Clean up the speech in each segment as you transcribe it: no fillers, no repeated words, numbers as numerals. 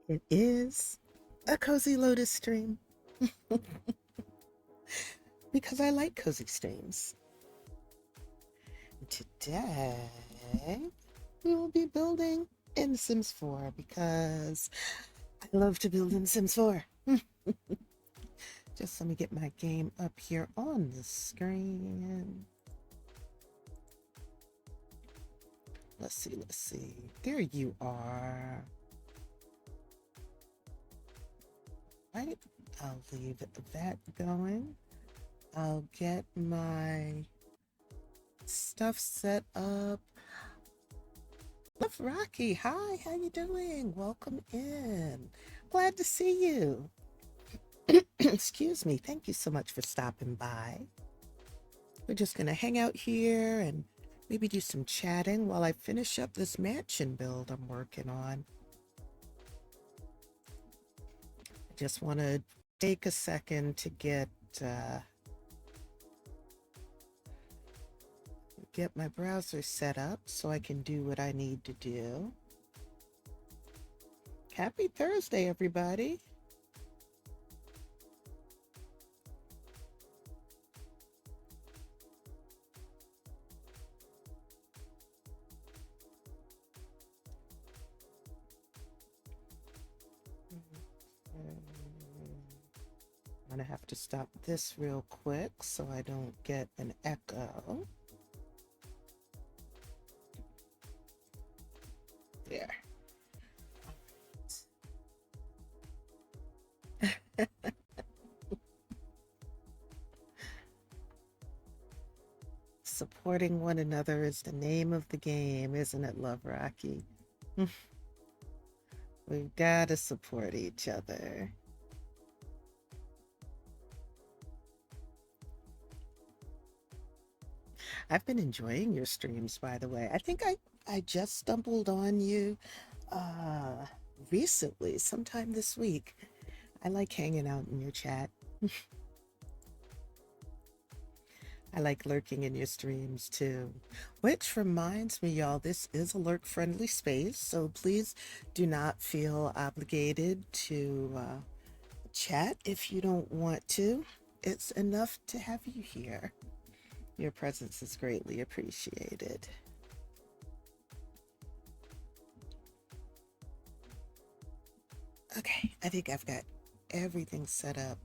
It is a cozy lotus stream because I like cozy streams. Today, we will be building in Sims 4 because I love to build in Sims 4. Just let me get my game up here on the screen. Let's see. There you are. Right, I'll leave that going. I'll get my stuff set up. Love Rocky, hi, how you doing? Welcome in. Glad to see you. Excuse me, thank you so much for stopping by. We're just gonna hang out here and maybe do some chatting while I finish up this mansion build I'm working on. I just want to take a second to get my browser set up so I can do what I need to do. Happy Thursday, everybody. I'm gonna have to stop this real quick so I don't get an echo. There. Supporting one another is the name of the game, isn't it, Love Rocky? We've got to support each other. I've been enjoying your streams, by the way. I think I just stumbled on you uh recently, sometime this week. I like hanging out in your chat. I like lurking in your streams too. Which reminds me, y'all, this is a lurk friendly space, so please do not feel obligated to chat if you don't want to. It's enough to have you here. Your presence is greatly appreciated. Okay, I think I've got everything set up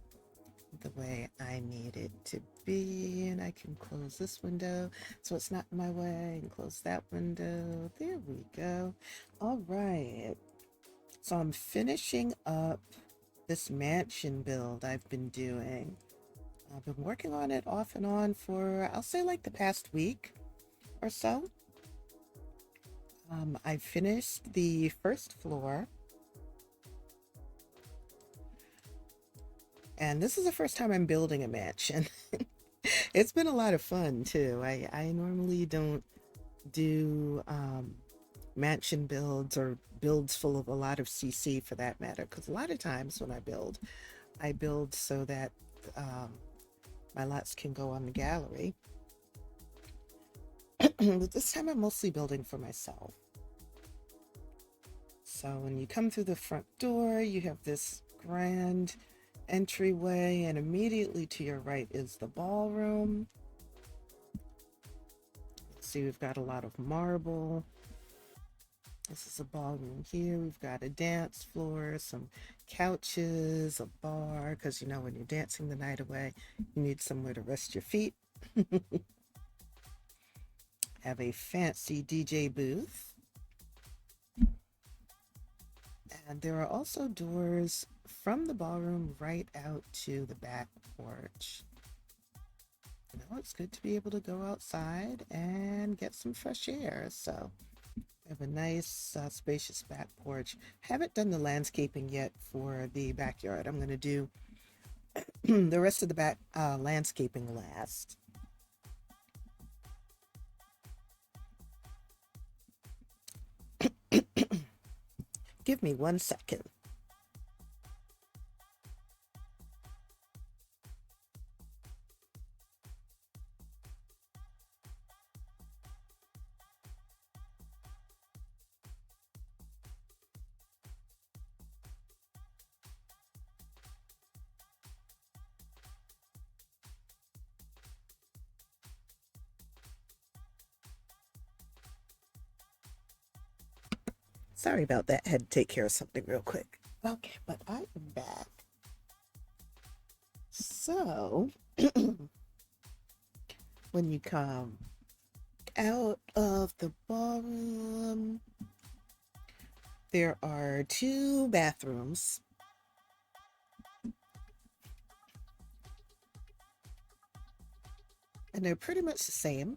the way I need it to be, and I can close this window so it's not in my way, and close that window. There we go. All right, so I'm finishing up this mansion build I've been doing. I've been working on it off and on for, I'll say, like the past week or so. I finished the first floor, and this is the first time I'm building a mansion. It's been a lot of fun too. I normally don't do mansion builds or builds full of a lot of CC for that matter, because a lot of times when I build so that my lots can go on the gallery. But this time I'm mostly building for myself. So when you come through the front door, you have this grand entryway, and immediately to your right is the ballroom. See, we've got a lot of marble. This is a ballroom here. We've got a dance floor, some couches, a bar, because you know when you're dancing the night away, you need somewhere to rest your feet. Have a fancy DJ booth. And there are also doors from the ballroom right out to the back porch. You know, it's good to be able to go outside and get some fresh air. So I have a nice spacious back porch. Haven't done the landscaping yet for the backyard. I'm going to do the rest of the back landscaping last. Give me 1 second. Sorry about that. Had to take care of something real quick. Okay, but I am back. So, when you come out of the ballroom, there are two bathrooms. And they're pretty much the same.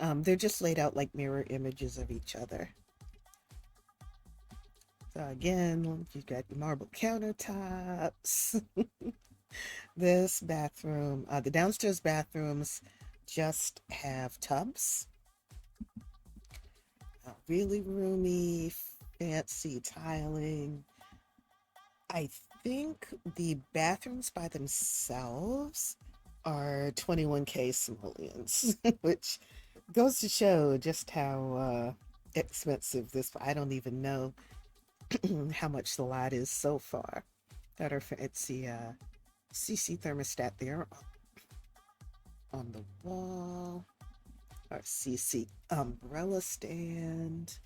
They're just laid out like mirror images of each other. So again, you've got your marble countertops. This bathroom, the downstairs bathrooms just have tubs. Really roomy, fancy tiling. I think the bathrooms by themselves are 21K simoleons, which goes to show just how expensive this. I don't even know how much the lot is so far. Got our fancy CC thermostat there on the wall. Our CC umbrella stand.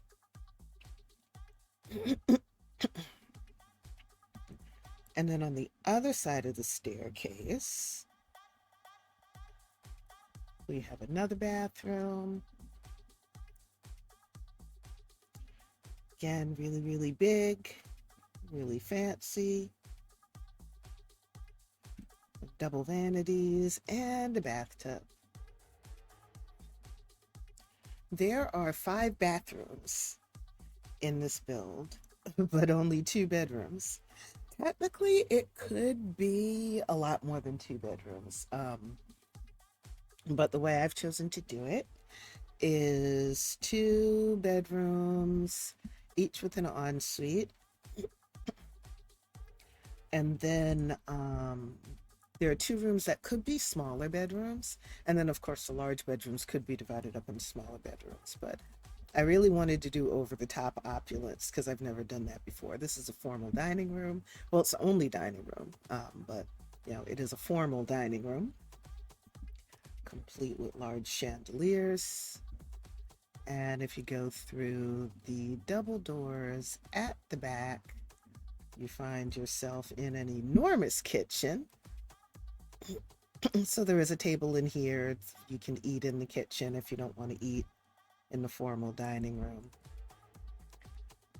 And then on the other side of the staircase, we have another bathroom. Again, really, really big, really fancy. Double vanities and a bathtub. There are 5 bathrooms in this build, but only 2 bedrooms. Technically, it could be a lot more than 2 bedrooms. But the way I've chosen to do it is 2 bedrooms, each with an ensuite. And then there are 2 rooms that could be smaller bedrooms. And then, of course, the large bedrooms could be divided up into smaller bedrooms. But I really wanted to do over-the-top opulence because I've never done that before. This is a formal dining room. Well, it's the only dining room, but, you know, it is a formal dining room, complete with large chandeliers. And if you go through the double doors at the back, you find yourself in an enormous kitchen. So there is a table in here. You can eat in the kitchen if you don't want to eat in the formal dining room.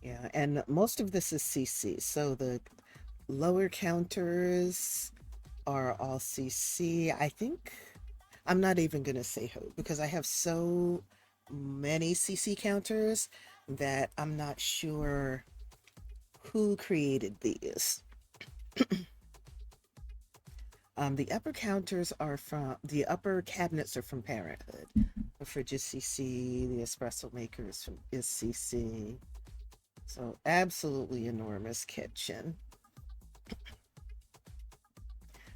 Yeah, and most of this is CC. So the lower counters are all CC. I think I'm not even going to say who because I have so many CC counters that I'm not sure who created these. The upper counters are from, the upper cabinets are from Parenthood. The fridge is CC, the espresso maker is CC. So absolutely enormous kitchen.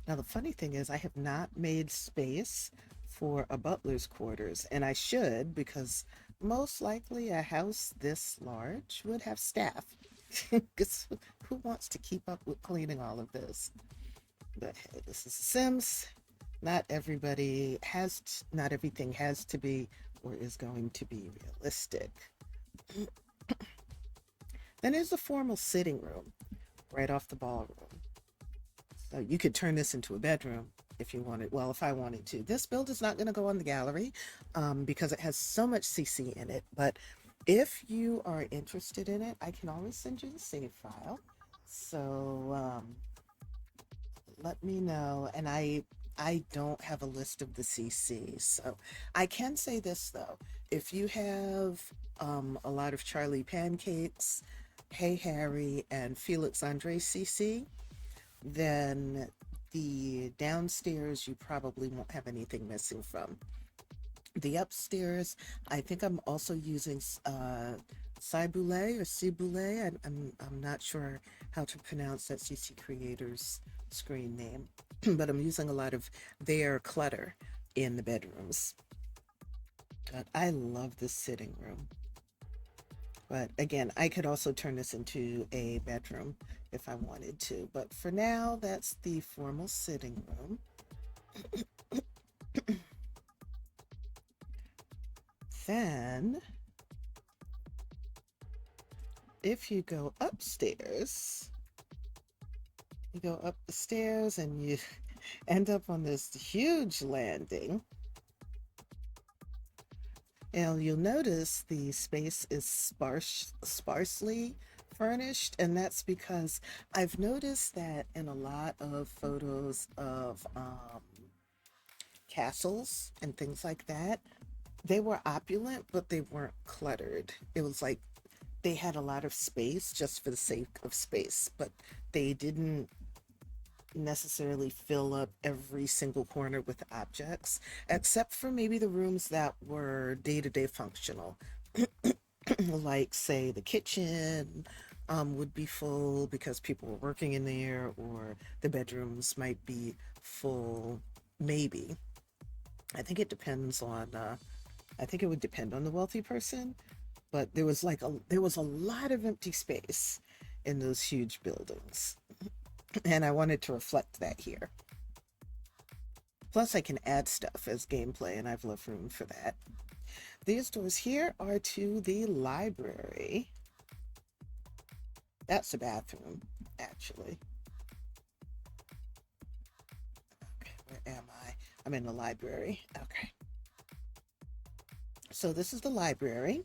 Now the funny thing is I have not made space for a butler's quarters, and I should because most likely a house this large would have staff. Because who wants to keep up with cleaning all of this? But hey, this is Sims. Not everything has to be or is going to be realistic. Then there's the formal sitting room right off the ballroom. So you could turn this into a bedroom if you wanted. Well, if I wanted to. This build is not going to go on the gallery because it has so much CC in it. But if you are interested in it, I can always send you the save file. So let me know. And I don't have a list of the CCs. So I can say this though. If you have a lot of Charlie Pancakes, Hey Harry, and Felix Andre CC, then the downstairs you probably won't have anything missing from. The upstairs, I think I'm also using Ciboulé or Ciboulé. I'm not sure how to pronounce that CC Creators screen name, but I'm using a lot of their clutter in the bedrooms. But I love this sitting room. But again, I could also turn this into a bedroom if I wanted to. But for now, that's the formal sitting room. Then if you go upstairs, you go up the stairs and you end up on this huge landing. And you'll notice the space is sparsely furnished, and that's because I've noticed that in a lot of photos of castles and things like that, they were opulent, but they weren't cluttered. It was like they had a lot of space just for the sake of space, but they didn't necessarily fill up every single corner with objects, except for maybe the rooms that were day to day functional. Like, say, the kitchen would be full because people were working in there, or the bedrooms might be full, maybe. I think it depends on, I think it would depend on the wealthy person, but there was a lot of empty space in those huge buildings. And I wanted to reflect that here. Plus, I can add stuff as gameplay, and I've left room for that. These doors here are to the library. That's the bathroom, actually. Okay, where am I? I'm in the library. Okay. So this is the library.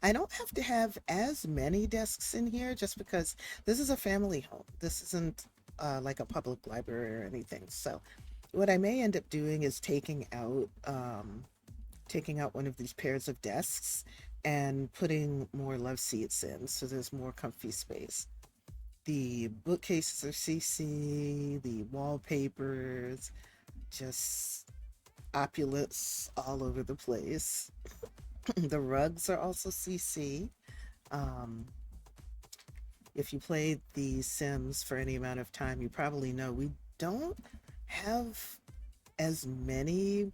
I don't have to have as many desks in here just because this is a family home. This isn't like a public library or anything. So what I may end up doing is taking out one of these pairs of desks and putting more love seats in so there's more comfy space. The bookcases are CC, the wallpapers, just opulence all over the place. The rugs are also CC. Um, if you played The Sims for any amount of time, you probably know we don't have as many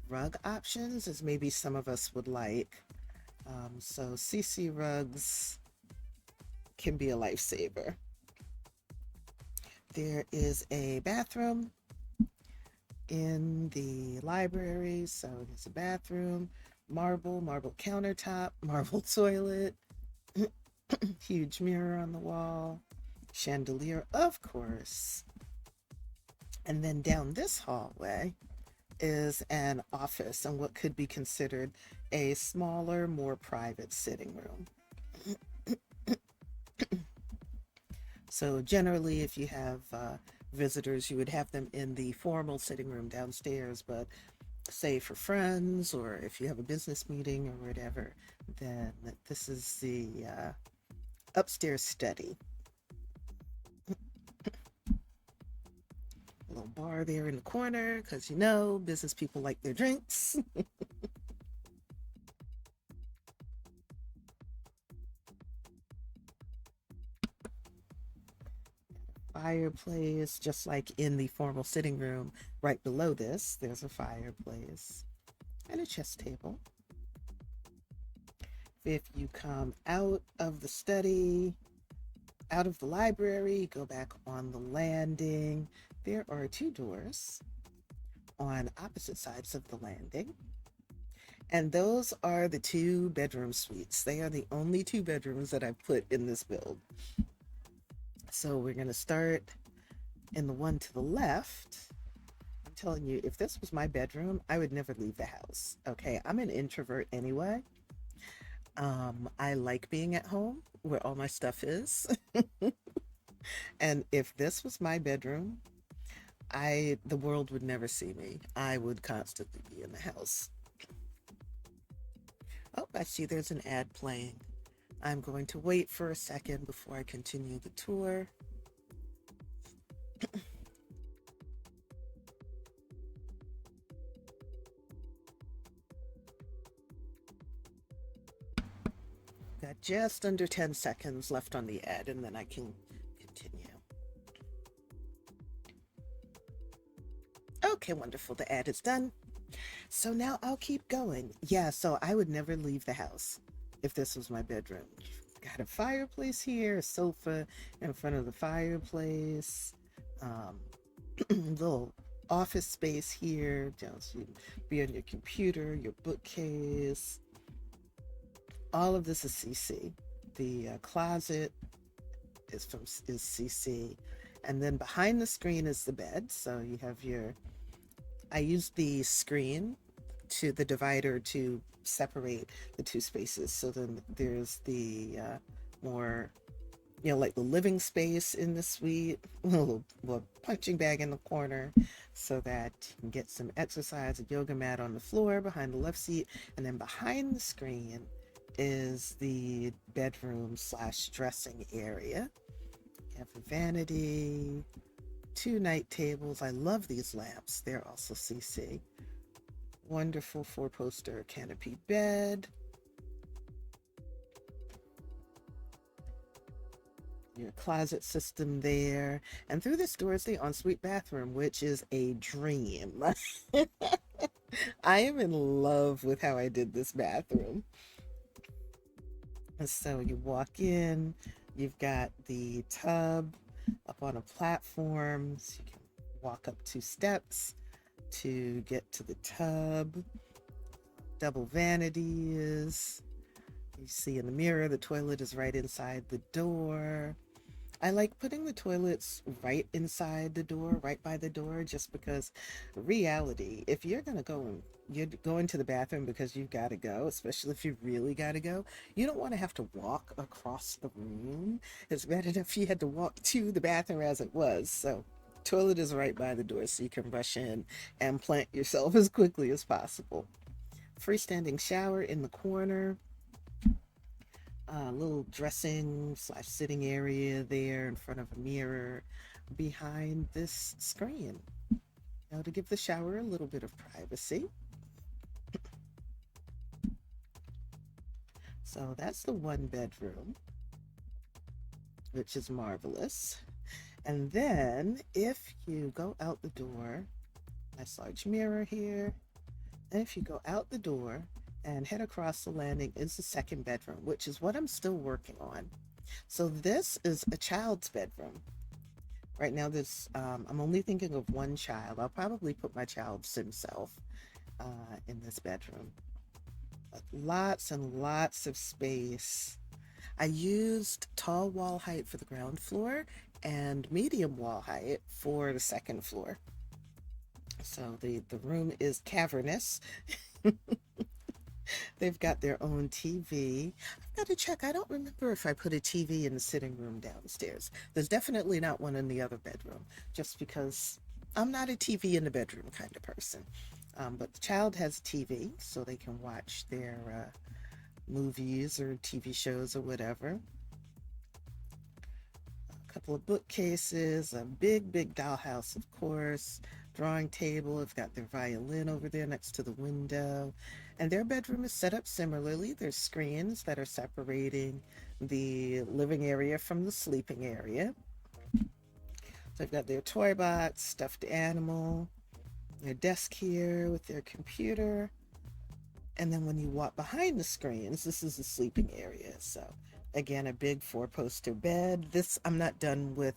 rug options as maybe some of us would like. So CC rugs can be a lifesaver. There is a bathroom in the library, so there's a bathroom, marble countertop, marble toilet, huge mirror on the wall, chandelier, of course. And then down this hallway is an office and what could be considered a smaller, more private sitting room. So generally, if you have visitors, you would have them in the formal sitting room downstairs, but say for friends or if you have a business meeting or whatever, then this is the upstairs study. A little bar there in the corner because you know business people like their drinks. Fireplace, just like in the formal sitting room right below this, there's a fireplace and a chess table. If you come out of the study, out of the library, go back on the landing, there are two doors on opposite sides of the landing. And those are the two bedroom suites. They are the only two bedrooms that I've put in this build. So we're going to start in the one to the left. I'm telling you, if this was my bedroom, I would never leave the house. Okay, I'm an introvert anyway. I like being at home where all my stuff is. And if this was my bedroom, the world would never see me. I would constantly be in the house. Oh, I see there's an ad playing. I'm going to wait for a second before I continue the tour. Got just under 10 seconds left on the ad, and then I can continue. Okay, wonderful. The ad is done. So now I'll keep going. Yeah, so I would never leave the house if this was my bedroom. Got a fireplace here, a sofa in front of the fireplace, little office space here, just you be on your computer, your bookcase. All of this is CC. the closet is CC, and then behind the screen is the bed. So you have your. I use the screen to the divider to separate the two spaces. So then there's the more, like the living space in the suite, a little punching bag in the corner so that you can get some exercise, a yoga mat on the floor behind the left seat. And then behind the screen is the bedroom slash dressing area. You have a vanity, two night tables. I love these lamps. They're also CC. Wonderful four-poster canopy bed. Your closet system there. And through this door is the ensuite bathroom, which is a dream. I am in love with how I did this bathroom. And so you walk in, you've got the tub up on a platform. So you can walk up two steps to get to the tub. Double vanities. You see in the mirror, the toilet is right inside the door. I like putting the toilets right inside the door, right by the door, just because reality, if you're going to go and you're going to the bathroom because you've got to go, especially if you really got to go, you don't want to have to walk across the room. It's better if you had to walk to the bathroom as it was. So toilet is right by the door so you can rush in and plant yourself as quickly as possible. Freestanding shower in the corner. Little dressing slash sitting area there in front of a mirror behind this screen. Now to give the shower a little bit of privacy. So that's the one bedroom, which is marvelous. And then if you go out the door, nice large mirror here. And if you go out the door and head across the landing is the second bedroom, which is what I'm still working on. So this is a child's bedroom. Right now, I'm only thinking of one child. I'll probably put my child's himself in this bedroom. But lots and lots of space. I used tall wall height for the ground floor and medium wall height for the second floor. So the room is cavernous. They've got their own TV. I've got to check. I don't remember if I put a TV in the sitting room downstairs. There's definitely not one in the other bedroom, just because I'm not a TV in the bedroom kind of person. But the child has a TV, so they can watch their movies or TV shows or whatever. A couple of bookcases, a big dollhouse, of course. Drawing table. I've got their violin over there next to the window. And their bedroom is set up similarly. There's screens that are separating the living area from the sleeping area. So I've got their toy box, stuffed animal, their desk here with their computer. And then when you walk behind the screens, this is the sleeping area. So again, a big four-poster bed. I'm not done with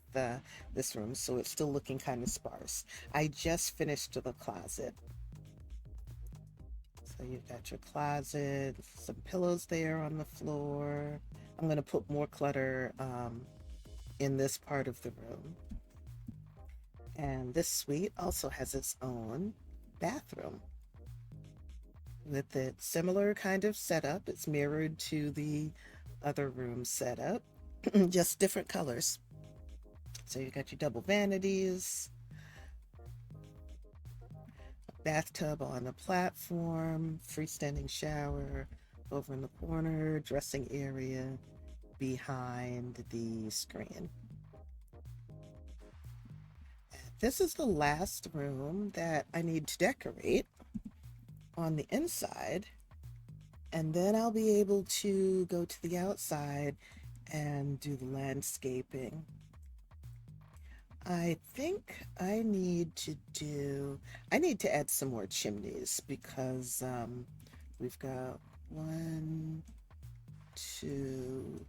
this room, so it's still looking kind of sparse. I just finished the closet. So you've got your closet, some pillows there on the floor. I'm going to put more clutter in this part of the room. And this suite also has its own bathroom with a similar kind of setup. It's mirrored to the other room setup, just different colors. So you got your double vanities, bathtub on the platform, freestanding shower over in the corner, dressing area behind the screen. This is the last room that I need to decorate on the inside, and then I'll be able to go to the outside and do the landscaping. I think I need to add some more chimneys because we've got 1, 2,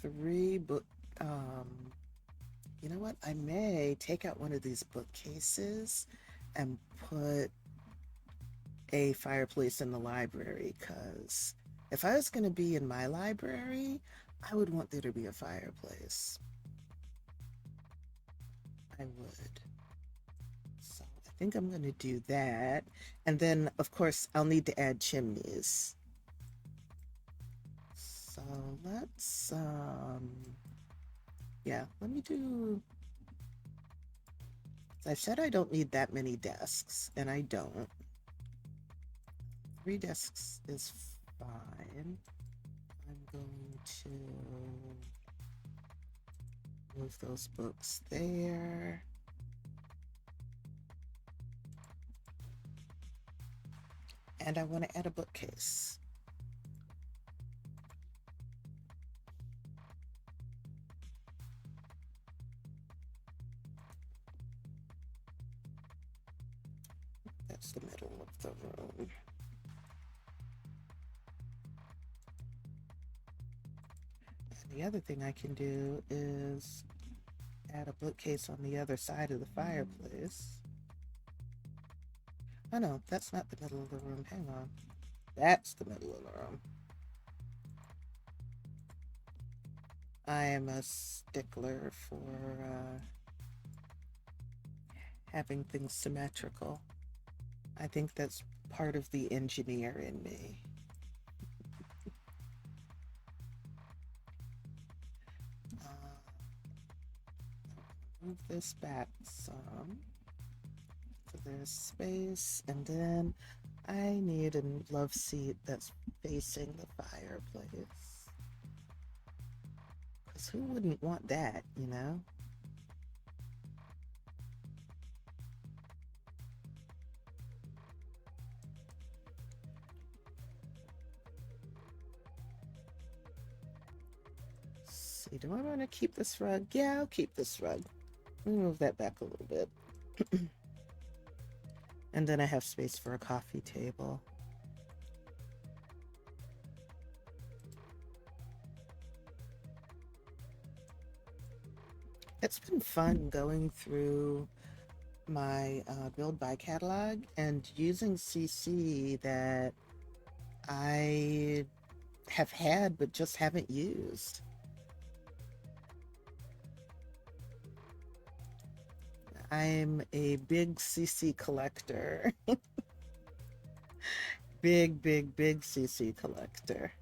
3 you know what? I may take out one of these bookcases and put a fireplace in the library, because if I was going to be in my library, I would want there to be a fireplace. I would. So I think I'm going to do that. And then, of course, I'll need to add chimneys. So let's, yeah, let me do. I said I don't need that many desks, and I don't. 3 desks is fine. I'm going to move those books there. And I want to add a bookcase. That's the middle of the room. And the other thing I can do is add a bookcase on the other side of the fireplace. Oh no, that's not the middle of the room. Hang on. That's the middle of the room. I am a stickler for having things symmetrical. I think that's part of the engineer in me. Move this back some so there's space, and then I need a love seat that's facing the fireplace. Because who wouldn't want that, you know? See, do I want to keep this rug? Yeah, I'll keep this rug. Let me move that back a little bit. And then I have space for a coffee table. It's been fun going through my build by catalog and using CC that I have had but just haven't used. I'm a big CC collector. Big, big, big CC collector.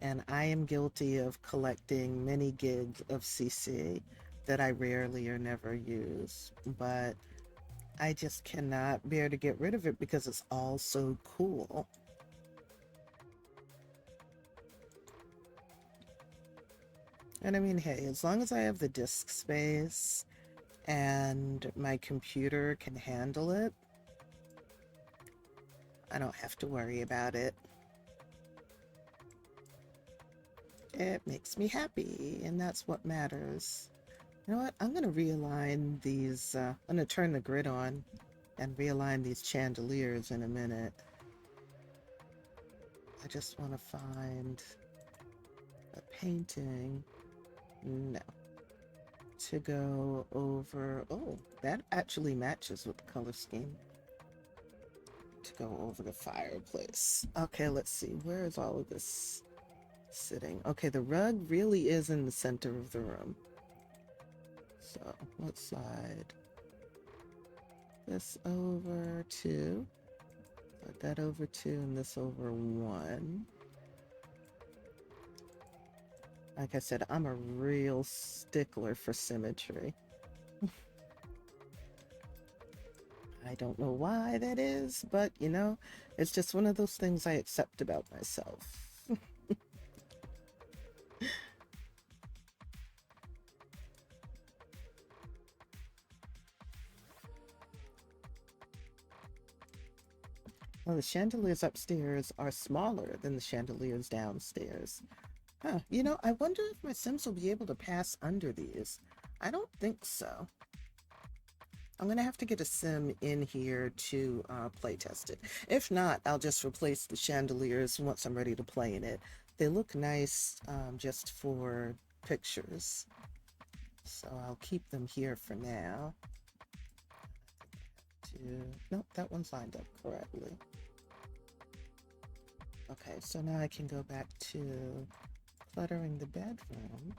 And I am guilty of collecting many gigs of CC that I rarely or never use, but I just cannot bear to get rid of it because it's all so cool. And I mean, hey, as long as I have the disk space and my computer can handle it, I don't have to worry about it. It makes me happy, and that's what matters. You know what? I'm going to realign these. I'm going to turn the grid on and realign these chandeliers in a minute. I just want to find a painting. No. To go over. Oh, that actually matches with the color scheme. To go over the fireplace. Okay, let's see. Where is all of this sitting? Okay, the rug really is in the center of the room. So let's slide this over 2. Put that over 2 and this over 1. Like I said, I'm a real stickler for symmetry. I don't know why that is, but you know, it's just one of those things I accept about myself. Well, the chandeliers upstairs are smaller than the chandeliers downstairs. Huh, you know, I wonder if my Sims will be able to pass under these. I don't think so. I'm going to have to get a Sim in here to play test it. If not, I'll just replace the chandeliers once I'm ready to play in it. They look nice just for pictures. So I'll keep them here for now. Nope, that one's lined up correctly. Okay, so now I can go back to cluttering the bedroom.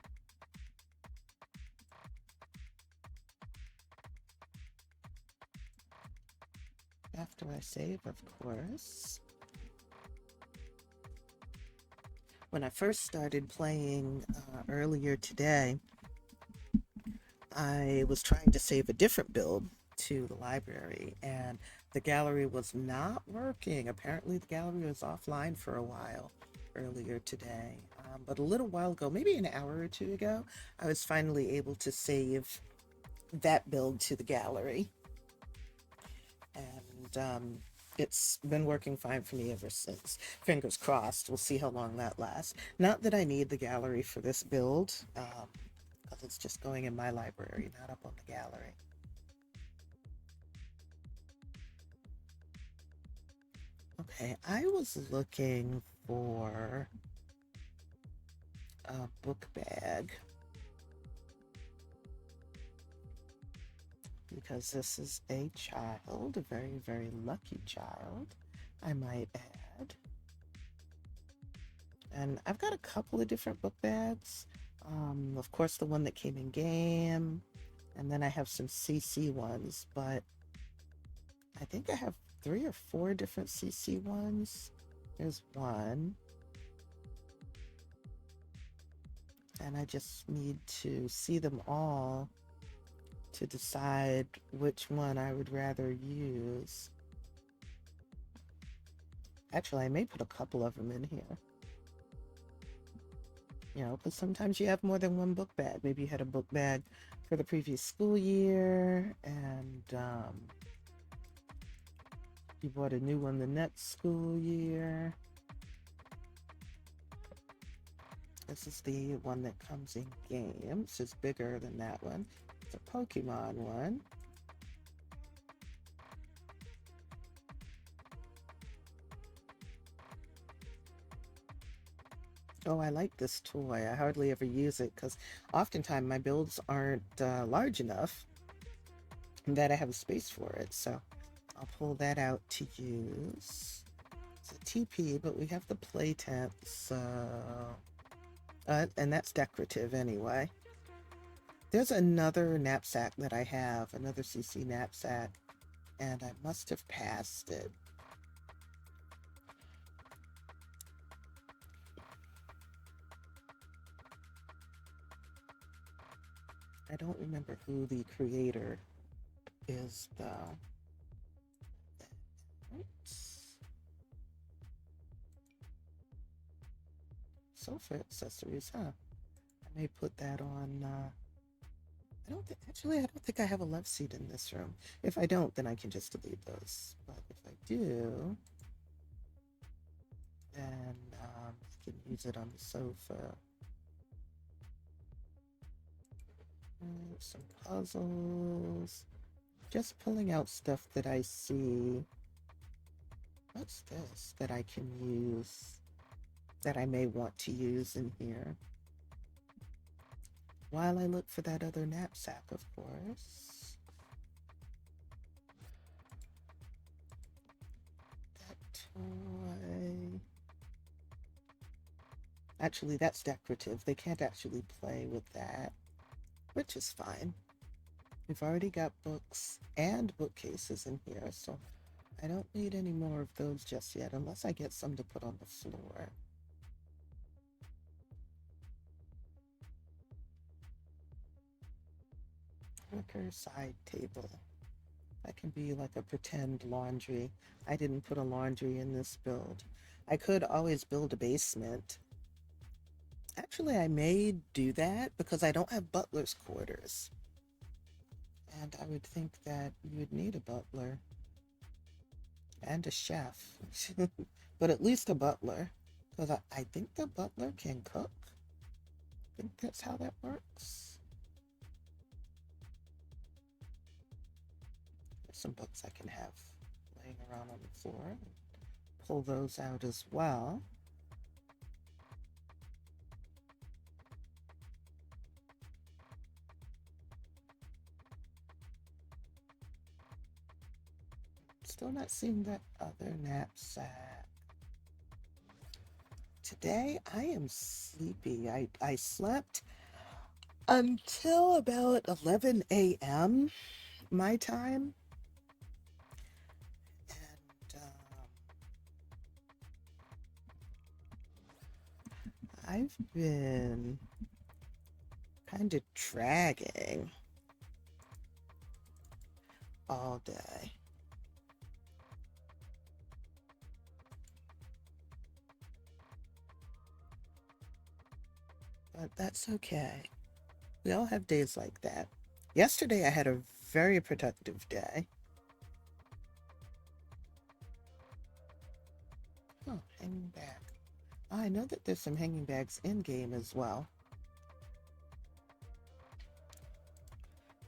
After I save, of course. When I first started playing earlier today, I was trying to save a different build to the library, and the gallery was not working. Apparently, the gallery was offline for a while earlier today. But a little while ago, maybe an hour or two ago, I was finally able to save that build to the gallery. And it's been working fine for me ever since. Fingers crossed. We'll see how long that lasts. Not that I need the gallery for this build, because it's just going in my library, not up on the gallery. Okay, I was looking for a book bag because this is a child, a very, very lucky child, I might add. And I've got a couple of different book bags. Of course, the one that came in game, and then I have some CC ones, but I think I have 3 or 4 different CC ones. There's one. And I just need to see them all to decide which one I would rather use. Actually, I may put a couple of them in here. You know, because sometimes you have more than one book bag. Maybe you had a book bag for the previous school year, and you bought a new one the next school year. This is the one that comes in games. It's bigger than that one. It's a Pokemon one. Oh, I like this toy. I hardly ever use it because oftentimes my builds aren't large enough that I have a space for it. So I'll pull that out to use. It's a TP, but we have the play tent, so... and that's decorative anyway. There's another knapsack that I have, another CC knapsack, and I must have passed it. I don't remember who the creator is, though. Oops. Sofa accessories, huh? I may put that on, I don't think, actually, I don't think I have a love seat in this room. If I don't, then I can just delete those. But if I do, then I can use it on the sofa. Some puzzles. Just pulling out stuff that I see. What's this that I can use, that I may want to use in here? While I look for that other knapsack, of course. That toy. Actually, that's decorative. They can't actually play with that, which is fine. We've already got books and bookcases in here, so I don't need any more of those just yet, unless I get some to put on the floor. Wicker side table. That can be like a pretend laundry. I didn't put a laundry in this build. I could always build a basement. Actually, I may do that because I don't have butler's quarters. And I would think that you would need a butler and a chef, but at least a butler, because I think the butler can cook. I think that's how that works. There's some books I can have laying around on the floor. Pull those out as well. Still not seeing that other knapsack. Today I am sleepy. I slept until about 11 a.m. my time. And I've been kind of dragging all day. But that's okay. We all have days like that. Yesterday I had a very productive day. Oh, hanging bag. I know that there's some hanging bags in game as well.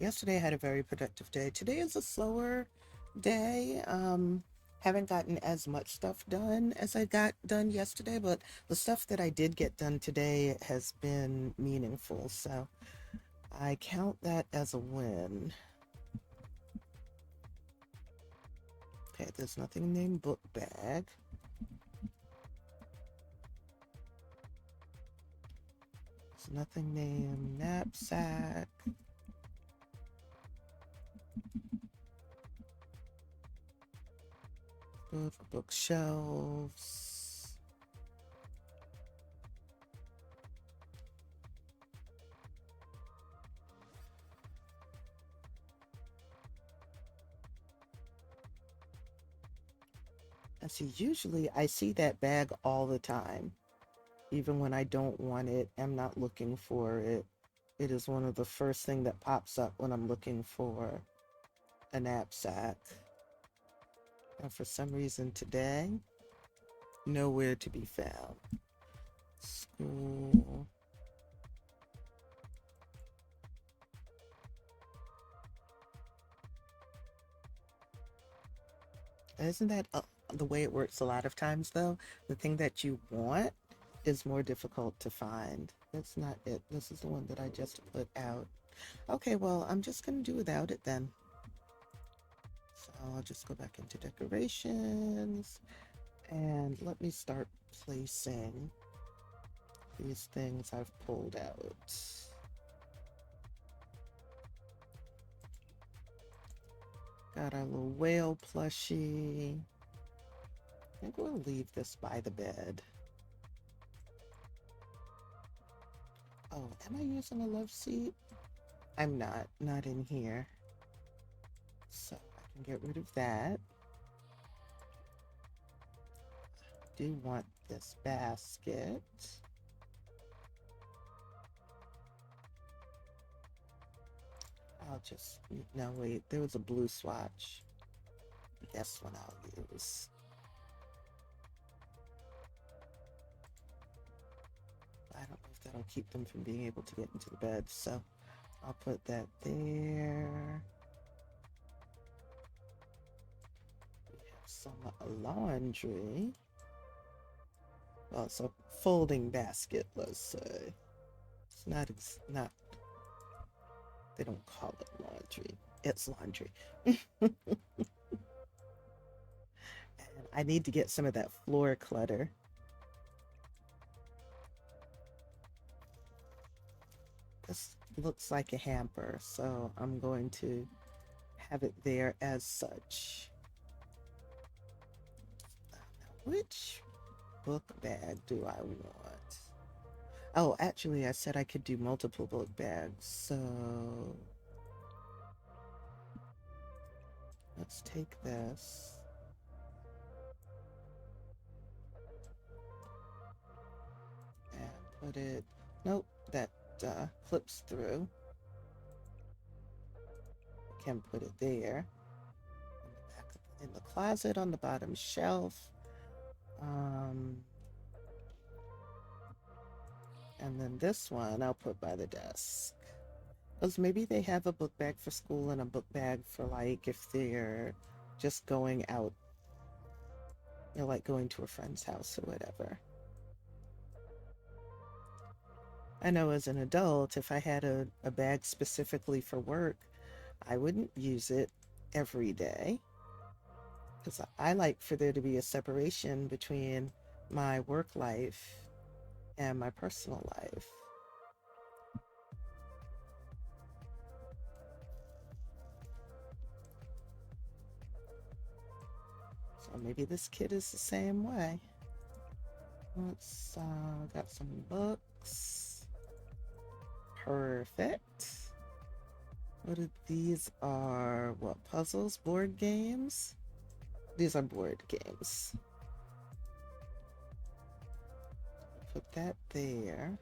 Yesterday I had a very productive day. Today is a slower day. Haven't gotten as much stuff done as I got done yesterday, but the stuff that I did get done today has been meaningful, so I count that as a win. Okay, there's nothing named book bag. There's nothing named knapsack. Bookshelves. And see, usually I see that bag all the time. Even when I don't want it, I'm not looking for it. It is one of the first thing that pops up when I'm looking for a knapsack. And for some reason today, nowhere to be found. School. Isn't that the way it works a lot of times, though? The thing that you want is more difficult to find. That's not it. This is the one that I just put out. Okay, well, I'm just going to do without it then. So I'll just go back into decorations and let me start placing these things I've pulled out. Got our little whale plushie. I think we'll leave this by the bed. Oh, am I using a love seat? I'm not in here. So I can get rid of that. I do want this basket. I'll just, no wait, there was a blue swatch. This one I'll use. I don't know if that'll keep them from being able to get into the bed, so I'll put that there. We have some laundry. Well, it's a folding basket, let's say. It's not, they don't call it laundry. It's laundry. And I need to get some of that floor clutter. This looks like a hamper, so I'm going to have it there as such. Now, which book bag do I want? Oh, actually, I said I could do multiple book bags, so let's take this. And put it, nope, that flips through. Can put it there. In the closet on the bottom shelf. And then this one I'll put by the desk. Because maybe they have a book bag for school and a book bag for like if they're just going out, you know, like going to a friend's house or whatever. I know as an adult, if I had a bag specifically for work, I wouldn't use it every day because I like for there to be a separation between my work life and my personal life. So maybe this kid is the same way. Let's got some books. Perfect. What are these are what, puzzles, board games? These are board games. Put that there.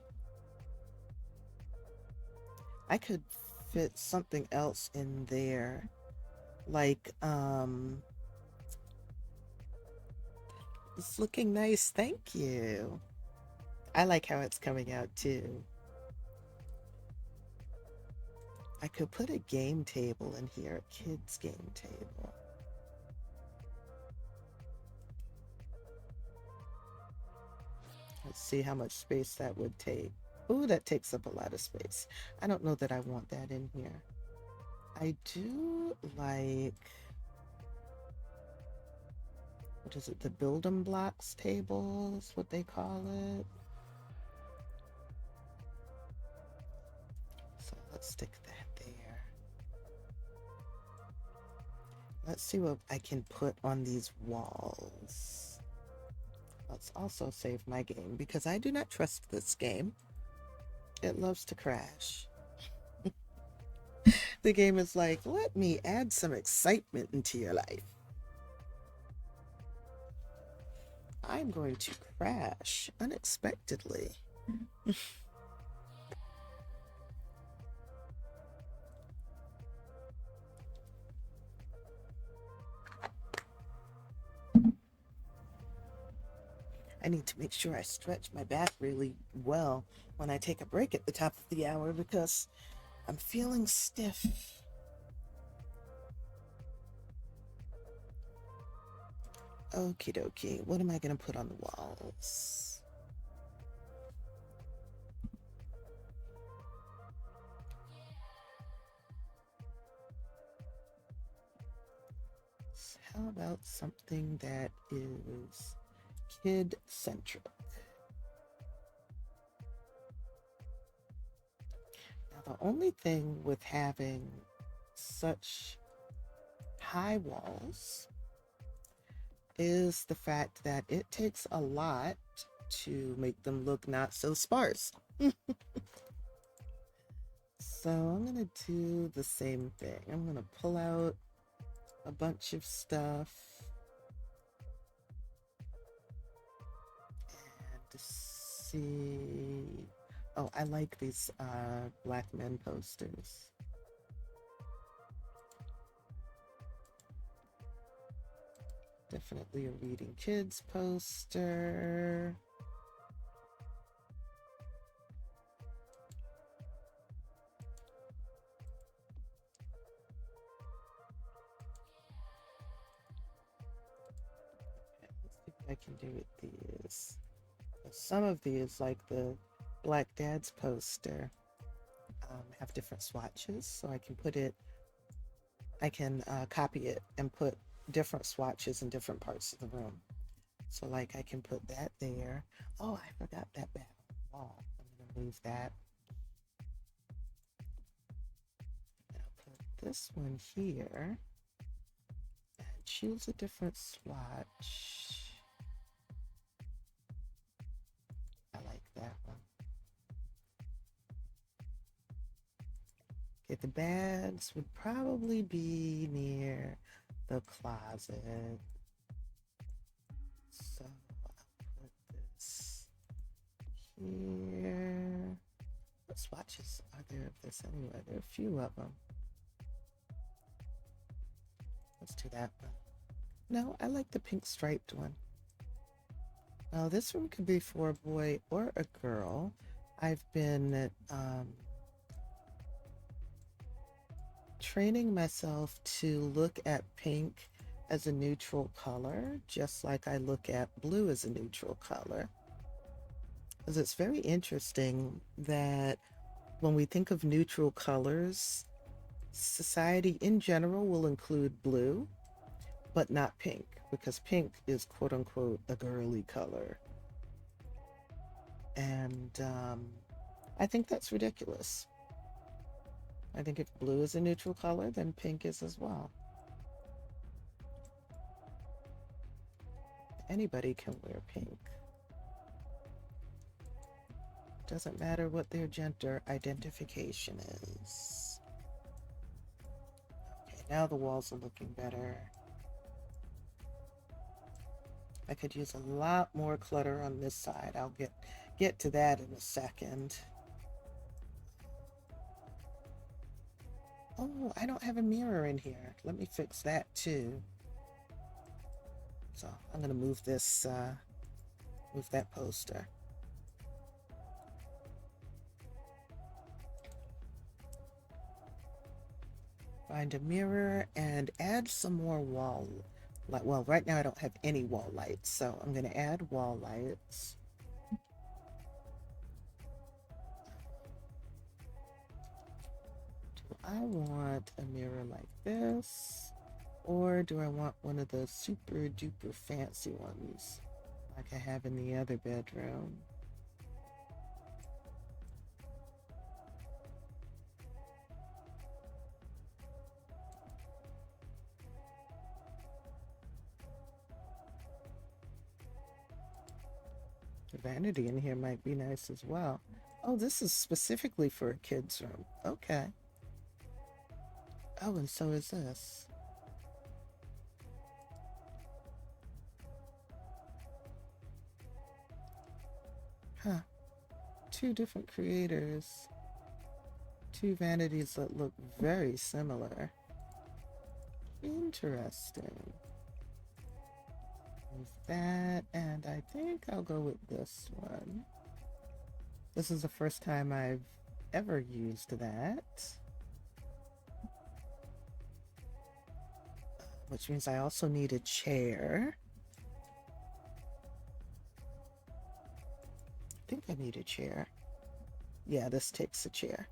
I could fit something else in there. Like, it's looking nice. Thank you. I like how it's coming out too. I could put a game table in here, a kid's game table. Let's see how much space that would take. Ooh, that takes up a lot of space. I don't know that I want that in here. I do like, what is it, the building blocks table is what they call it. So let's stick that there. Let's see what I can put on these walls. Let's also save my game because I do not trust this game. It loves to crash. The game is like, let me add some excitement into your life. I'm going to crash unexpectedly. I need to make sure I stretch my back really well when I take a break at the top of the hour because I'm feeling stiff. Okie dokie. What am I going to put on the walls? How about something that is kid-centric? Now, the only thing with having such high walls is the fact that it takes a lot to make them look not so sparse. So I'm gonna do the same thing. I'm gonna pull out a bunch of stuff and see. Oh, I like these black men posters. Definitely a reading kids poster. Okay, let's see what I can do with these. Some of these, like the Black Dad's poster, have different swatches, so I can put it, I can copy it and put different swatches in different parts of the room. So like I can put that there. Oh, I forgot that back on the wall. I'm gonna move that. And I'll put this one here and choose a different swatch. I like that one. Okay, the bags would probably be near the closet. So I'll put this here. What swatches are there of this anyway? There are a few of them. Let's do that one. No, I like the pink striped one. Now this one could be for a boy or a girl. I've been training myself to look at pink as a neutral color, just like I look at blue as a neutral color. Because it's very interesting that when we think of neutral colors, society in general will include blue, but not pink, because pink is quote unquote a girly color. And I think that's ridiculous. I think if blue is a neutral color, then pink is as well. Anybody can wear pink. Doesn't matter what their gender identification is. Okay, now the walls are looking better. I could use a lot more clutter on this side. I'll get to that in a second. Oh, I don't have a mirror in here. Let me fix that too. So I'm gonna move this, move that poster. Find a mirror and add some more wall light. Well, right now I don't have any wall lights, so I'm gonna add wall lights. Do I want a mirror like this? Or do I want one of the super duper fancy ones like I have in the other bedroom? The vanity in here might be nice as well. Oh, this is specifically for a kid's room. Okay. Oh, and so is this. Huh. Two different creators. Two vanities that look very similar. Interesting. Move that, and I think I'll go with this one. This is the first time I've ever used that. Which means I also need a chair. I think I need a chair. Yeah, this takes a chair.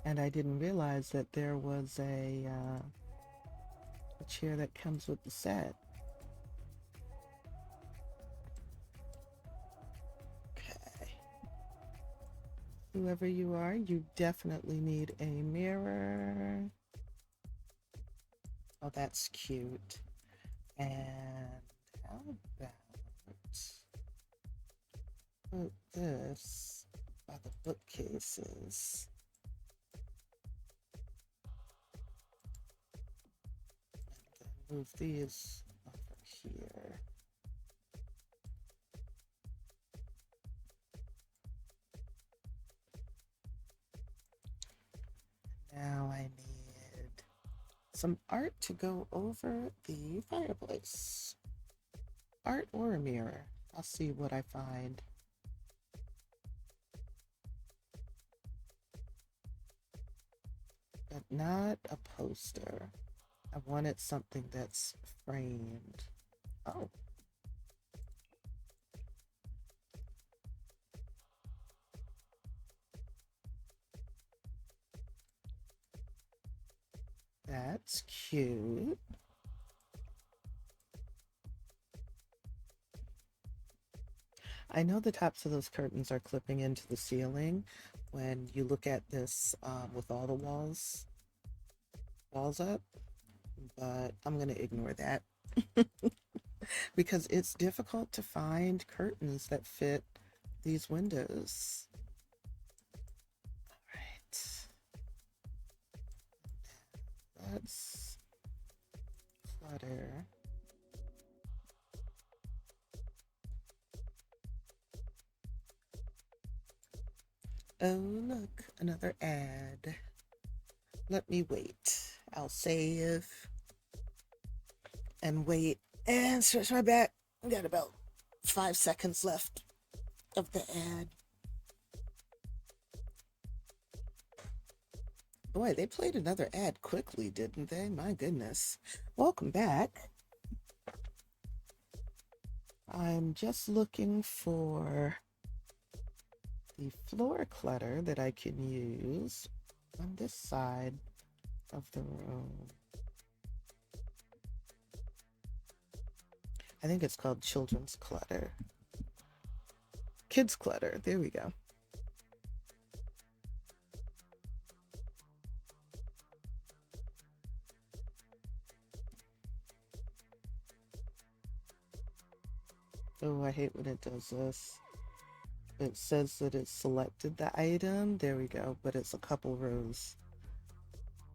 And I didn't realize that there was a chair that comes with the set. Okay. Whoever you are, you definitely need a mirror. Oh, that's cute. And how about put this by the bookcases? And then move these over here. Now I need some art to go over the fireplace. Art or a mirror. I'll see what I find. But not a poster. I wanted something that's framed. Oh. That's cute. I know the tops of those curtains are clipping into the ceiling when you look at this with all the walls up, but I'm going to ignore that because it's difficult to find curtains that fit these windows. All right. That's clutter. Oh, look, another ad. Let me wait. I'll save and wait and stretch my back. I got about 5 seconds left of the ad. Boy, they played another ad quickly, didn't they? My goodness. Welcome back. I'm just looking for the floor clutter that I can use on this side of the room. I think it's called children's clutter. Kids clutter. There we go. Oh, I hate when it does this. It says that it selected the item. There we go. But it's a couple rows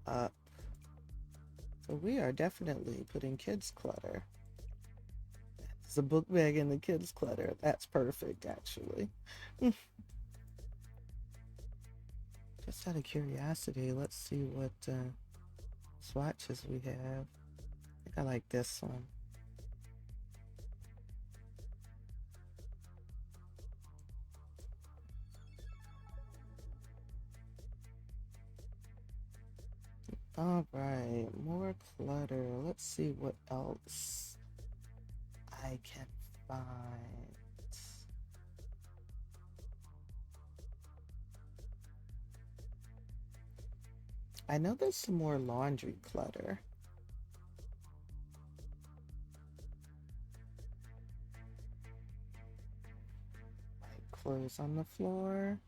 up. So we are definitely putting kids clutter. It's a book bag in the kids clutter. That's perfect, actually. Just out of curiosity, let's see what swatches we have. I think I like this one. All right, more clutter. Let's see what else I can find. I know there's some more laundry clutter. Like clothes on the floor.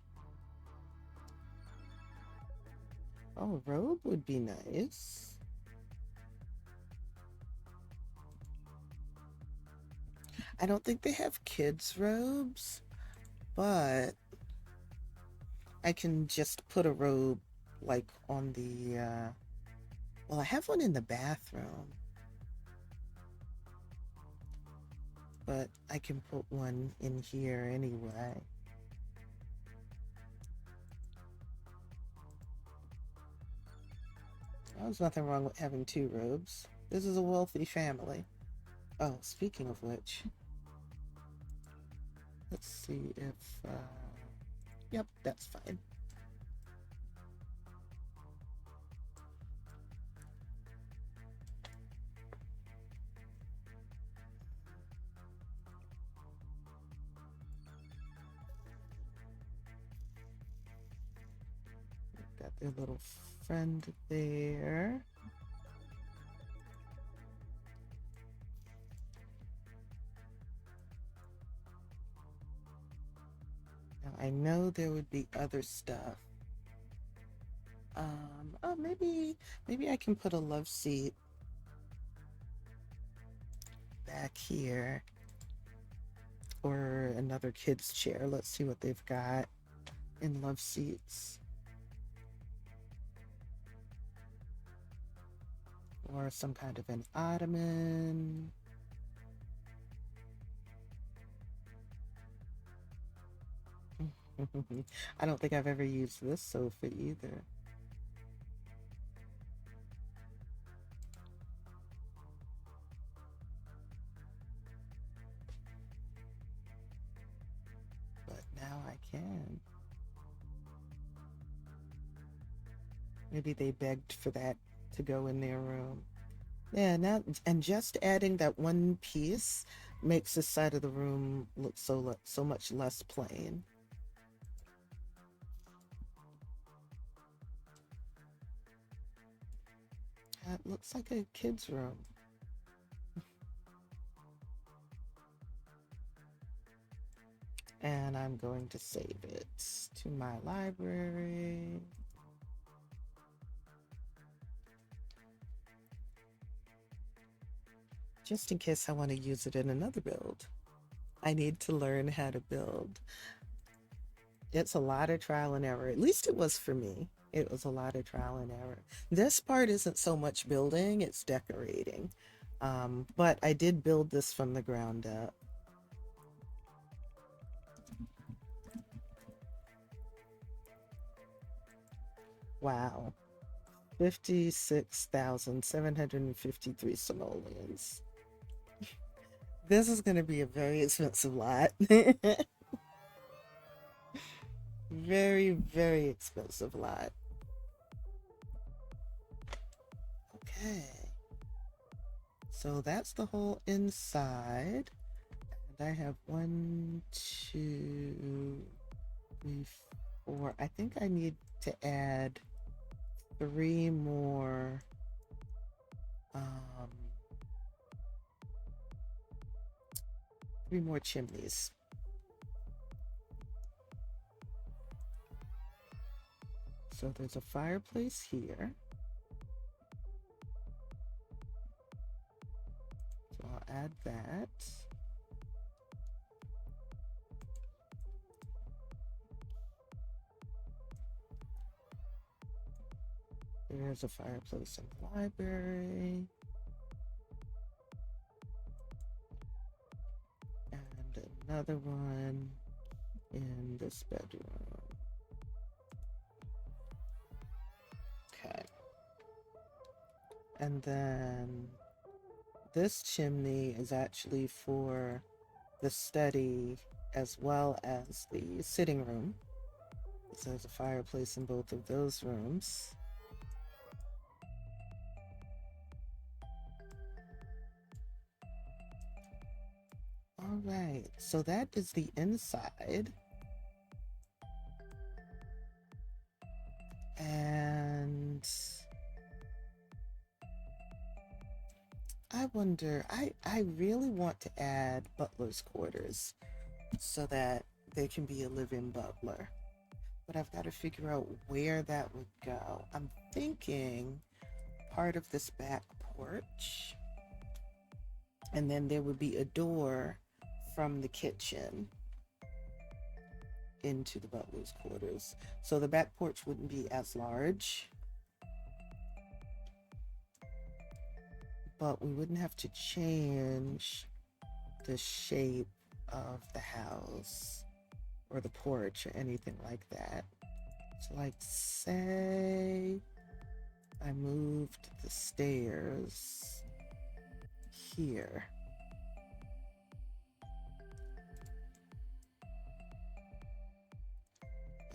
Oh, a robe would be nice. I don't think they have kids' robes, but I can just put a robe like on the, well, I have one in the bathroom, but I can put one in here anyway. There's nothing wrong with having two robes. This is a wealthy family. Oh, speaking of which, let's see if, yep, that's fine. Got their little friend there. Now, I know there would be other stuff. Oh, maybe I can put a love seat back here, or another kid's chair. Let's see what they've got in love seats. Or some kind of an ottoman. I don't think I've ever used this sofa either. But now I can. Maybe they begged for that to go in their room. Yeah, now and just adding that one piece makes this side of the room look so much less plain. That looks like a kid's room. And I'm going to save it to my library. Just in case I want to use it in another build. I need to learn how to build. It's a lot of trial and error. At least it was for me. It was a lot of trial and error. This part isn't so much building, it's decorating. But I did build this from the ground up. Wow. 56,753 simoleons. This is going to be a very expensive lot. Very, very expensive lot. Okay. So that's the whole inside. And I have 1, 2, 3, 4. I think I need to add 3 more 3 more chimneys. So there's a fireplace here. So I'll add that. There's a fireplace in the library. And another one in this bedroom. Okay. And then this chimney is actually for the study as well as the sitting room. So there's a fireplace in both of those rooms. All right, so that is the inside. And I wonder, I really want to add butler's quarters so that there can be a live-in butler. But I've got to figure out where that would go. I'm thinking part of this back porch, and then there would be a door from the kitchen into the butler's quarters. So the back porch wouldn't be as large, but we wouldn't have to change the shape of the house or the porch or anything like that. So like say I moved the stairs here.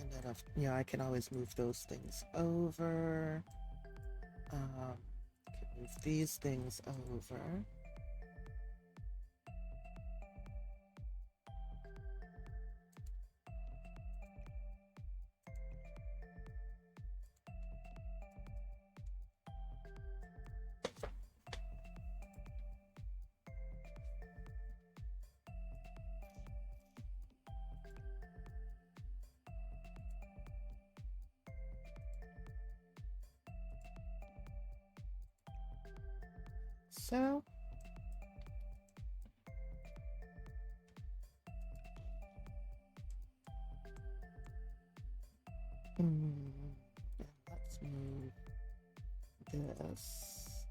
And then I can always move those things over. Can move these things over. So and let's move this.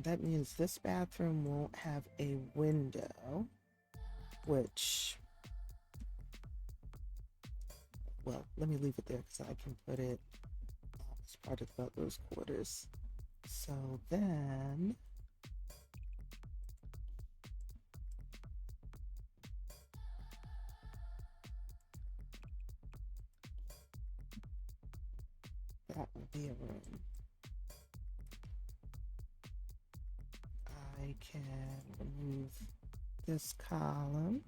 That means this bathroom won't have a window, which, well, let me leave it there because I can put it as part of the butler's quarters. So then that will be a room. I can remove this column.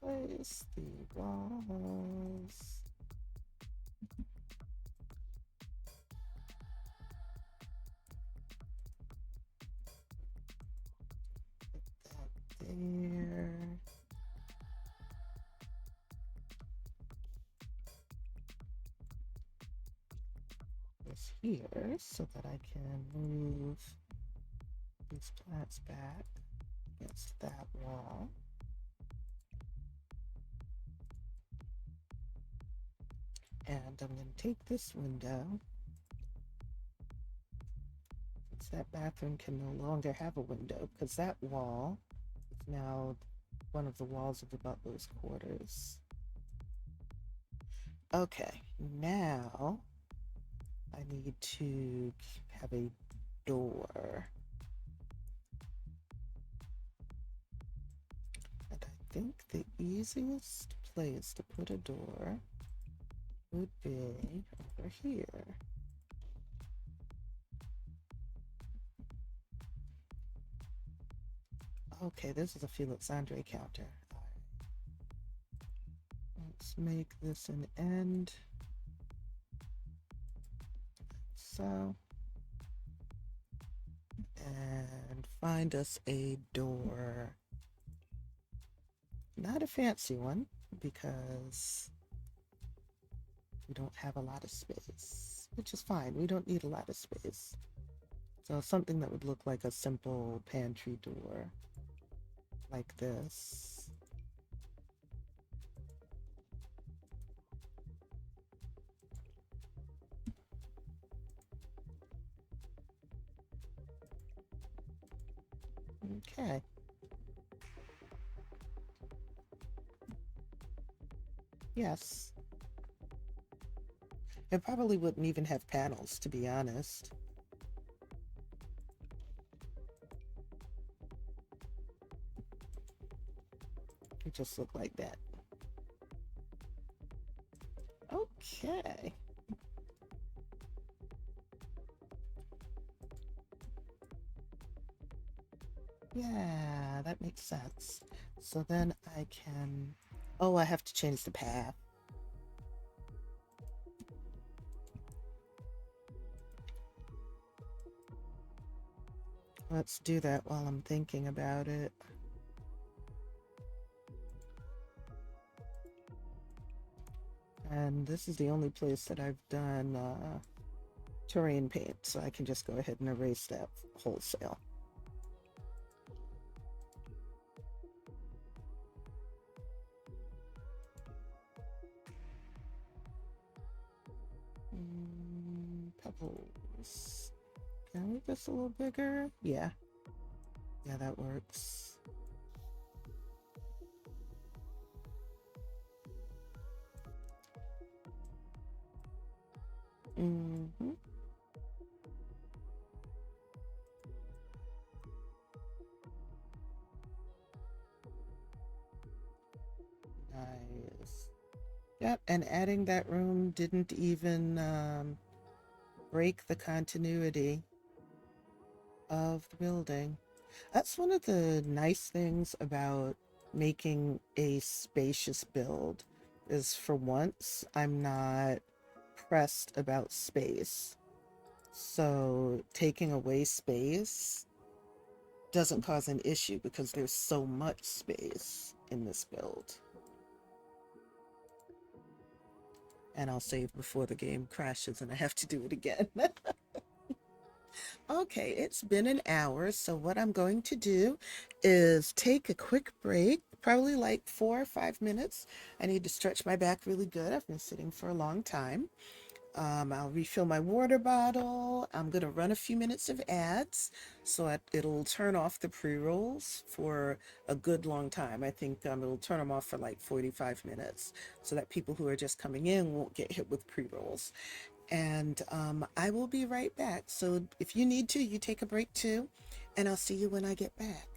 Replace the walls. Put that there. This here so that I can move these plants back against that wall. And I'm going to take this window, since that bathroom can no longer have a window, because that wall is now one of the walls of the butler's quarters. Okay, now I need to have a door. And I think the easiest place to put a door would be over here. Okay, this is a Felix Andre counter. Let's make this an end. So, and find us a door. Not a fancy one, because we don't have a lot of space, which is fine. We don't need a lot of space. So something that would look like a simple pantry door, like this. Okay. Yes. It probably wouldn't even have panels, to be honest. It just look like that. Okay. Yeah, that makes sense. So then I can... Oh, I have to change the path. Let's do that while I'm thinking about it. And this is the only place that I've done terrain paint, so I can just go ahead and erase that wholesale. Pebbles. Can I make this a little bigger? Yeah. Yeah, that works. Mm-hmm. Nice. Yep, and adding that room didn't even break the continuity of the building. That's one of the nice things about making a spacious build, is for once I'm not pressed about space. So taking away space doesn't cause an issue because there's so much space in this build. And I'll save before the game crashes and I have to do it again. Okay, it's been an hour, so what I'm going to do is take a quick break, probably like 4 or 5 minutes. I need to stretch my back really good. I've been sitting for a long time. I'll refill my water bottle. I'm going to run a few minutes of ads, so it'll turn off the pre-rolls for a good long time. I think it'll turn them off for like 45 minutes so that people who are just coming in won't get hit with pre-rolls. And I will be right back. So if you need to, you take a break too, and I'll see you when I get back.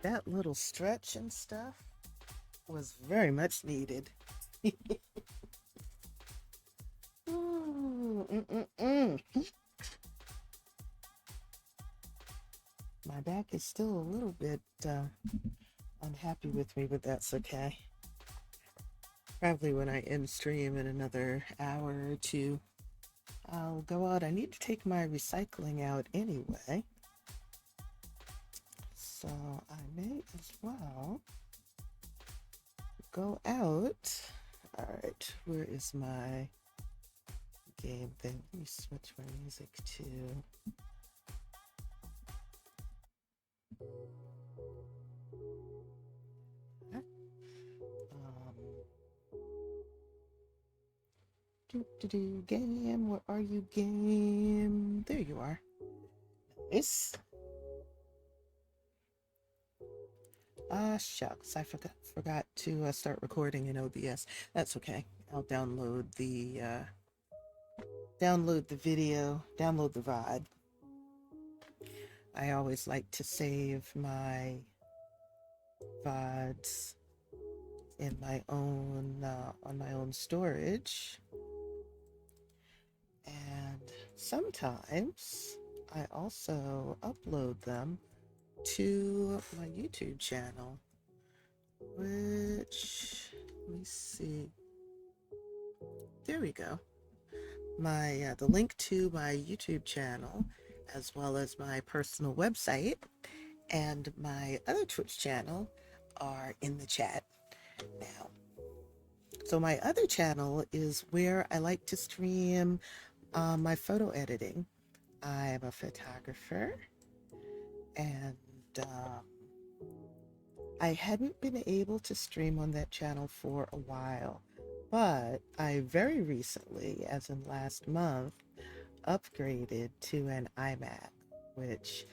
That little stretch and stuff was very much needed. My back is still a little bit unhappy with me, but that's okay. Probably when I end stream in another hour or two, I'll go out. I need to take my recycling out anyway. So I may as well go out. All right, where is my game thing? Let me switch my music to. Game, where are you, game? There you are. Nice. Shucks, I forgot to start recording in OBS. That's okay. I'll download the video, download the VOD. I always like to save my VODs in my own on my own storage. And sometimes I also upload them to my YouTube channel, which, let me see, there we go. My the link to my YouTube channel, as well as my personal website and my other Twitch channel, are in the chat now. So my other channel is where I like to stream my photo editing. I'm a photographer, and I hadn't been able to stream on that channel for a while, but I very recently, as in last month, upgraded to an iMac, which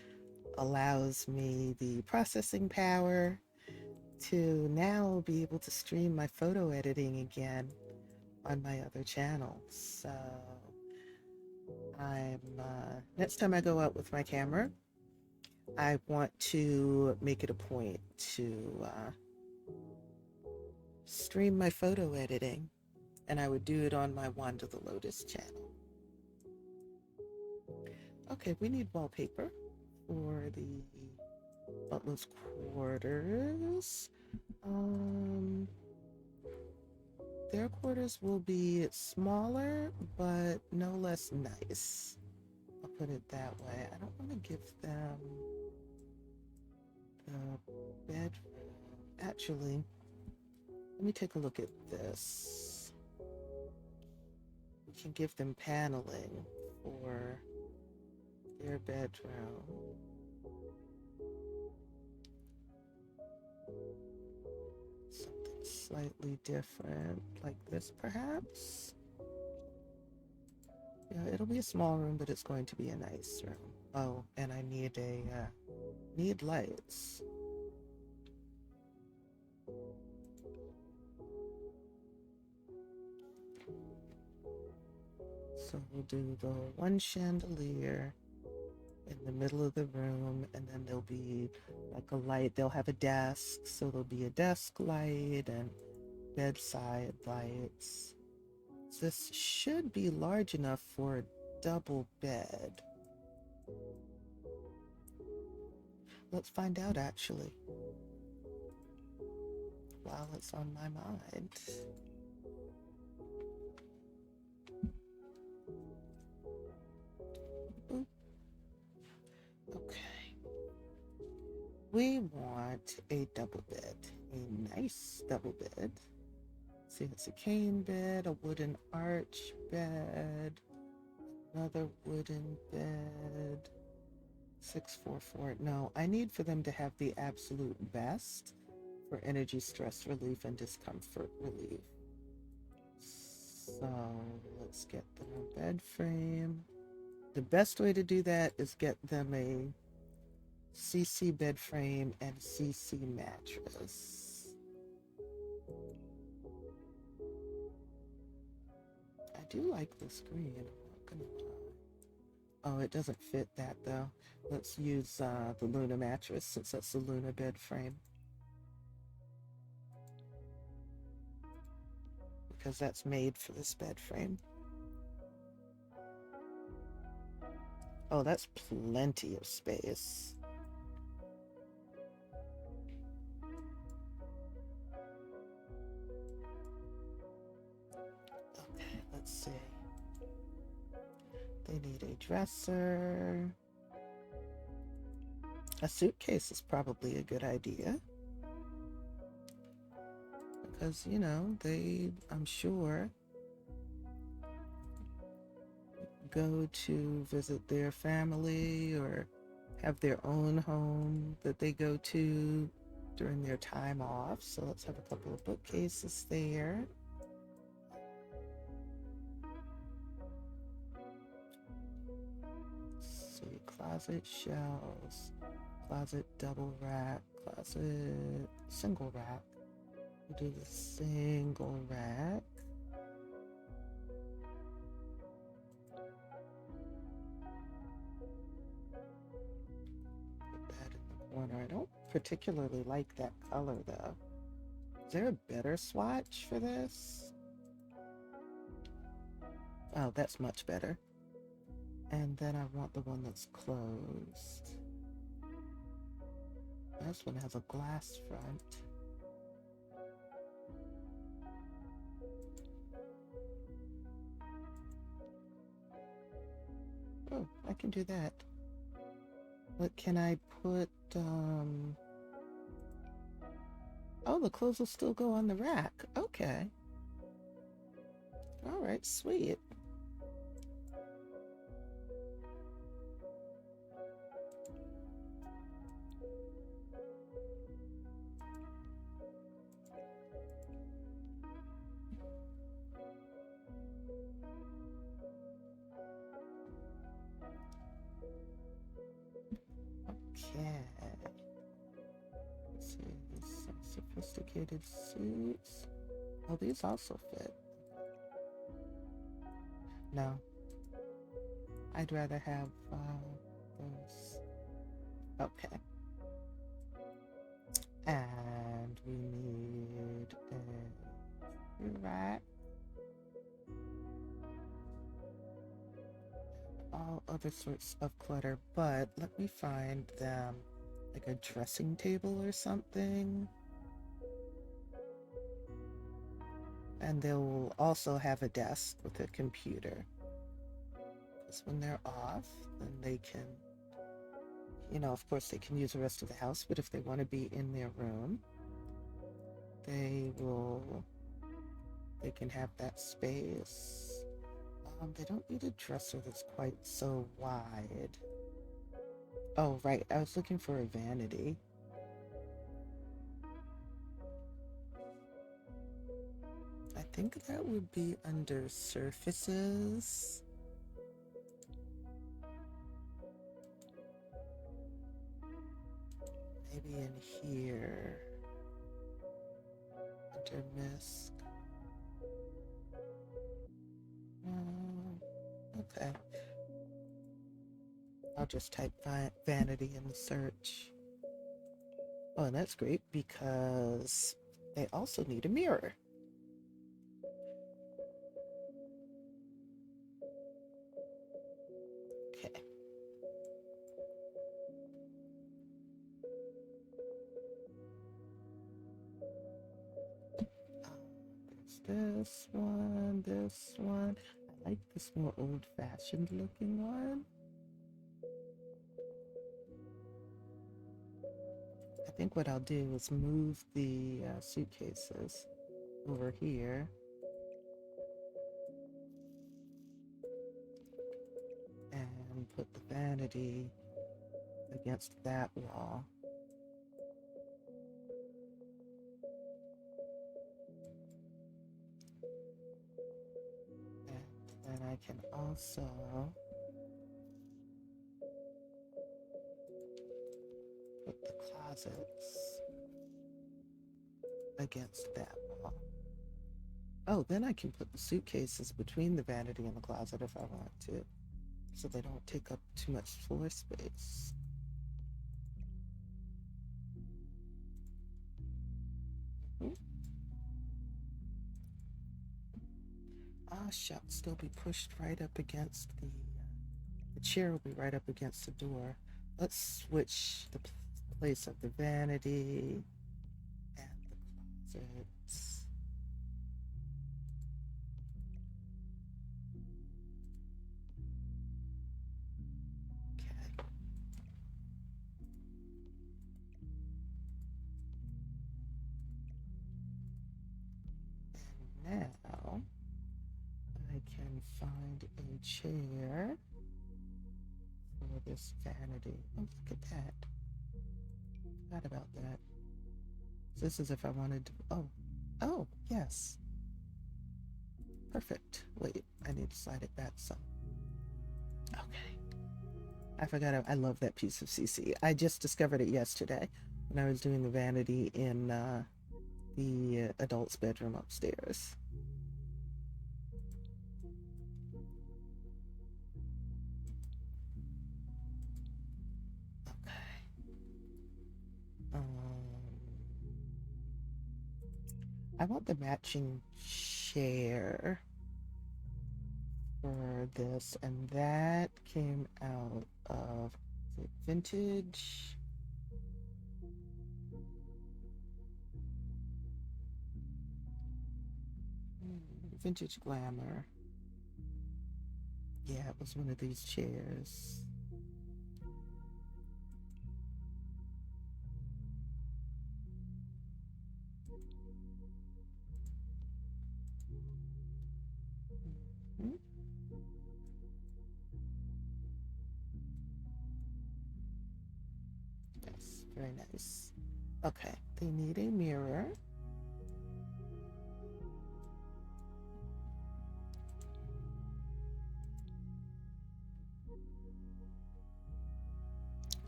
allows me the processing power to now be able to stream my photo editing again on my other channel. So I'm next time I go out with my camera, I want to make it a point to stream my photo editing, and I would do it on my wthelotus channel. Okay, we need wallpaper for the butler's quarters. Their quarters will be smaller, but no less nice. I'll put it that way. I don't want to give them the bedroom. Actually, let me take a look at this. We can give them paneling for their bedroom. Something slightly different, like this perhaps. Yeah, it'll be a small room, but it's going to be a nice room. Oh, and I need need lights. So we'll do the one chandelier in the middle of the room, and then there'll be like a light. They'll have a desk, so there'll be a desk light and bedside lights. This should be large enough for a double bed. Let's find out, actually, while it's on my mind. Oop. Okay. We want a double bed, a nice double bed. See, it's a cane bed, a wooden arch bed, another wooden bed. 644. No, I need for them to have the absolute best for energy stress relief and discomfort relief. So let's get them a bed frame. The best way to do that is get them a CC bed frame and CC mattress. I do like this green, I'm not gonna lie. Oh, it doesn't fit that though. Let's use the Luna mattress since that's the Luna bed frame because that's made for this bed frame. Oh, that's plenty of space. Okay, let's see. They need a dresser. A suitcase is probably a good idea because, you know, they, I'm sure, go to visit their family or have their own home that they go to during their time off. So let's have a couple of bookcases there. Let's see, closet shelves, closet double rack, closet single rack. We'll do the single rack. Put that in the corner. I don't particularly like that color though. Is there a better swatch for this? Oh, that's much better. And then I want the one that's closed. This one has a glass front. Oh, I can do that. What can I put? Oh, the clothes will still go on the rack. Okay. All right, sweet. Okay. Let's see, some sophisticated suits. Oh, these also fit. No, I'd rather have those. Okay. And we need a rack. All other sorts of clutter, but let me find them like a dressing table or something. And they'll also have a desk with a computer. Because when they're off, then they can, you know, of course they can use the rest of the house, but if they want to be in their room, they can have that space. They don't need a dresser that's quite so wide. Oh, right, I was looking for a vanity. I think that would be under surfaces. Maybe in here. Under misc. Okay. I'll just type vanity in the search. Oh, and that's great because they also need a mirror. Okay. There's this one, this one. I like this more old-fashioned looking one. I think what I'll do is move the suitcases over here. And put the vanity against that wall. And then I can also put the closets against that wall. Oh, then I can put the suitcases between the vanity and the closet if I want to. so they don't take up too much floor space. Mhm. Ah, shucks, they'll be pushed right up against the chair will be right up against the door. Let's switch the place of the vanity and the closets. Okay. And now I can find a chair for this vanity. Oh, look at that. Forgot about that. So this is if I wanted to. Oh, yes. Perfect. Wait, I need to slide it back some. Okay. I forgot. I love that piece of CC. I just discovered it yesterday when I was doing the vanity in the adult's bedroom upstairs. Okay. I want the matching chair for this, and that came out of vintage. Vintage Glamour. Yeah, it was one of these chairs. Mm-hmm. Yes, very nice. Okay, they need a mirror.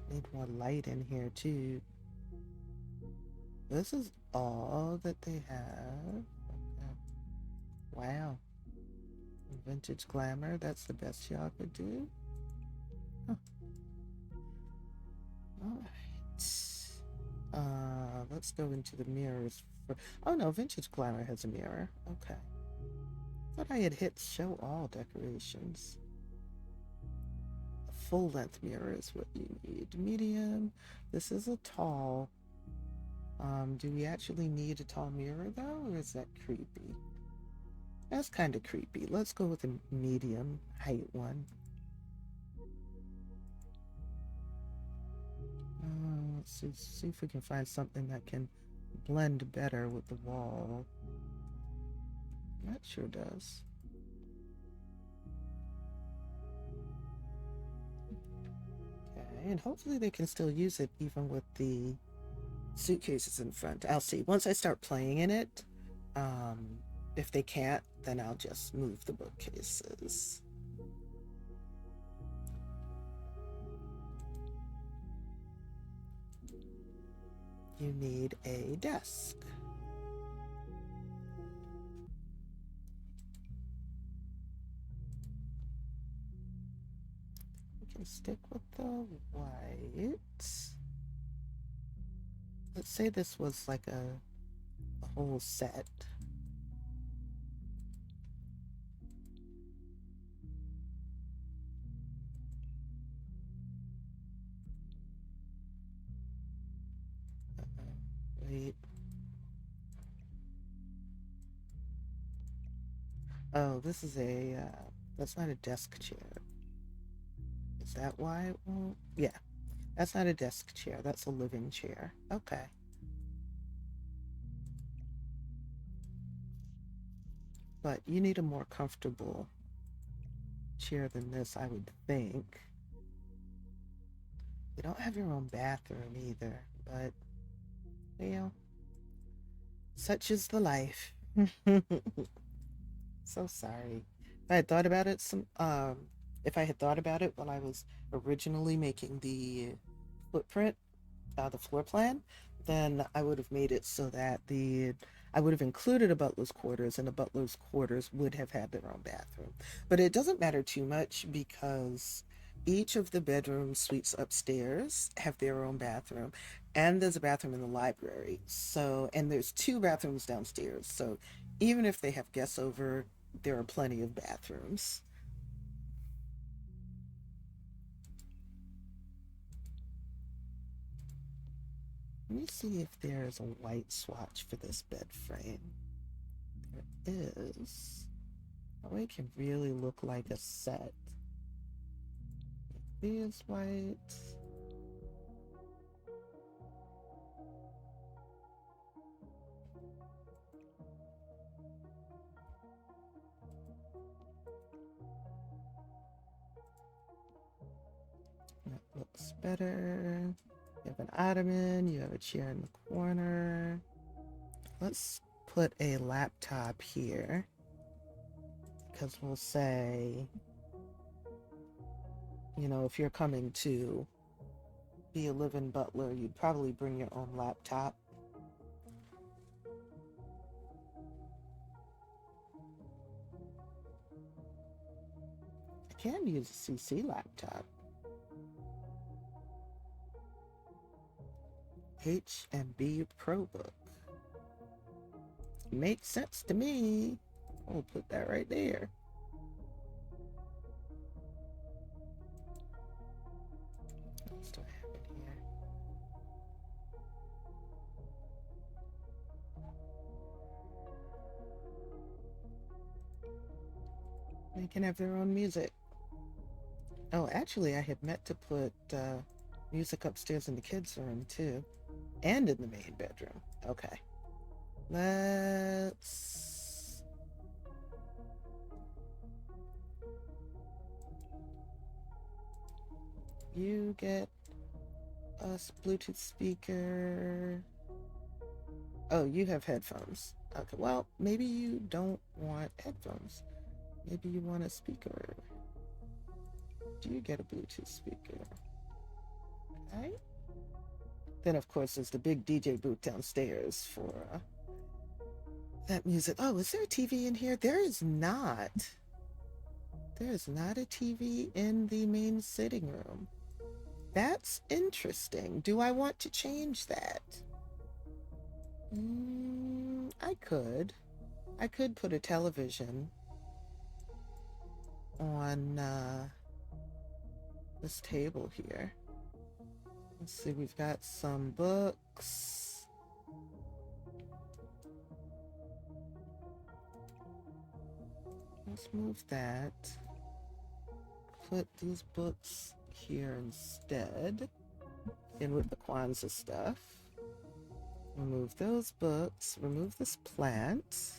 Need more light in here too. This is all that they have. Okay. Wow. Vintage Glamour, that's the best y'all could do? Huh. Alright. Let's go into the mirrors for... Oh no, Vintage Glamour has a mirror. Okay. Thought I had hit show all decorations. A full-length mirror is what you need. Medium. This is a tall. Do we actually need a tall mirror though, or is that creepy? That's kind of creepy. Let's go with a medium height one. Let's see if we can find something that can blend better with the wall. That sure does. Okay, and hopefully they can still use it even with the suitcases in front. I'll see. Once I start playing in it, if they can't, then I'll just move the bookcases. You need a desk. We can stick with the white. Let's say this was like a whole set. Wait. Oh, this is that's not a desk chair. Is that why? Well, yeah, that's not a desk chair. That's a living chair. Okay. But you need a more comfortable chair than this, I would think. You don't have your own bathroom either, but, well, such is the life. So sorry. If I had thought about it if I had thought about it when I was originally making the footprint, the floor plan, then I would have made it so that I would have included a butler's quarters, and the butler's quarters would have had their own bathroom. But it doesn't matter too much because each of the bedroom suites upstairs have their own bathroom, and there's a bathroom in the library. So, and there's two bathrooms downstairs. So, even if they have guests over, there are plenty of bathrooms. Let me see if there's a white swatch for this bed frame. There is. Oh, it can really look like a set. It is white. That looks better. You have an ottoman, you have a chair in the corner. Let's put a laptop here because we'll say, you know, if you're coming to be a live-in butler, you'd probably bring your own laptop. I can use a CC laptop. H&B ProBook. Makes sense to me. We'll put that right there. What else do I have in here? They can have their own music. Oh, actually, I had meant to put music upstairs in the kids' room too, and in the main bedroom. Okay. Let's. You get a Bluetooth speaker. Oh, you have headphones. Okay, well, maybe you don't want headphones. Maybe you want a speaker. Do you get a Bluetooth speaker? Okay. Then, of course, there's the big DJ booth downstairs for that music. Oh, is there a TV in here? There is not. There is not a TV in the main sitting room. That's interesting. Do I want to change that? I could. I could put a television on this table here. Let's see, we've got some books. Let's move that. Put these books here instead, in with the Kwanzaa stuff. Remove those books, remove this plant,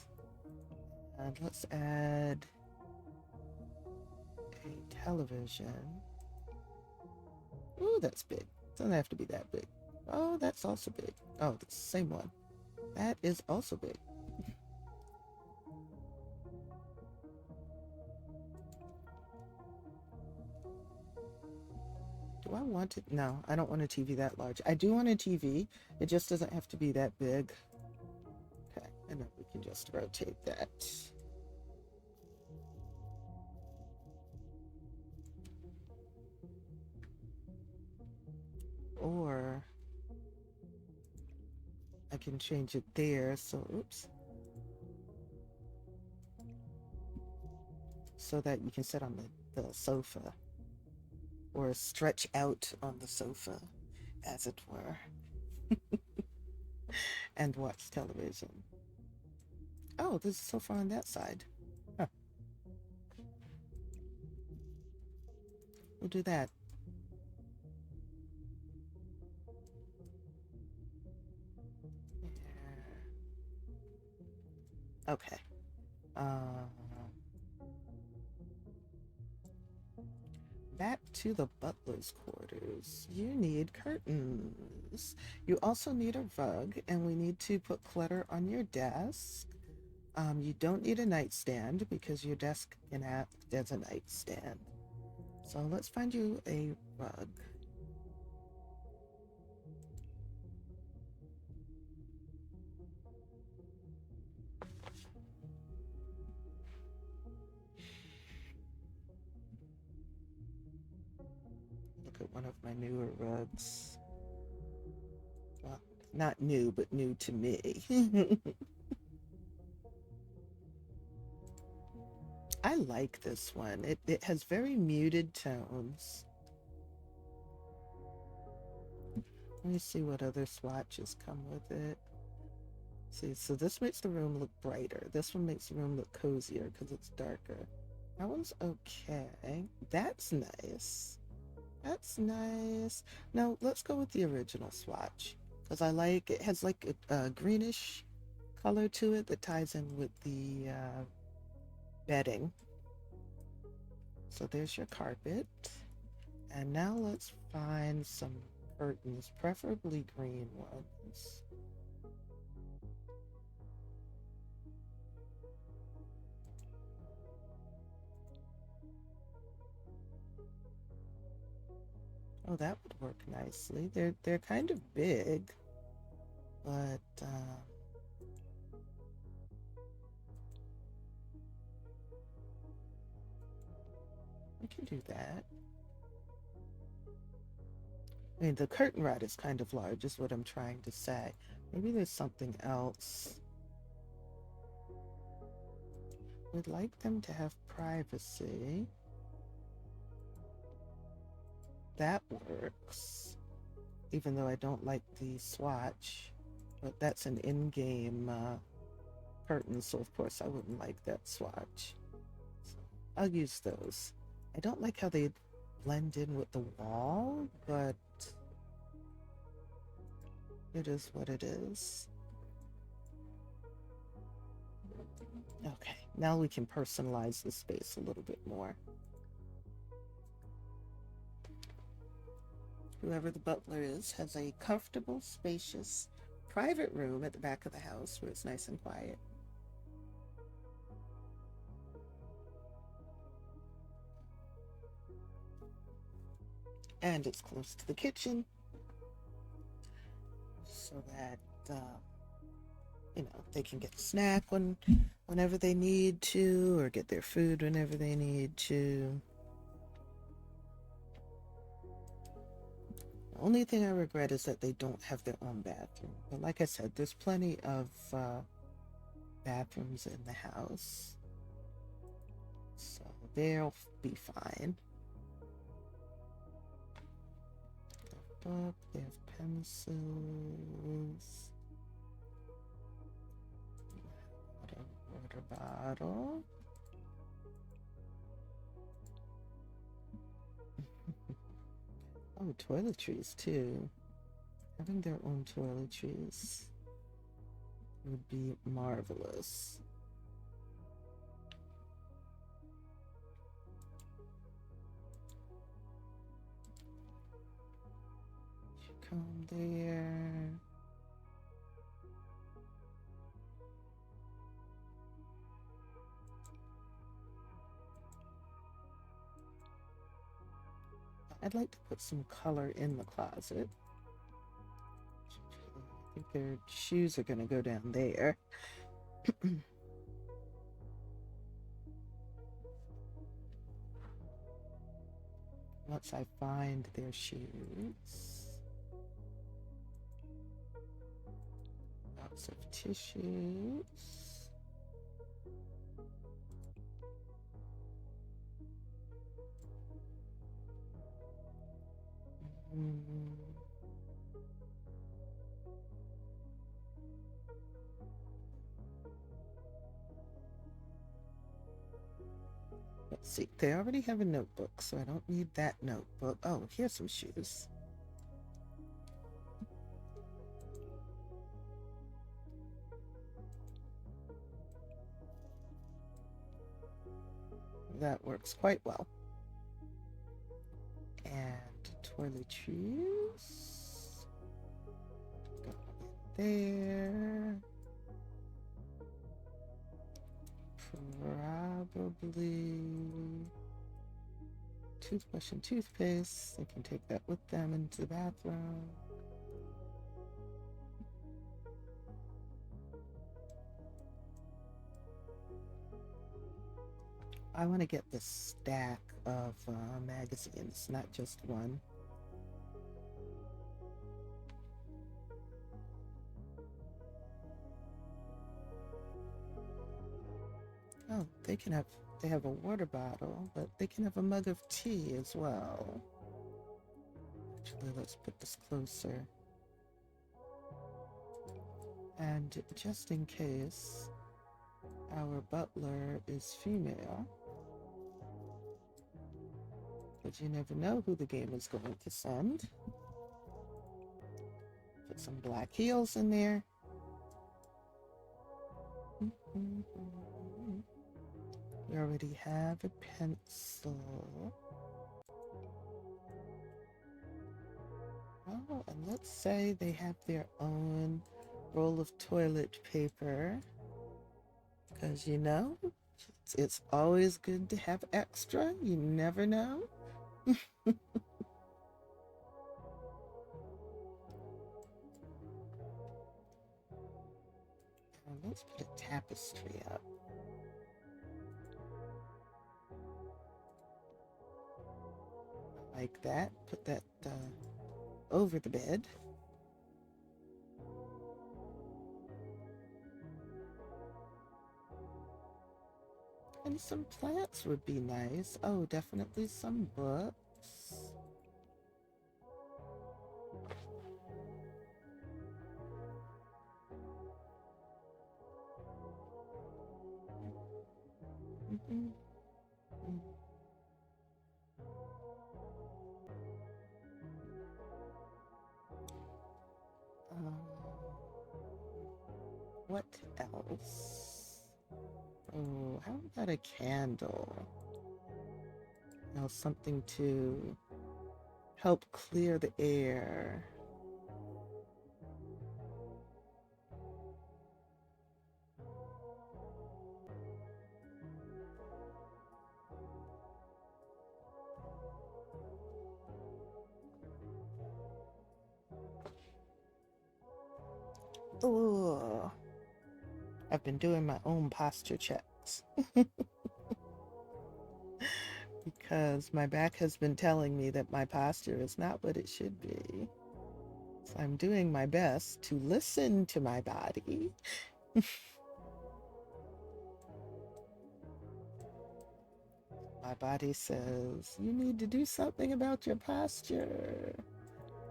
and let's add a television. Ooh, that's big. Doesn't have to be that big. Oh, that's also big. Oh, the same one. That is also big. Do I want it? No, I don't want a TV that large. I do want a TV. It just doesn't have to be that big. Okay, and then we can just rotate that. Or I can change it there. So, oops. So that you can sit on the sofa or stretch out on the sofa, as it were, and watch television. Oh, there's a sofa on that side. Huh. We'll do that. Okay. Uh, Back to the butler's quarters. You need curtains. You also need a rug, and we need to put clutter on your desk. You don't need a nightstand because your desk can act as a nightstand. So let's find you a rug. one of my newer rugs. Well, not new, but new to me. I like this one. It has very muted tones. Let me see what other swatches come with it. See, so this makes the room look brighter. This one makes the room look cozier because it's darker. That one's okay. That's nice. That's nice. Now let's go with the original swatch because I like it. Has like a greenish color to it that ties in with the bedding. So there's your carpet. And now let's find some curtains, preferably green ones. Oh, that would work nicely. They're kind of big, but we can do that. I mean, the curtain rod is kind of large, is what I'm trying to say. Maybe there's something else. We'd like them to have privacy. That works. Even though I don't like the swatch, but that's an in-game curtain, so of course I wouldn't like that swatch. So I'll use those. I don't like how they blend in with the wall, but it is what it is. Okay, now we can personalize the space a little bit more. Whoever the butler is has a comfortable, spacious, private room at the back of the house where it's nice and quiet. And it's close to the kitchen so that they can get a snack whenever they need to, or get their food whenever they need to. The only thing I regret is that they don't have their own bathroom. But like I said, there's plenty of bathrooms in the house, so they'll be fine. Book, they have pencils, water bottle. Oh, toiletries too. Having their own toiletries would be marvelous. Come there. I'd like to put some color in the closet. I think their shoes are going to go down there. Once I find their shoes. Lots of tissues. Let's see, they already have a notebook, so I don't need that notebook. Oh, here's some shoes. That works quite well. And toiletries. Go in there. Probably toothbrush and toothpaste. They can take that with them into the bathroom. I want to get this stack of magazines, not just one. Oh, they have a water bottle, but they can have a mug of tea as well. Actually, let's put this closer. And just in case our butler is female, but you never know who the game is going to send. Put some black heels in there. We already have a pencil. Oh, and let's say they have their own roll of toilet paper. Because, you know, it's always good to have extra. You never know. Let's put a tapestry up. Like that. Put that over the bed. And some plants would be nice. Oh, definitely some books. What else? Oh, how about a candle? Now, something to help clear the air. Oh, I've been doing my own posture checks because my back has been telling me that my posture is not what it should be. So I'm doing my best to listen to my body. My body says, you need to do something about your posture.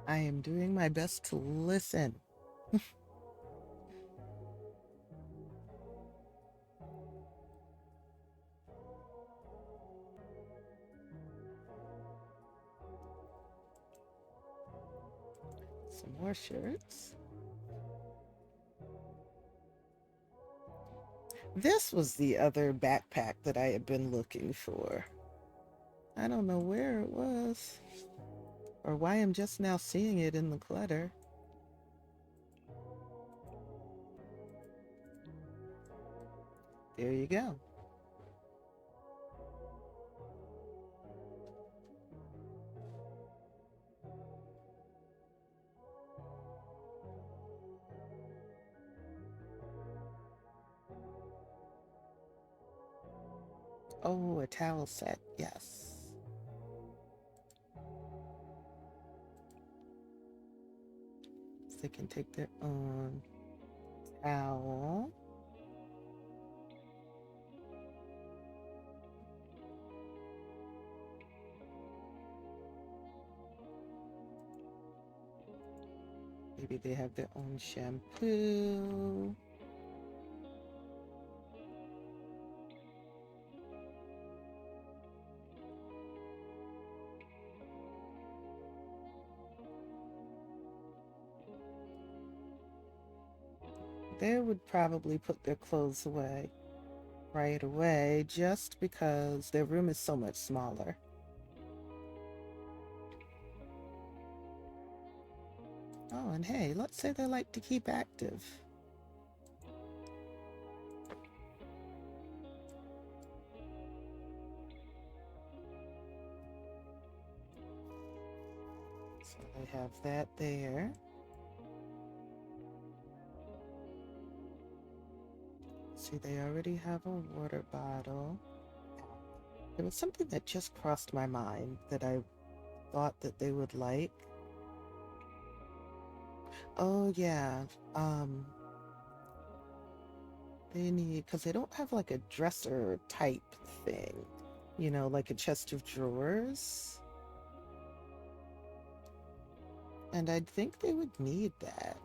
I am doing my best to listen. Some more shirts. This was the other backpack that I had been looking for. I don't know where it was or why I'm just now seeing it in the clutter. There you go. Oh, a towel set. Yes. So they can take their own towel. Maybe they have their own shampoo. They would probably put their clothes away right away just because their room is so much smaller. Oh, and hey, let's say they like to keep active. So they have that there. See, they already have a water bottle. There was something that just crossed my mind that I thought that they would like. Oh, yeah. Um, They need, because they don't have like a dresser type thing, you know, like a chest of drawers. And I'd think they would need that.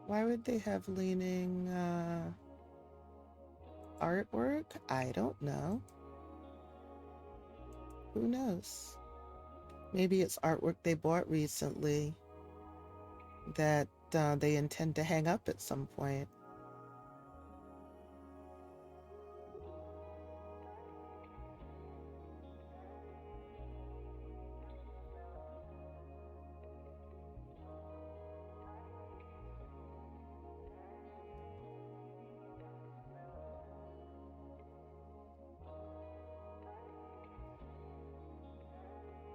Why would they have leaning artwork? I don't know. Who knows? Maybe it's artwork they bought recently that they intend to hang up at some point.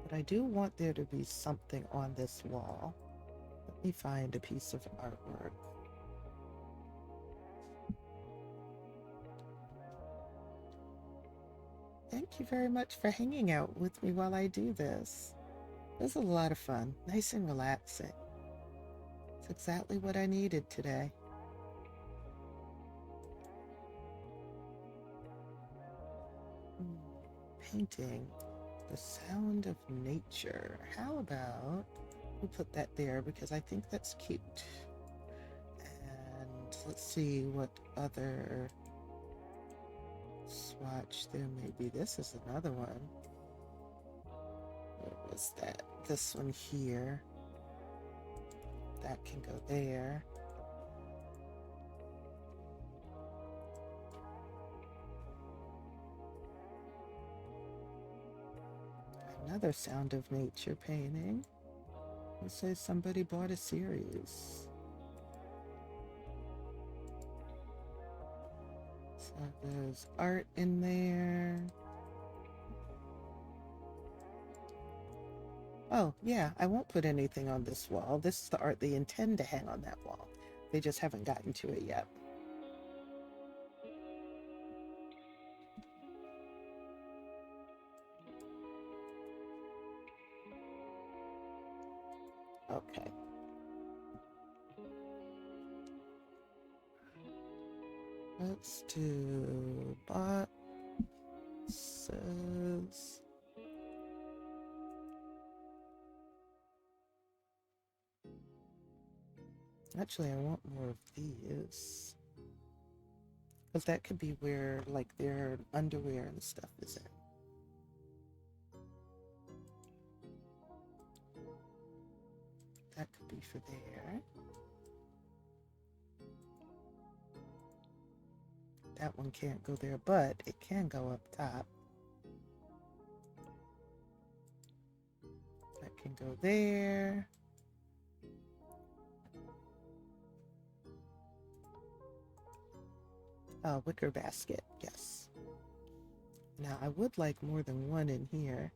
But I do want there to be something on this wall. Let me find a piece of artwork. Thank you very much for hanging out with me while I do this. This is a lot of fun, nice and relaxing. It's exactly what I needed today. Painting the sound of nature. How about we put that there because I think that's cute. And let's see what other swatch there may be. This is another one. What was that? This one here. That can go there. Another sound of nature painting. It says somebody bought a series. So there's art in there. Oh, yeah, I won't put anything on this wall. This is the art they intend to hang on that wall. They just haven't gotten to it yet. Okay. Let's do boxes. Actually, I want more of these. Because that could be where, like, their underwear and stuff is in. That could be for there. That one can't go there, but it can go up top. That can go there. Wicker basket, yes. Now, I would like more than one in here,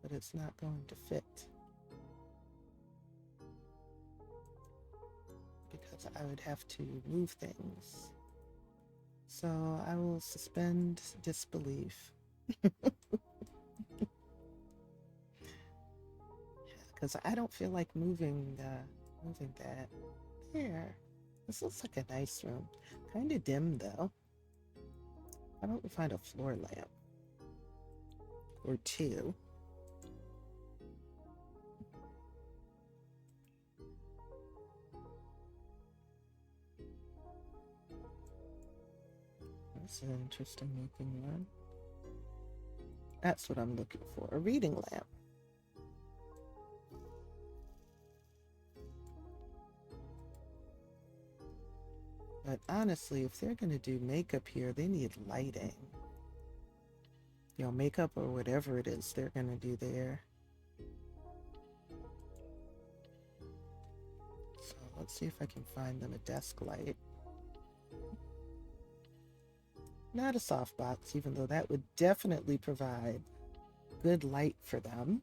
but it's not going to fit. Because I would have to move things. So I will suspend disbelief. Because I don't feel like moving that. There. This looks like a nice room. Kind of dim though. How about we find a floor lamp? Or two. That's an interesting looking one. That's what I'm looking for. A reading lamp. But honestly, if they're going to do makeup here, they need lighting. You know, makeup or whatever it is they're going to do there. So let's see if I can find them a desk light. Not a softbox, even though that would definitely provide good light for them.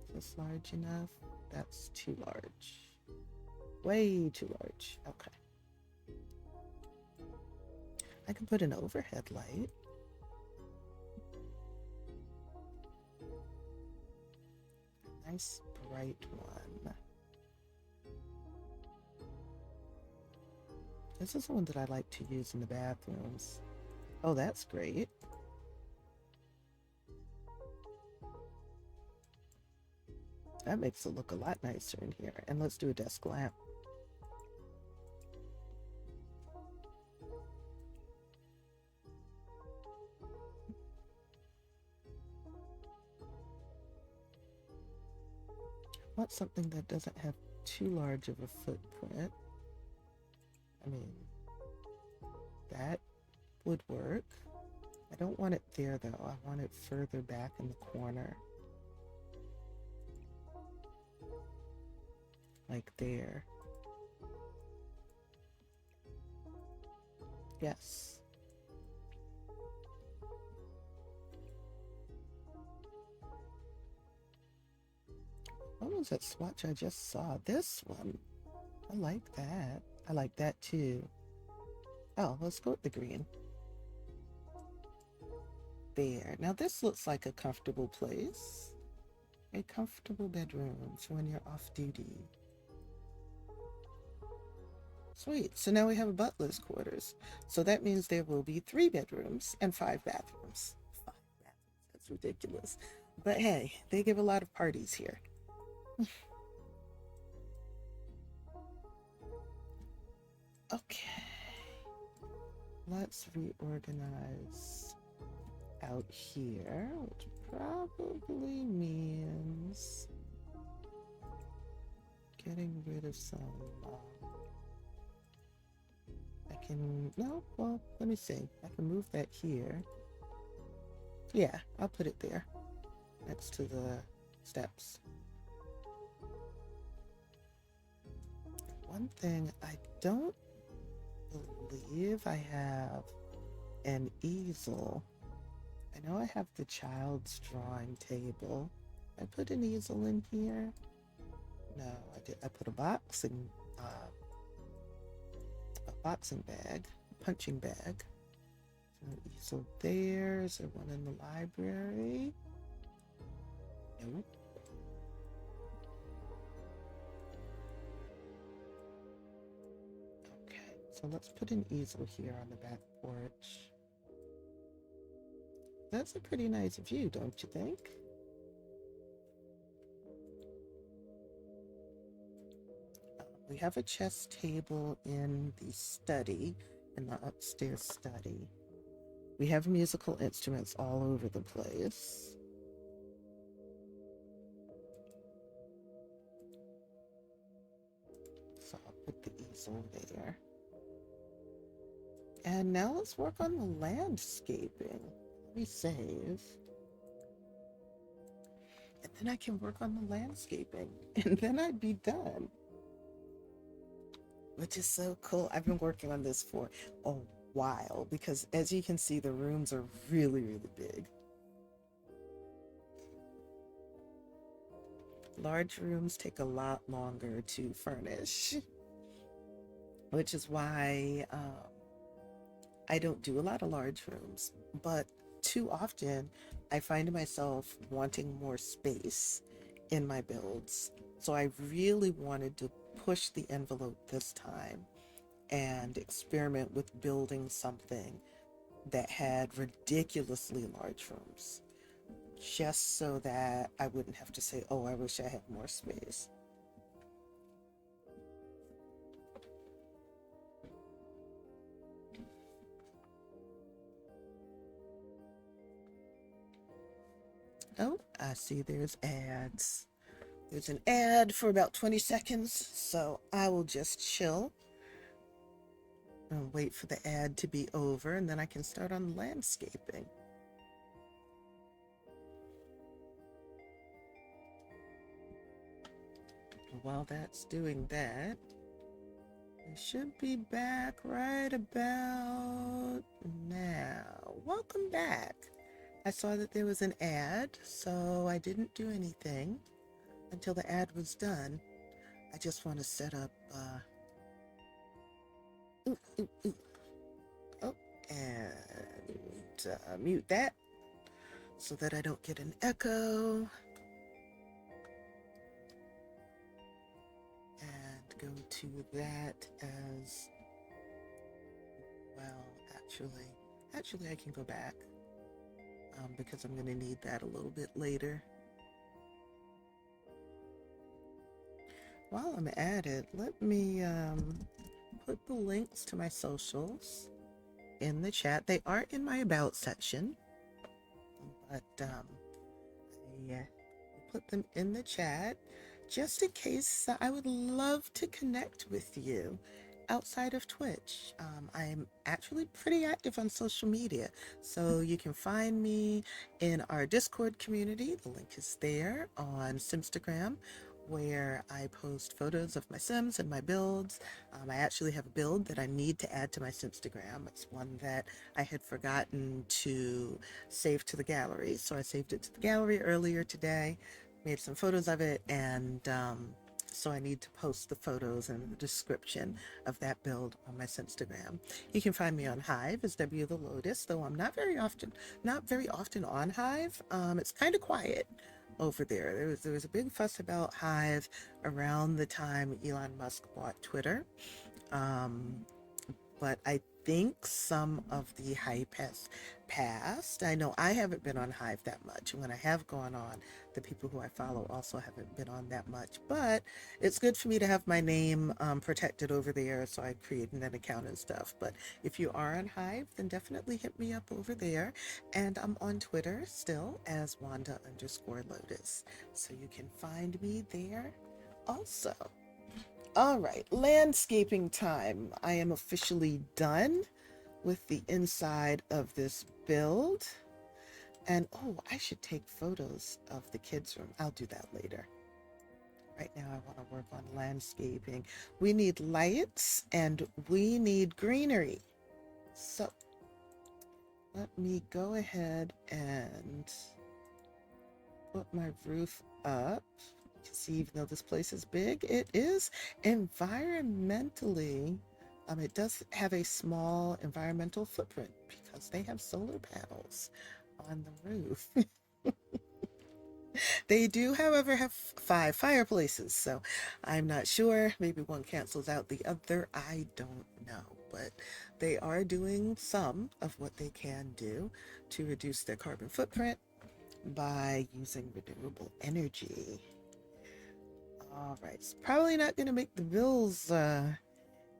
Is this large enough? That's too large. way too large. Okay. I can put an overhead light. Nice bright one. This is one that I like to use in the bathrooms. Oh, that's great. That makes it look a lot nicer in here. And let's do a desk lamp. I want something that doesn't have too large of a footprint. I mean, that would work. I don't want it there though. I want it further back in the corner. Like there. Yes. What was that swatch I just saw? This one. I like that. I like that too. Oh, let's go with the green. There. Now this looks like a comfortable place. A comfortable bedroom for when you're off duty. Sweet. So now we have a butler's quarters. So that means there will be 3 bedrooms and 5 bathrooms. 5 bathrooms. That's ridiculous. But hey, they give a lot of parties here. Okay. Let's reorganize out here, which probably means getting rid of some. No, well, let me see. I can move that here. Yeah, I'll put it there next to the steps. One thing, I don't believe I have an easel. I know I have the child's drawing table. I put an easel in here. No, I did. I put a boxing bag, punching bag. No easel there. Is there one in the library? Nope. Okay, so let's put an easel here on the back porch. That's a pretty nice view, don't you think? We have a chess table in the study, in the upstairs study. We have musical instruments all over the place. So I'll put the easel there. And now let's work on the landscaping. Let me save. And then I can work on the landscaping. And then I'd be done. Which is so cool. I've been working on this for a while because as you can see, the rooms are really, really big. Large rooms take a lot longer to furnish, which is why I don't do a lot of large rooms, but too often I find myself wanting more space in my builds. So I really wanted to push the envelope this time and experiment with building something that had ridiculously large rooms, just so that I wouldn't have to say, oh, I wish I had more space. Oh, I see there's ads. There's an ad for about 20 seconds, so I will just chill and wait for the ad to be over, and then I can start on landscaping. While that's doing that, we should be back right about now. Welcome back. I saw that there was an ad, so I didn't do anything until the ad was done. I just want to set up, ooh, ooh, ooh. Oh, and mute that so that I don't get an echo. And go to that as well. Actually, I can go back because I'm going to need that a little bit later. While I'm at it, let me put the links to my socials in the chat. They are in my about section, but I put them in the chat just in case. I would love to connect with you outside of Twitch. I'm actually pretty active on social media, so you can find me in our Discord community. The link is there on Simstagram, where I post photos of my Sims and my builds. I actually have a build that I need to add to my Simstagram. It's one that I had forgotten to save to the gallery, so I saved it to the gallery earlier today, made some photos of it, and so I need to post the photos and the description of that build on my Instagram. You can find me on Hive as wthelotus, though I'm not very often on Hive. It's kind of quiet over there. There was a big fuss about Hive around the time Elon Musk bought Twitter. Um, but I think some of the hype has passed. I know I haven't been on Hive that much, and when I have gone on, the people who I follow also haven't been on that much. But it's good for me to have my name protected over there, so I created an account and stuff. But if you are on Hive, then definitely hit me up over there. And I'm on Twitter still as Wanda_Lotus, so you can find me there also. All right, landscaping time. I am officially done with the inside of this build. And oh, I should take photos of the kids' room. I'll do that later. Right now, I want to work on landscaping. We need lights and we need greenery. So let me go ahead and put my roof up. You can see, even though this place is big, it is environmentally, it does have a small environmental footprint because they have solar panels on the roof. They do, however, have 5 fireplaces, so I'm not sure. Maybe one cancels out the other. I don't know, but they are doing some of what they can do to reduce their carbon footprint by using renewable energy. All right, it's probably not going to make the bills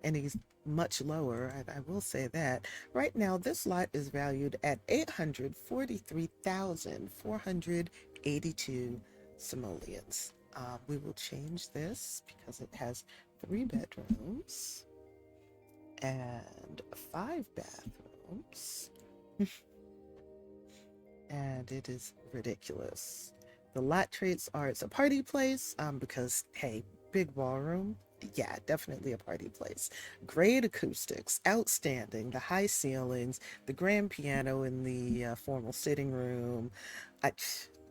any much lower. I will say that. Right now, this lot is valued at 843,482 simoleons. We will change this because it has 3 bedrooms and 5 bathrooms. And it is ridiculous. The lot traits are, it's a party place because, hey, big ballroom. Yeah, definitely a party place. Great acoustics, outstanding. The high ceilings, the grand piano in the formal sitting room. I,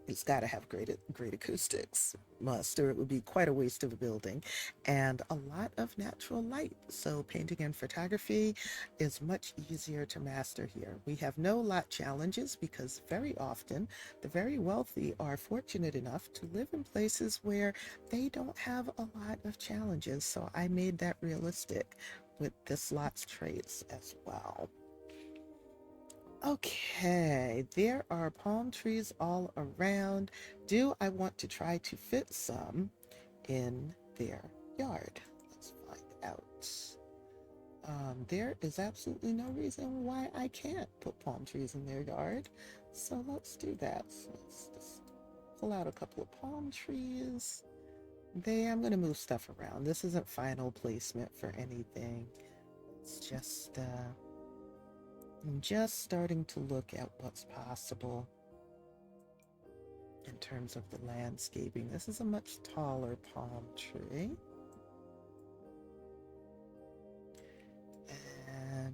it's got to have great acoustics, must, or it would be quite a waste of a building. And a lot of natural light. So painting and photography is much easier to master here. We have no lot challenges because very often the very wealthy are fortunate enough to live in places where they don't have a lot of challenges. So I made that realistic with this lot's traits as well. Okay, there are palm trees all around. Do I want to try to fit some in their yard? Let's find out. There is absolutely no reason why I can't put palm trees in their yard. So let's do that. So let's just pull out a couple of palm trees. I'm going to move stuff around. This isn't final placement for anything. It's just, I'm just starting to look at what's possible in terms of the landscaping. This is a much taller palm tree. And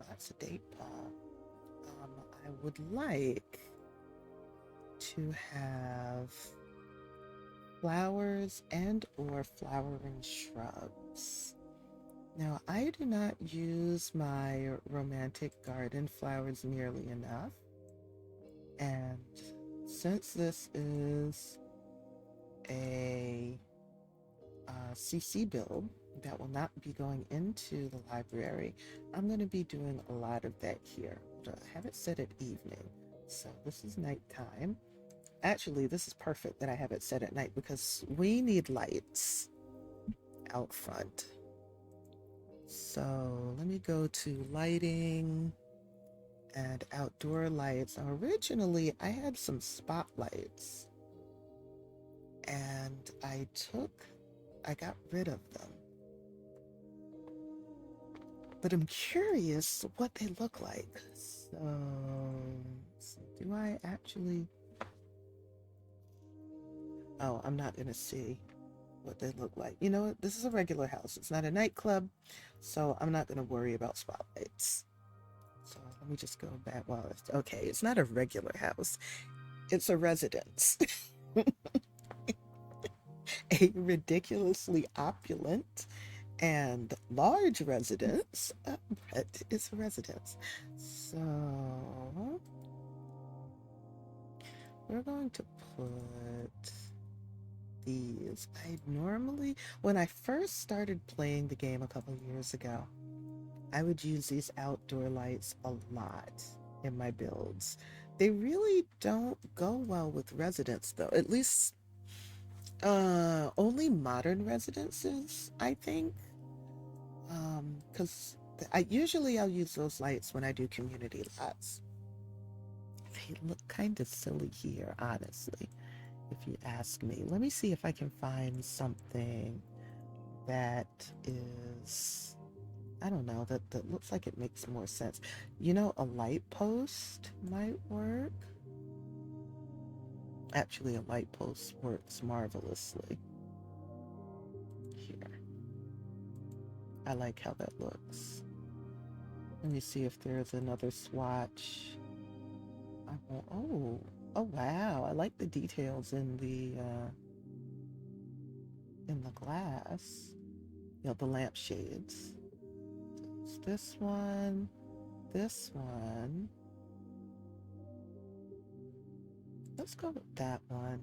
that's a date palm. I would like to have flowers and or flowering shrubs. Now, I do not use my romantic garden flowers nearly enough. And since this is a CC build that will not be going into the library, I'm going to be doing a lot of that here. I have it set at evening, so this is nighttime. Actually, this is perfect that I have it set at night because we need lights out front. So let me go to lighting and outdoor lights. Now, originally, I had some spotlights and I got rid of them. But I'm curious what they look like. So, do I actually? Oh, I'm not going to see what they look like. You know what? This is a regular house. It's not a nightclub, so I'm not going to worry about spotlights. So let me just go back. Well, okay, it's not a regular house. It's a residence. A ridiculously opulent and large residence, but it's a residence. So we're going to put these. I normally, when I first started playing the game a couple years ago, I would use these outdoor lights a lot in my builds. They really don't go well with residents, though. At least only modern residences, I think. Because I'll use those lights when I do community lots. They look kind of silly here, honestly, if you ask me. Let me see if I can find something that is, I don't know, that looks like it makes more sense. You know, a light post might work. Actually, a light post works marvelously. Here. I like how that looks. Let me see if there's another swatch. Oh wow! I like the details in the glass. You know, the lampshades. It's this one, this one. Let's go with that one.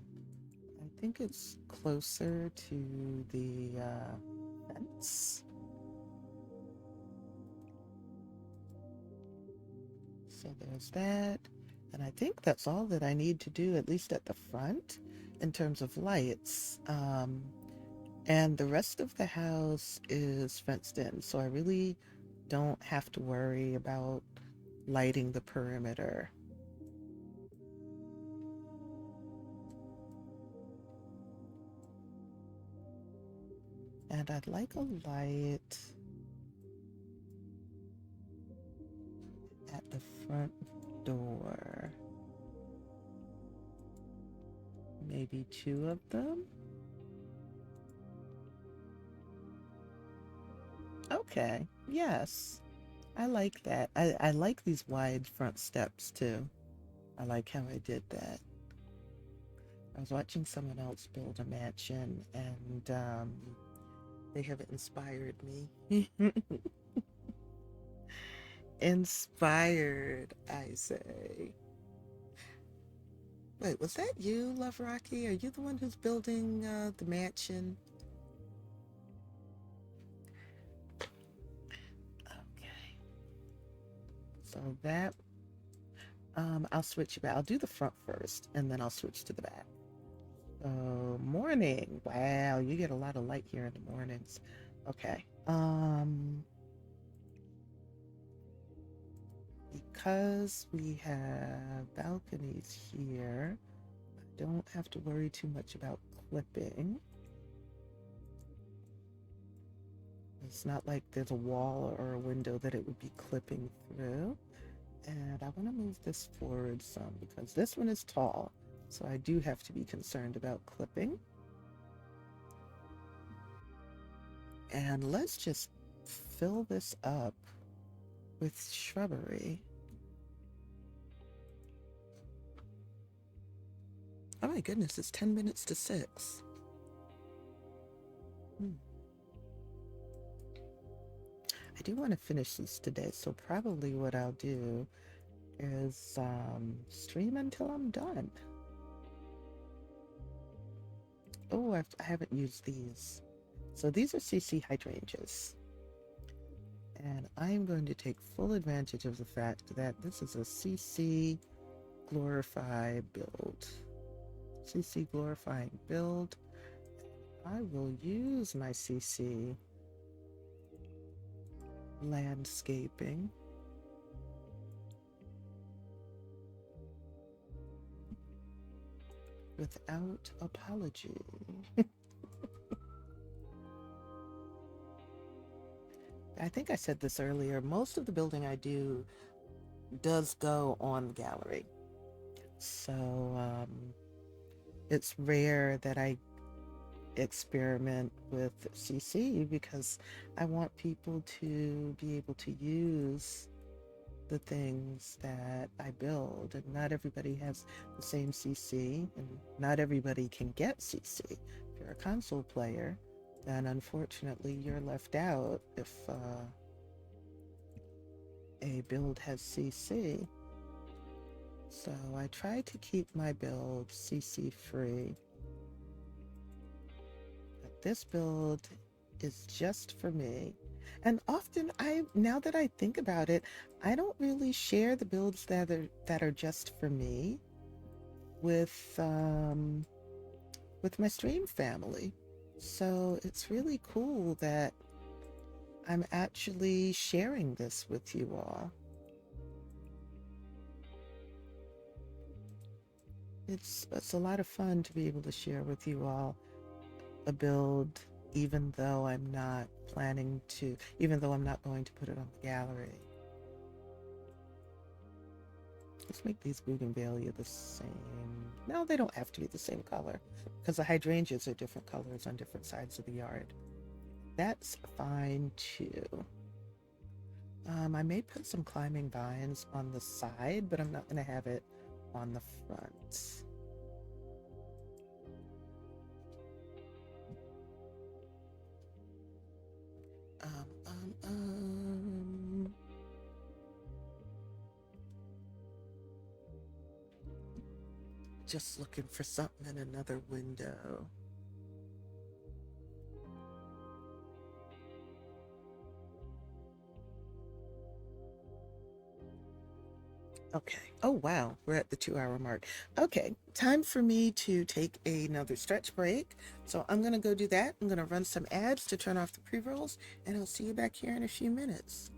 I think it's closer to the fence. So there's that. And I think that's all that I need to do, at least at the front, in terms of lights. And the rest of the house is fenced in, so I really don't have to worry about lighting the perimeter. And I'd like a light at the front door. Maybe 2 of them? Okay, yes. I like that. I like these wide front steps too. I like how I did that. I was watching someone else build a mansion and they have inspired me. Inspired, I say. Wait, was that you, Love Rocky? Are you the one who's building the mansion? Okay. So that, I'll switch back. I'll do the front first, and then I'll switch to the back. Morning. Wow, you get a lot of light here in the mornings. Okay. Because we have balconies here, I don't have to worry too much about clipping. It's not like there's a wall or a window that it would be clipping through. And I want to move this forward some because this one is tall, so I do have to be concerned about clipping. And let's just fill this up with shrubbery. Oh my goodness, it's 10 minutes to 6. Hmm. I do want to finish these today, so probably what I'll do is stream until I'm done. Oh, I haven't used these. So these are CC hydrangeas. And I'm going to take full advantage of the fact that this is a CC glorify build. CC glorifying build. I will use my CC landscaping. Without apology. I think I said this earlier. Most of the building I do does go on the gallery. So it's rare that I experiment with CC because I want people to be able to use the things that I build, and not everybody has the same CC, and not everybody can get CC. If you're a console player, then unfortunately you're left out if a build has CC. So I try to keep my build CC free. But this build is just for me. And often now that I think about it, I don't really share the builds that are just for me with my stream family. So it's really cool that I'm actually sharing this with you all. It's a lot of fun to be able to share with you all a build, even though I'm not even though I'm not going to put it on the gallery. Let's make these bougainvillea the same. No, they don't have to be the same color because the hydrangeas are different colors on different sides of the yard. That's fine too. I may put some climbing vines on the side, but I'm not going to have it on the front. Um, um, um. Just looking for something in another window. Okay. Oh, wow. We're at the 2 hour mark. Okay. Time for me to take another stretch break. So I'm going to go do that. I'm going to run some ads to turn off the pre rolls, and I'll see you back here in a few minutes.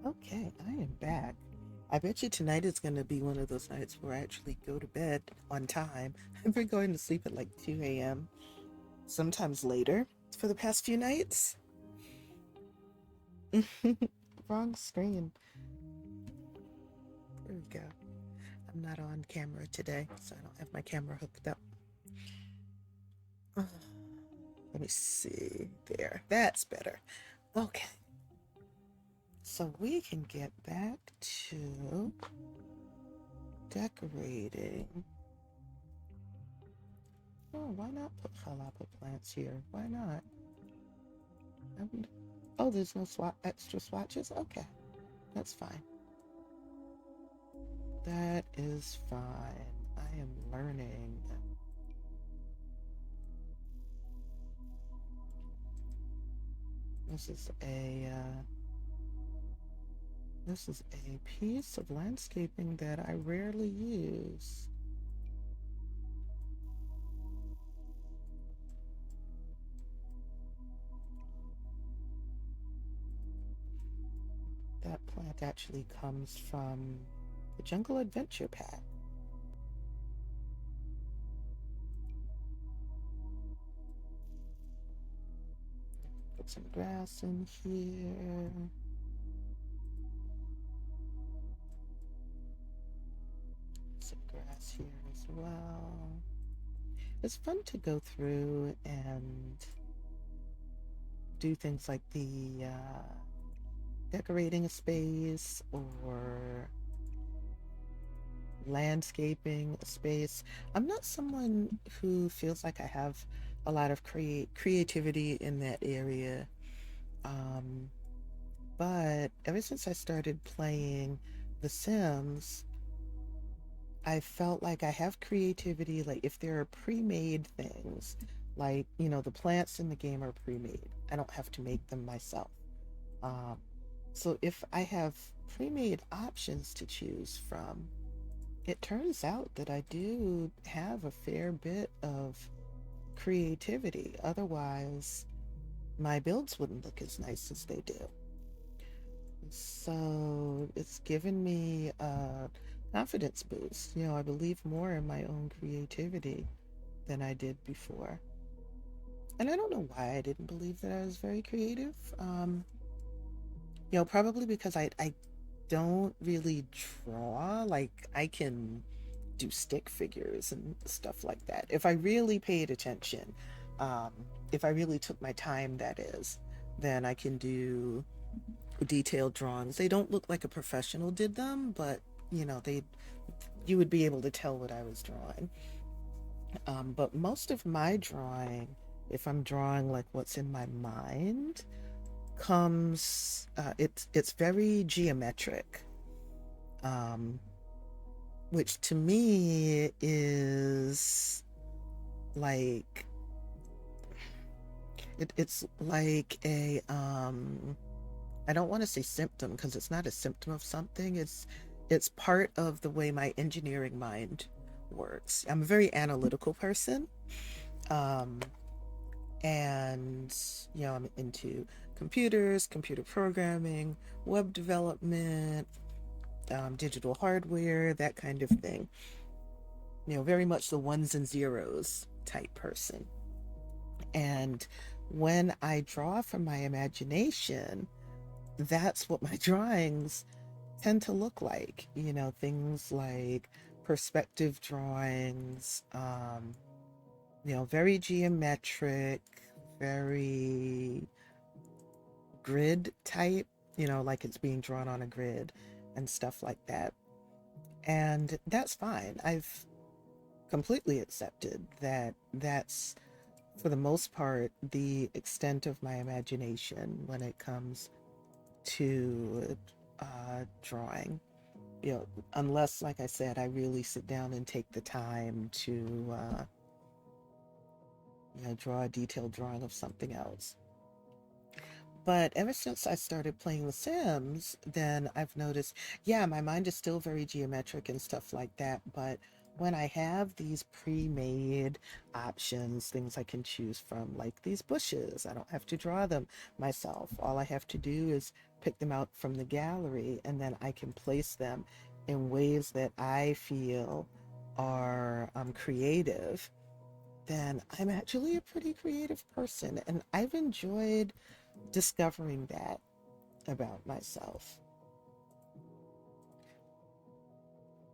Okay, I am back. I bet you tonight is going to be one of those nights where I actually go to bed on time. I've been going to sleep at like 2 a.m., sometimes later. for the past few nights. Wrong screen. There we go. I'm not on camera today, so I don't have my camera hooked up. Let me see. There. That's better. Okay. So we can get back to decorating. Oh, why not put jalapa plants here? Why not? Oh, there's no extra swatches? Okay, that's fine. That is fine. I am learning. This is a piece of landscaping that I rarely use. That plant actually comes from the Jungle Adventure Pack. Put some grass in here. Some grass here as well. It's fun to go through and do things like the decorating a space or landscaping a space. I'm not someone who feels like I have a lot of creativity in that area. Um, but ever since I started playing The Sims, I felt like I have creativity. Like if there are pre-made things, like, the plants in the game are pre-made. I don't have to make them myself. Um, so if I have pre-made options to choose from, it turns out that I do have a fair bit of creativity. Otherwise, my builds wouldn't look as nice as they do. So it's given me a confidence boost. I believe more in my own creativity than I did before. And I don't know why I didn't believe that I was very creative. Probably because I don't really draw. Like, I can do stick figures and stuff like that. If I really paid attention, um, if I really took my time, that is, then I can do detailed drawings. They don't look like a professional did them, but you would be able to tell what I was drawing. But most of my drawing, if I'm drawing like what's in my mind, comes it's very geometric, um, which to me is like it's like a I don't want to say symptom because it's not a symptom of something. It's part of the way my engineering mind works. I'm a very analytical person. Um, and I'm into computers, computer programming, web development, digital hardware, that kind of thing. Very much the ones and zeros type person. And when I draw from my imagination, that's what my drawings tend to look like. Things like perspective drawings, very geometric, very grid type, like it's being drawn on a grid and stuff like that. And that's fine. I've completely accepted that that's, for the most part, the extent of my imagination when it comes to drawing. Unless, like I said, I really sit down and take the time to draw a detailed drawing of something else. But ever since I started playing The Sims, then I've noticed, yeah, my mind is still very geometric and stuff like that. But when I have these pre-made options, things I can choose from, like these bushes, I don't have to draw them myself. All I have to do is pick them out from the gallery, and then I can place them in ways that I feel are creative. then I'm actually a pretty creative person. And I've enjoyed discovering that about myself.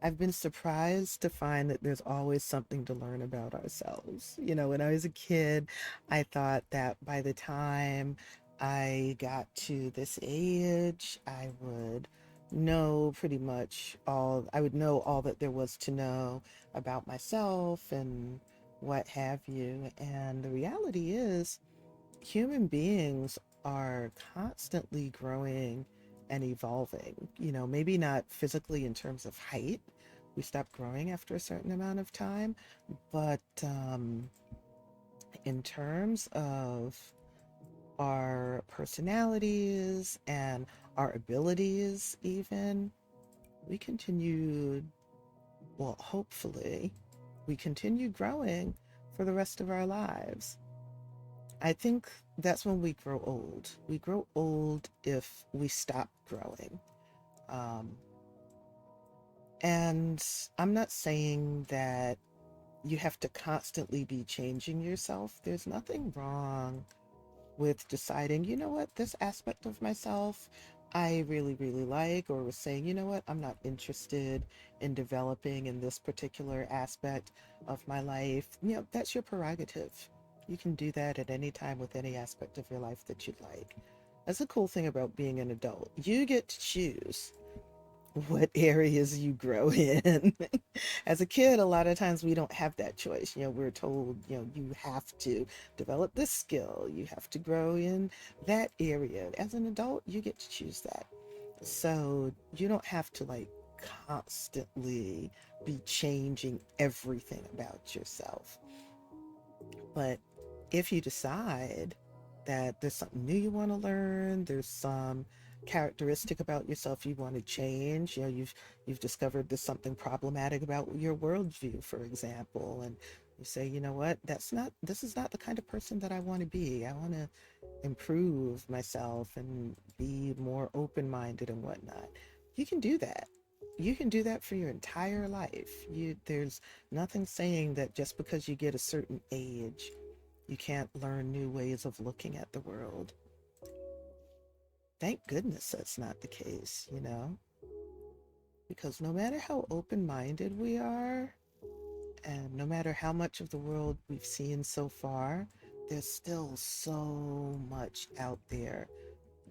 I've been surprised to find that there's always something to learn about ourselves. When I was a kid, I thought that by the time I got to this age, I would know all that there was to know about myself and what have you. And the reality is, human beings are constantly growing and evolving. Maybe not physically in terms of height. We stop growing after a certain amount of time, but in terms of our personalities and our abilities, even, we continue, well, hopefully, we continue growing for the rest of our lives. I think that's when we grow old. We grow old if we stop growing. Um, and I'm not saying that you have to constantly be changing yourself. There's nothing wrong with deciding, you know what, this aspect of myself I really, really like, or was saying, you know what, I'm not interested in developing in this particular aspect of my life. That's your prerogative. You can do that at any time with any aspect of your life that you'd like. That's the cool thing about being an adult. You get to choose what areas you grow in. As a kid, a lot of times we don't have that choice. We're told, you have to develop this skill, you have to grow in that area. As an adult, you get to choose that. So you don't have to like constantly be changing everything about yourself. But if you decide that there's something new you want to learn, there's some characteristic about yourself you want to change, you've discovered there's something problematic about your worldview, for example, and you say, you know what, this is not the kind of person that I want to be. I want to improve myself and be more open-minded and whatnot. You can do that. You can do that for your entire life. There's nothing saying that just because you get a certain age, you can't learn new ways of looking at the world. Thank goodness that's not the case, because no matter how open-minded we are, and no matter how much of the world we've seen so far, there's still so much out there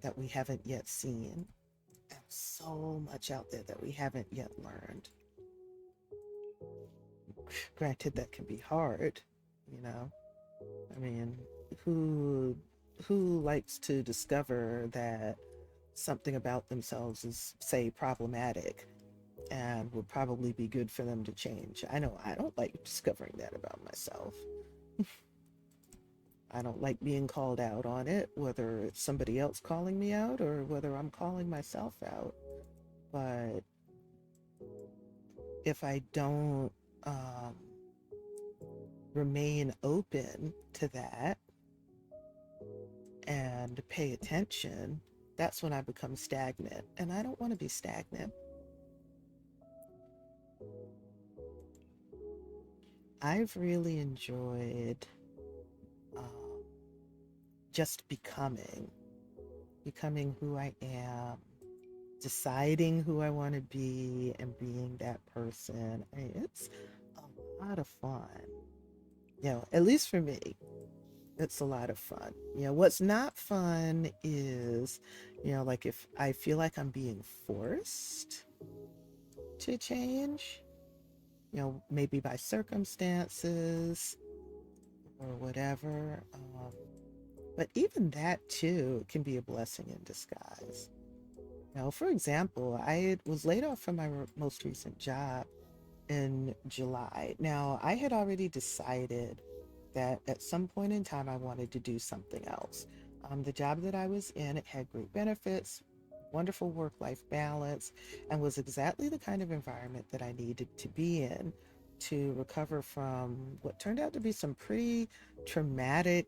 that we haven't yet seen, and so much out there that we haven't yet learned. Granted, that can be hard, you know. I mean, who who likes to discover that something about themselves is, say, problematic and would probably be good for them to change? I know I don't like discovering that about myself. I don't like being called out on it, whether it's somebody else calling me out or whether I'm calling myself out. But if I don't um, remain open to that and pay attention, that's when I become stagnant. And I don't want to be stagnant. I've really enjoyed um, just becoming who I am, deciding who I want to be and being that person. It's a lot of fun. At least for me, it's a lot of fun. What's not fun is, like if I feel like I'm being forced to change, maybe by circumstances or whatever. But even that too can be a blessing in disguise. For example, I was laid off from my most recent job in July. Now, I had already decided that at some point in time I wanted to do something else. The job that I was in, it had great benefits, wonderful work-life balance, and was exactly the kind of environment that I needed to be in to recover from what turned out to be some pretty traumatic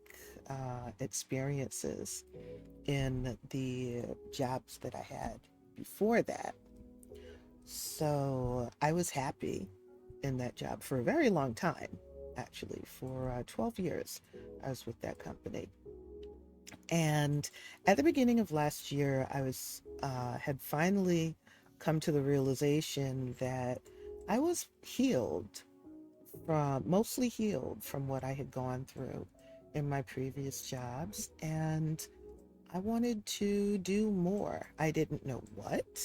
experiences in the jobs that I had before that. So I was happy in that job for a very long time. actually, for 12 years. I was with that company. And at the beginning of last year, I had finally come to the realization that I was mostly healed from what I had gone through in my previous jobs, and I wanted to do more. I didn't know what.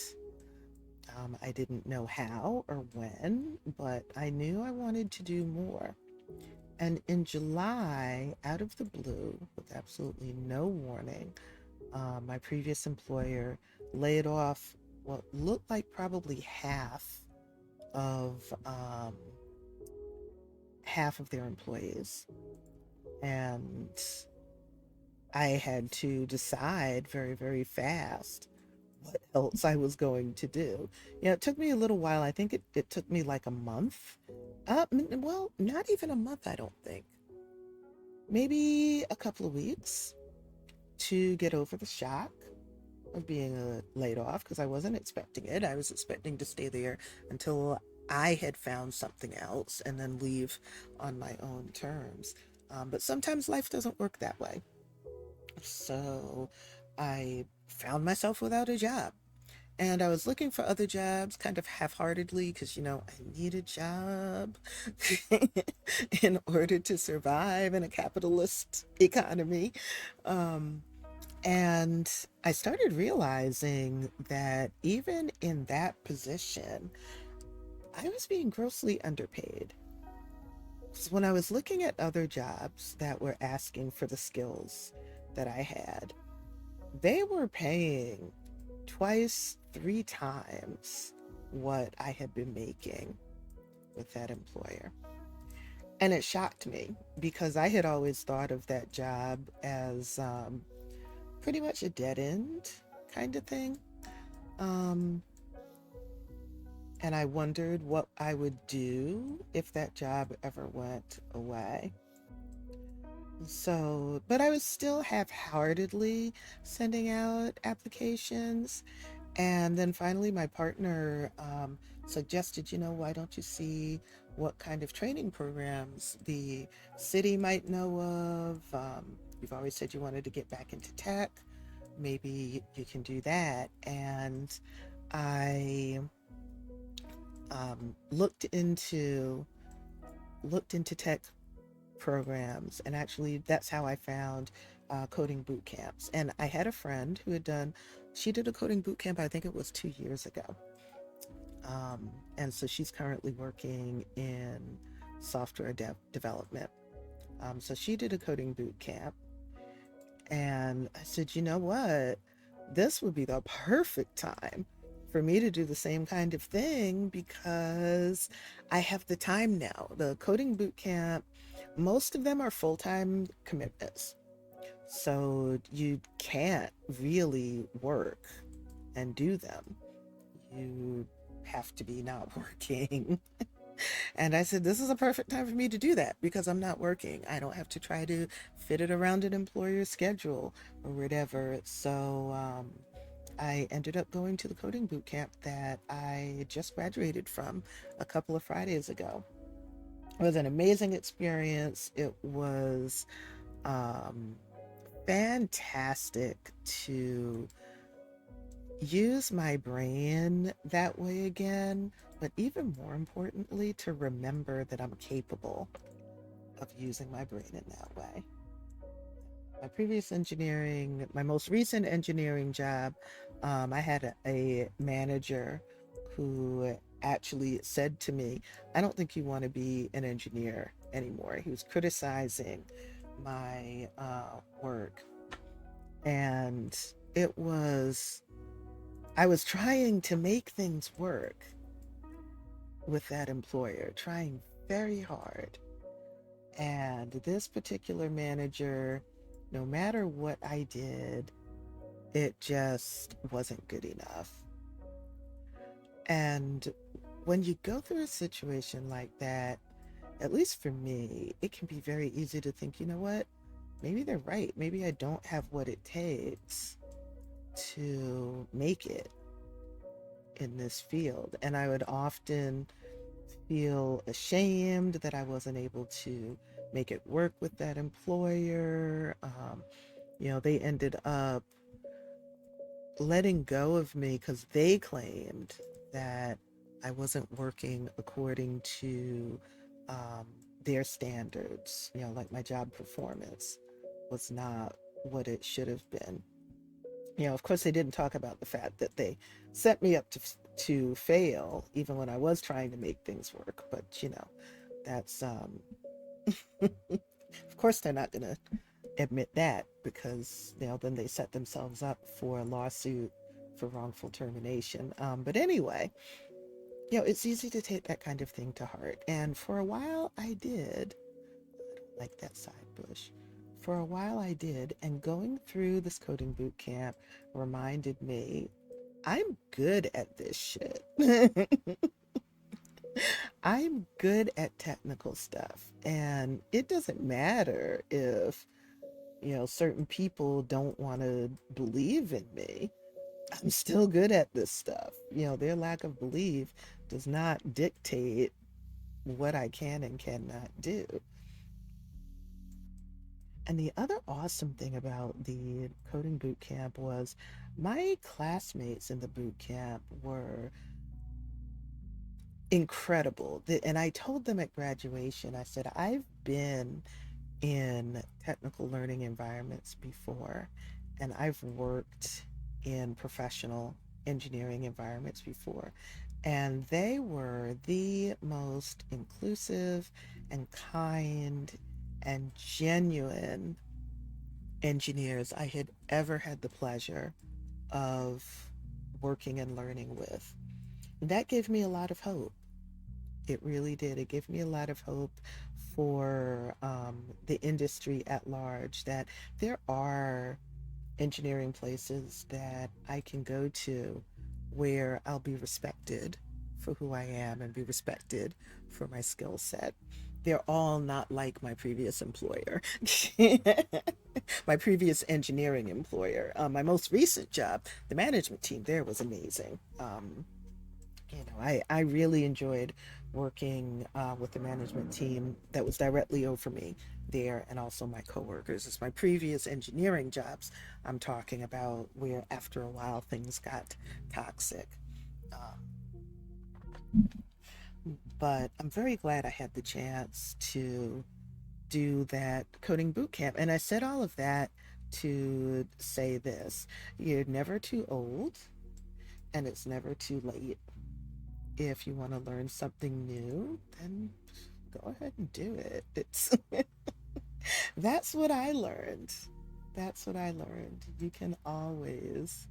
I didn't know how or when, but I knew I wanted to do more. And in July, out of the blue, with absolutely no warning, my previous employer laid off what looked like probably of um, half of their employees. And I had to decide very, very fast what else I was going to do. It took me a little while. I think it took me like a month. Well, not even a month, I don't think. Maybe a couple of weeks to get over the shock of being laid off, because I wasn't expecting it. I was expecting to stay there until I had found something else and then leave on my own terms. But sometimes life doesn't work that way. So I found myself without a job. And I was looking for other jobs kind of half heartedly because, I need a job in order to survive in a capitalist economy. Um, and I started realizing that even in that position, I was being grossly underpaid. Because when I was looking at other jobs that were asking for the skills that I had, they were paying twice, three times what I had been making with that employer. And it shocked me because I had always thought of that job as pretty much a dead end kind of thing. Um, and I wondered what I would do if that job ever went away. So, but I was still half heartedly sending out applications. And then finally, my partner suggested, why don't you see what kind of training programs the city might know of? You've always said you wanted to get back into tech. Maybe you can do that. And I looked into tech programs, and actually that's how I found coding boot camps. And I had a friend who she did a coding boot camp, I think it was 2 years ago. And so she's currently working in software development. So she did a coding boot camp, and I said, you know what? This would be the perfect time for me to do the same kind of thing because I have the time now. The coding boot camp, most of them are full-time commitments. So you can't really work and do them. You have to be not working. And I said, this is a perfect time for me to do that because I'm not working. I don't have to try to fit it around an employer's schedule or whatever. So I ended up going to the coding boot camp that I just graduated from a couple of Fridays ago. It was an amazing experience. It was um, fantastic to use my brain that way again, but even more importantly, to remember that I'm capable of using my brain in that way. My most recent engineering job, I had a manager who actually said to me, I don't think you want to be an engineer anymore. He was criticizing my work. And I was trying to make things work with that employer, trying very hard. And this particular manager, no matter what I did, it just wasn't good enough. And when you go through a situation like that, at least for me, it can be very easy to think, you know what? Maybe they're right. Maybe I don't have what it takes to make it in this field. And I would often feel ashamed that I wasn't able to make it work with that employer. They ended up letting go of me because they claimed that I wasn't working according to um, their standards. Like my job performance was not what it should have been. Of course, they didn't talk about the fact that they set me up to fail, even when I was trying to make things work. But that's of course they're not going to admit that because then they set themselves up for a lawsuit for wrongful termination. But anyway, it's easy to take that kind of thing to heart, and for a while I did. I don't like that side bush. For a while I did, and going through this coding boot camp reminded me I'm good at this shit. I'm good at technical stuff, and it doesn't matter if certain people don't want to believe in me. I'm still good at this stuff. Their lack of belief does not dictate what I can and cannot do. And the other awesome thing about the coding boot camp was my classmates in the boot camp were incredible. And I told them at graduation, I said, I've been in technical learning environments before, and I've worked in professional engineering environments before. And they were the most inclusive and kind and genuine engineers I had ever had the pleasure of working and learning with. That gave me a lot of hope. It really did. It gave me a lot of hope for the industry at large, that there are engineering places that I can go to where I'll be respected for who I am and be respected for my skill set. They're all not like my previous employer, my previous engineering employer. My most recent job, the management team there was amazing. I really enjoyed working with the management team that was directly over me there, and also my coworkers. It's my previous engineering jobs I'm talking about, where after a while things got toxic. But I'm very glad I had the chance to do that coding boot camp. And I said all of that to say this: you're never too old, and it's never too late. If you want to learn something new, then go ahead and do it. It's that's what I learned. That's what I learned. You can always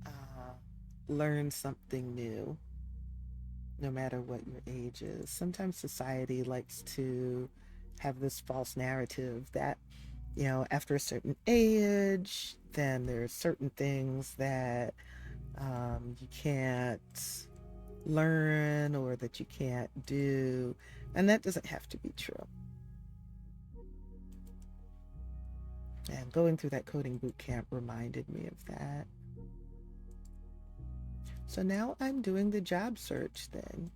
uh, learn something new, no matter what your age is. Sometimes society likes to have this false narrative that, after a certain age, then there are certain things that you can't learn or that you can't do. And that doesn't have to be true. And going through that coding boot camp reminded me of that. So now I'm doing the job search thing.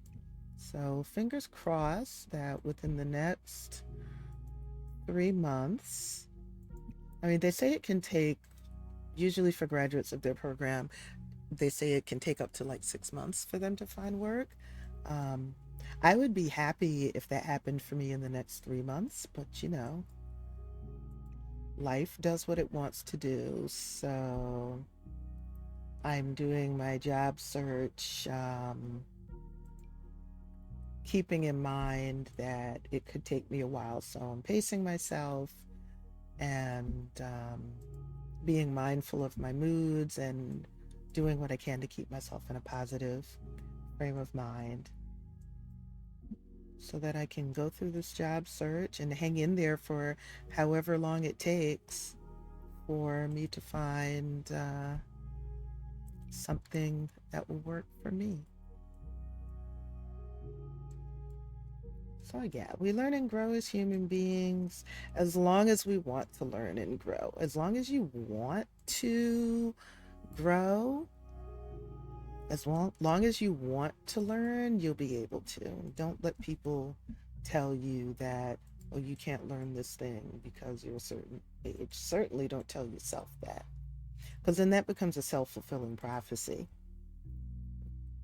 So fingers crossed that within the next 3 months, I mean, they say it can take, usually for graduates of their program, they say it can take up to like 6 months for them to find work. Um, I would be happy if that happened for me in the next 3 months, but life does what it wants to do. So I'm doing my job search, keeping in mind that it could take me a while. So I'm pacing myself and being mindful of my moods and doing what I can to keep myself in a positive frame of mind so that I can go through this job search and hang in there for however long it takes for me to find something that will work for me. So, yeah, we learn and grow as human beings as long as we want to learn and grow. As long as you want to grow, As long as you want to learn, you'll be able to. Don't let people tell you that, oh, you can't learn this thing because you're a certain age. Certainly don't tell yourself that, because then that becomes a self-fulfilling prophecy.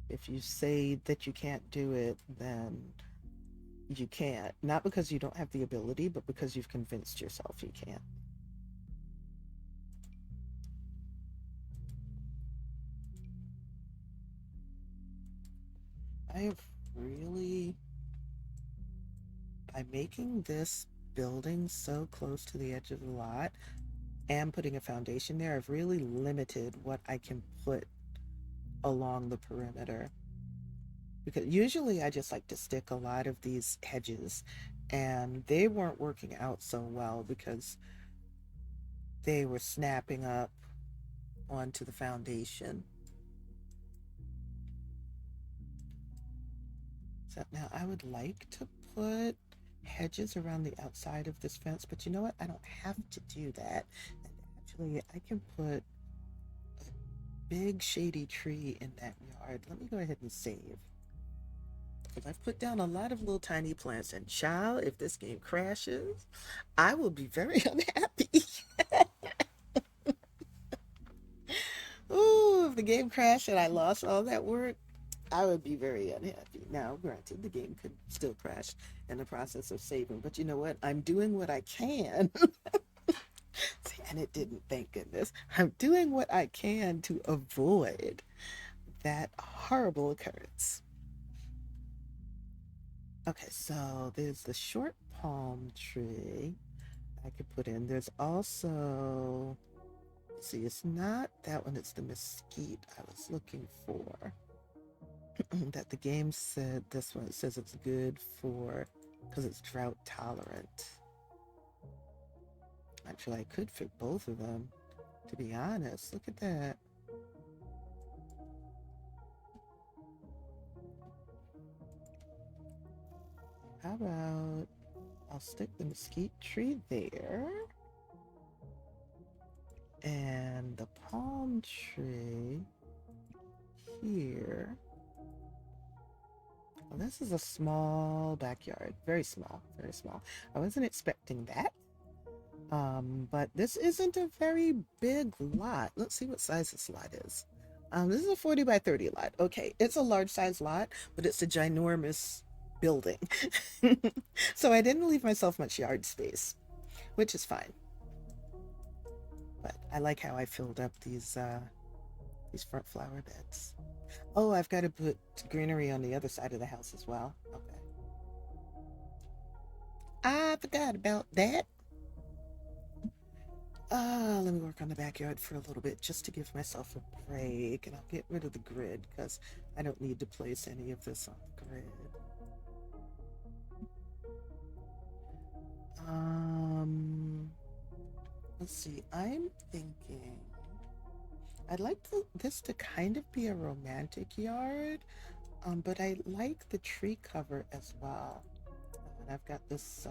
If you say that you can't do it, then you can't. Not because you don't have the ability, but because you've convinced yourself you can't. I have really, by making this building so close to the edge of the lot and putting a foundation there, I've really limited what I can put along the perimeter. Because usually I just like to stick a lot of these hedges, and they weren't working out so well because they were snapping up onto the foundation. So now I would like to put hedges around the outside of this fence, but you know what? I don't have to do that. And actually, I can put a big shady tree in that yard. Let me go ahead and save. Because I've put down a lot of little tiny plants, and child, if this game crashes, I will be very unhappy. Ooh, if the game crashed and I lost all that work, I would be very unhappy. Now, granted, the game could still crash in the process of saving, but you know what? I'm doing what I can. And it didn't, thank goodness. I'm doing what I can to avoid that horrible occurrence. Okay, so there's the short palm tree I could put in. There's also, see, it's not that one, it's the mesquite I was looking for. That the game said this one, it says it's good for, because it's drought tolerant. Actually, I could fit both of them, to be honest. Look at that. How about I'll stick the mesquite tree there, and the palm tree here. Well, this is a small backyard, very small, very small. I wasn't expecting that. But this isn't a very big lot. Let's see what size this lot is. This is a 40 by 30 lot. Okay, it's a large size lot, but it's a ginormous building. So I didn't leave myself much yard space, which is fine. But I like how I filled up these front flower beds. Oh, I've got to put greenery on the other side of the house as well. Okay. I forgot about that. Let me work on the backyard for a little bit just to give myself a break, and I'll get rid of the grid because I don't need to place any of this on the grid. Let's see. I'm thinking I'd like this to kind of be a romantic yard, but I like the tree cover as well. And I've got this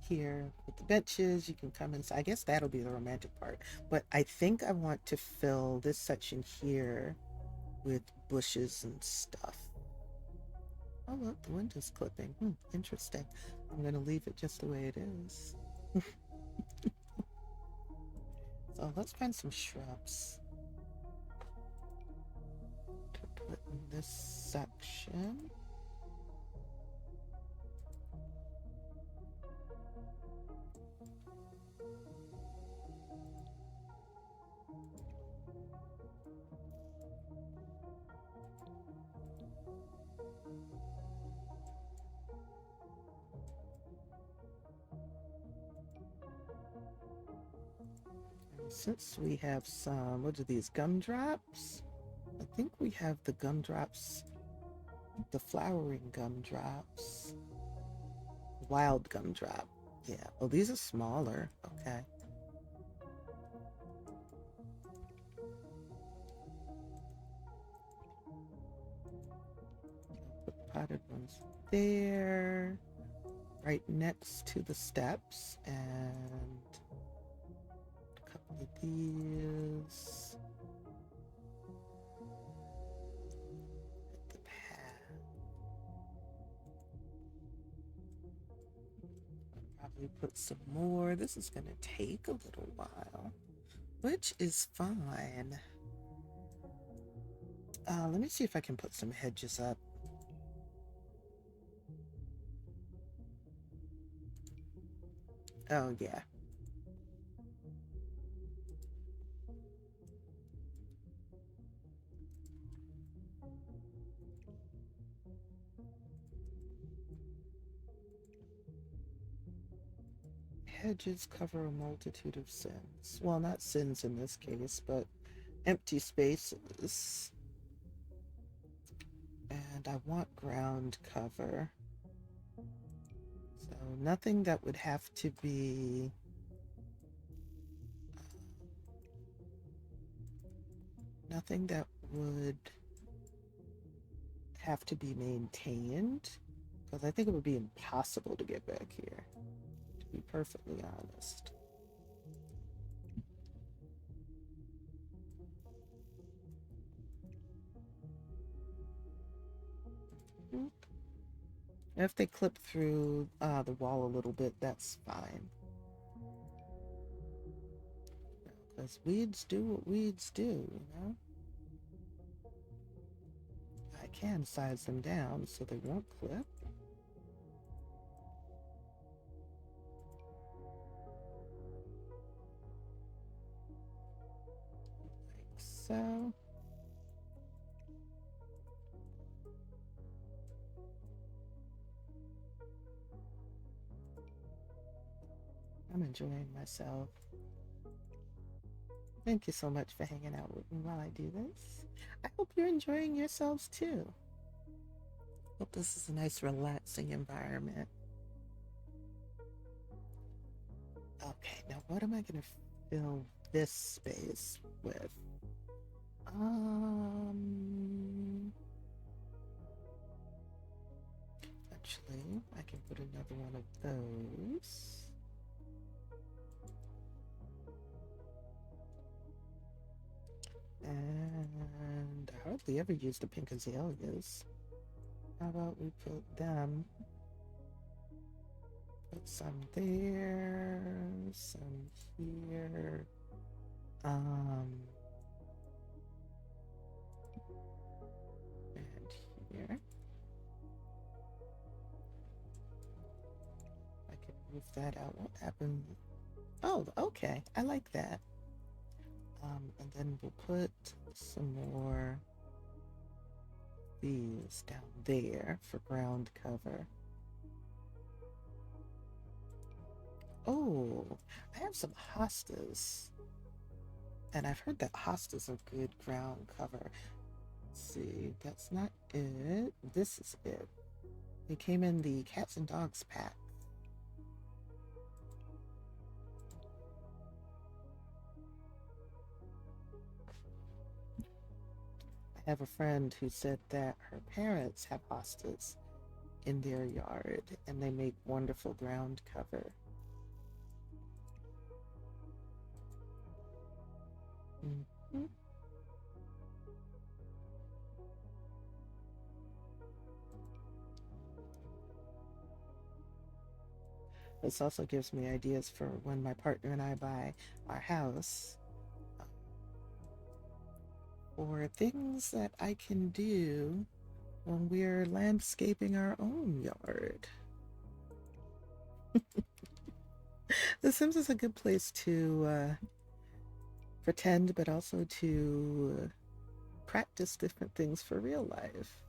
here with the benches. You can come inside. I guess that'll be the romantic part. But I think I want to fill this section here with bushes and stuff. Oh, look, the window's clipping. Interesting. I'm going to leave it just the way it is. So let's find some shrubs to put in this section. Since we have some, what are these, gumdrops? I think we have the gumdrops, the flowering gumdrops, wild gumdrop. Yeah, oh, these are smaller. Okay. Put potted ones there, right next to the steps, and a couple of these. we put some more. This is going to take a little while, which is fine. Let me see if I can put some hedges up. Oh, yeah. Hedges cover a multitude of sins. Well, not sins in this case, but empty spaces. And I want ground cover. So nothing that would have to be nothing that would have to be maintained, because I think it would be impossible to get back here, to be perfectly honest. If they clip through the wall a little bit, that's fine. Because weeds do what weeds do, you know? I can size them down so they won't clip. Like so. I'm enjoying myself. Thank you so much for hanging out with me while I do this. I hope you're enjoying yourselves too. Hope this is a nice, relaxing environment. Okay, now what am I going to fill this space with? Actually, I can put another one of those. And I hardly ever use the pink azaleas. How about we put them? Put some there, some here. And here. I can move that out. What happened? Oh, okay. I like that. And then we'll put some more these down there for ground cover. Oh, I have some hostas. And I've heard that hostas are good ground cover. Let's see, that's not it. This is it. It came in the cats and dogs pack. I have a friend who said that her parents have hostas in their yard and they make wonderful ground cover. Mm-hmm. This also gives me ideas for when my partner and I buy our house, or things that I can do when we're landscaping our own yard. The Sims is a good place to pretend, but also to practice different things for real life.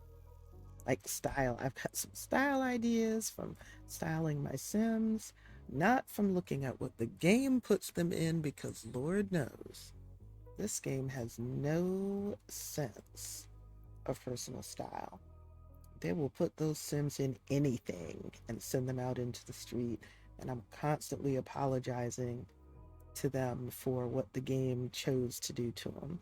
Like style. I've got some style ideas from styling my Sims, not from looking at what the game puts them in, because Lord knows this game has no sense of personal style. They will put those Sims in anything and send them out into the street, and I'm constantly apologizing to them for what the game chose to do to them.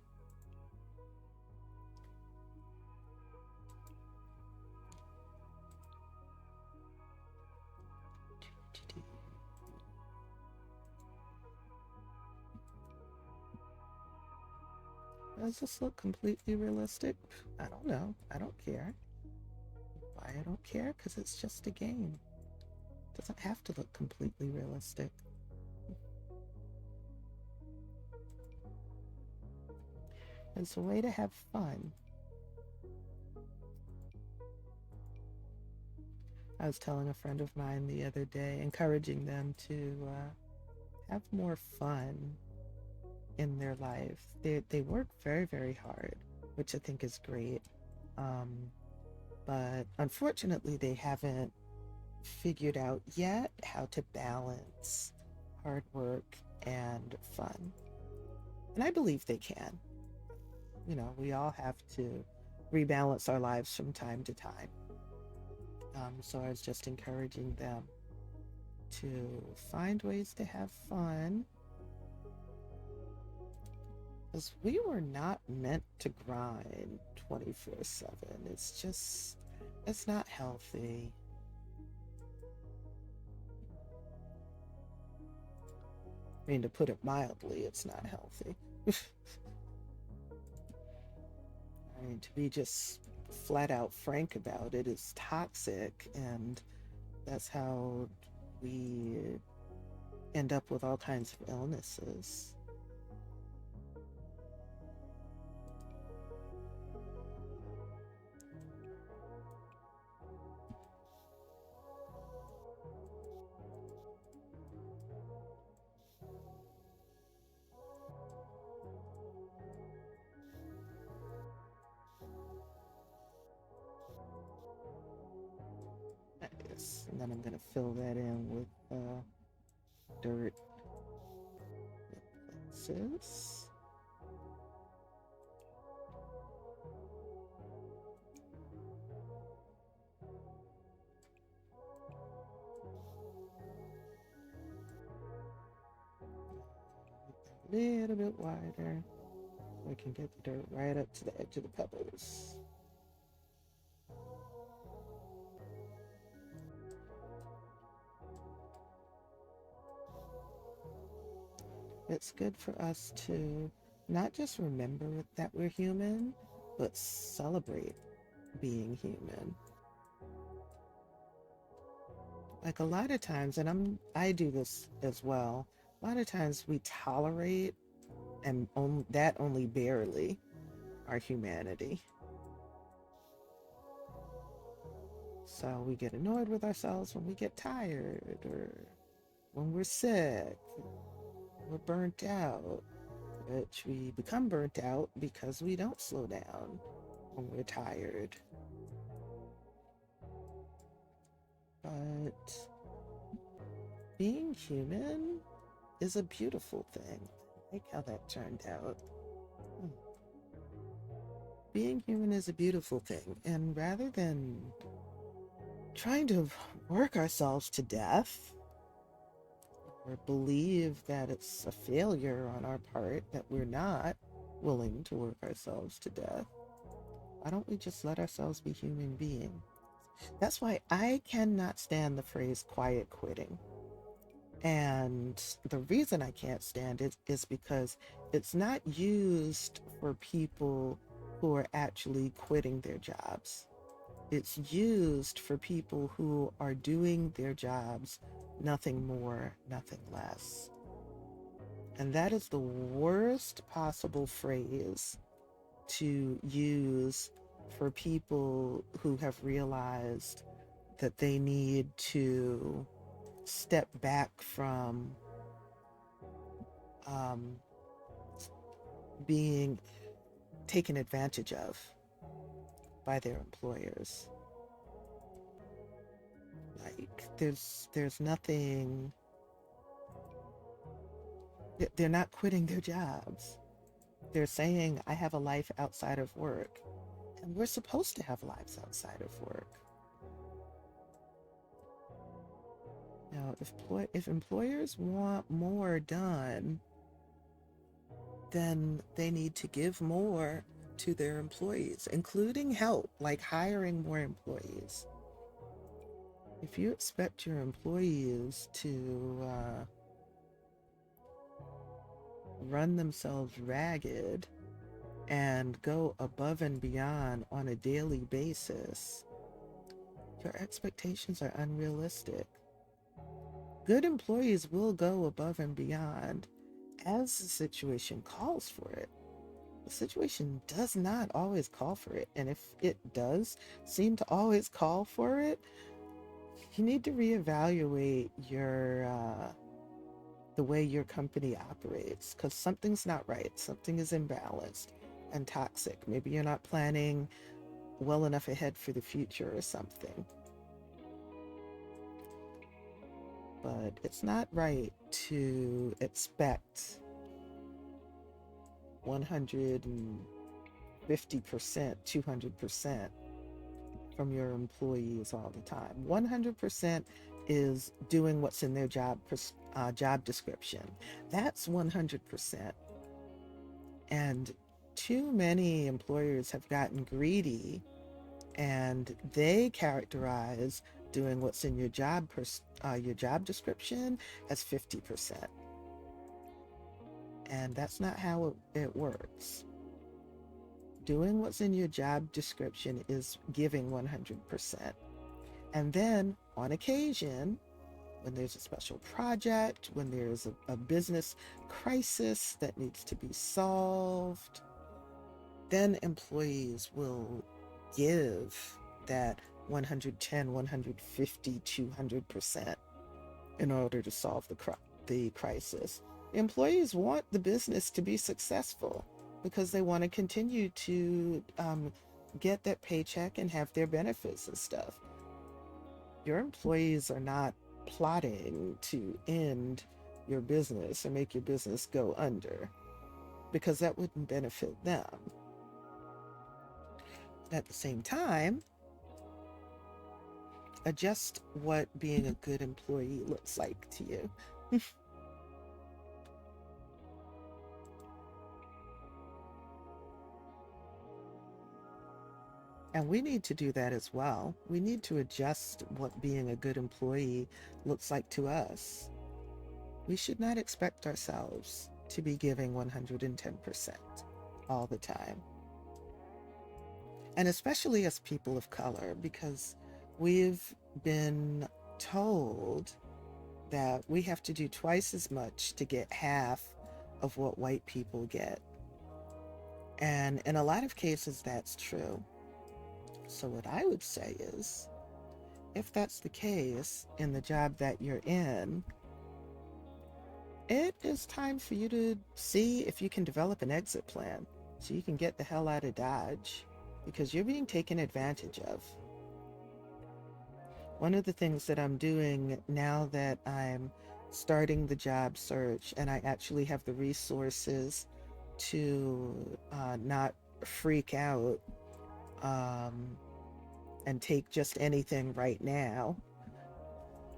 Does this look completely realistic? I don't know. I don't care. Why I don't care? Because it's just a game. Doesn't have to look completely realistic. It's a way to have fun. I was telling a friend of mine the other day, encouraging them to have more fun in their life. They work very, very hard, which I think is great. Um, but unfortunately, they haven't figured out yet how to balance hard work and fun. And I believe they can. You know, we all have to rebalance our lives from time to time. So I was just encouraging them to find ways to have fun, because we were not meant to grind 24/7. It's not healthy. I mean, to put it mildly, it's not healthy. I mean, to be just flat out frank about it, is toxic, and that's how we end up with all kinds of illnesses. Nice. And then I'm going to fill that in with dirt places. A little bit wider. We can get the dirt right up to the edge of the pebbles. It's good for us to not just remember that we're human, but celebrate being human. Like a lot of times, and I do this as well, a lot of times we tolerate, and that only barely, our humanity. So we get annoyed with ourselves when we get tired, or when we're sick, we're burnt out, which we become burnt out because we don't slow down when we're tired. But being human is a beautiful thing. I like how that turned out. Hmm. Being human is a beautiful thing. And rather than trying to work ourselves to death, or believe that it's a failure on our part that we're not willing to work ourselves to death, why don't we just let ourselves be human beings? That's why I cannot stand the phrase quiet quitting. And the reason I can't stand it is because it's not used for people who are actually quitting their jobs. It's used for people who are doing their jobs, nothing more, nothing less. And that is the worst possible phrase to use for people who have realized that they need to step back from um, being taken advantage of by their employers. Like there's nothing. They're not quitting their jobs. They're saying, I have a life outside of work. And we're supposed to have lives outside of work. Now, if employers want more done, then they need to give more to their employees, including help, like hiring more employees. If you expect your employees to run themselves ragged and go above and beyond on a daily basis, your expectations are unrealistic. Good employees will go above and beyond as the situation calls for it. The situation does not always call for it. And if it does seem to always call for it, you need to reevaluate the way your company operates, because something's not right. Something is imbalanced and toxic. Maybe you're not planning well enough ahead for the future or something. But it's not right to expect 150%, 200% from your employees all the time. 100% is doing what's in their job description. That's 100%. And too many employers have gotten greedy and they characterize doing what's in your job description as 50. And that's not how it works. Doing what's in your job description is giving 100%. And then on occasion, when there's a special project, when there's a business crisis that needs to be solved, then employees will give that 110, 150, 200% in order to solve the crisis. Employees want the business to be successful because they want to continue to get that paycheck and have their benefits and stuff. Your employees are not plotting to end your business or make your business go under, because that wouldn't benefit them. At the same time, adjust what being a good employee looks like to you. And we need to do that as well. We need to adjust what being a good employee looks like to us. We should not expect ourselves to be giving 110% all the time. And especially as people of color, because we've been told that we have to do twice as much to get half of what white people get. And in a lot of cases, that's true. So, what I would say is, if that's the case in the job that you're in, it is time for you to see if you can develop an exit plan so you can get the hell out of Dodge, because you're being taken advantage of. One of the things that I'm doing now that I'm starting the job search and I actually have the resources to not freak out um, and take just anything right now,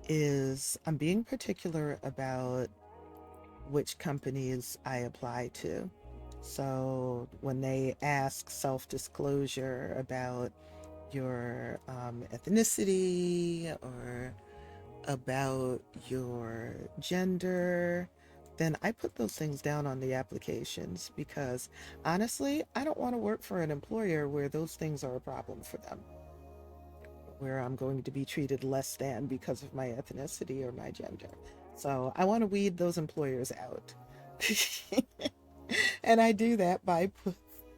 is I'm being particular about which companies I apply to. So when they ask self-disclosure about your ethnicity or about your gender, then I put those things down on the applications, because honestly, I don't want to work for an employer where those things are a problem for them, where I'm going to be treated less than because of my ethnicity or my gender. So I want to weed those employers out. And I do that by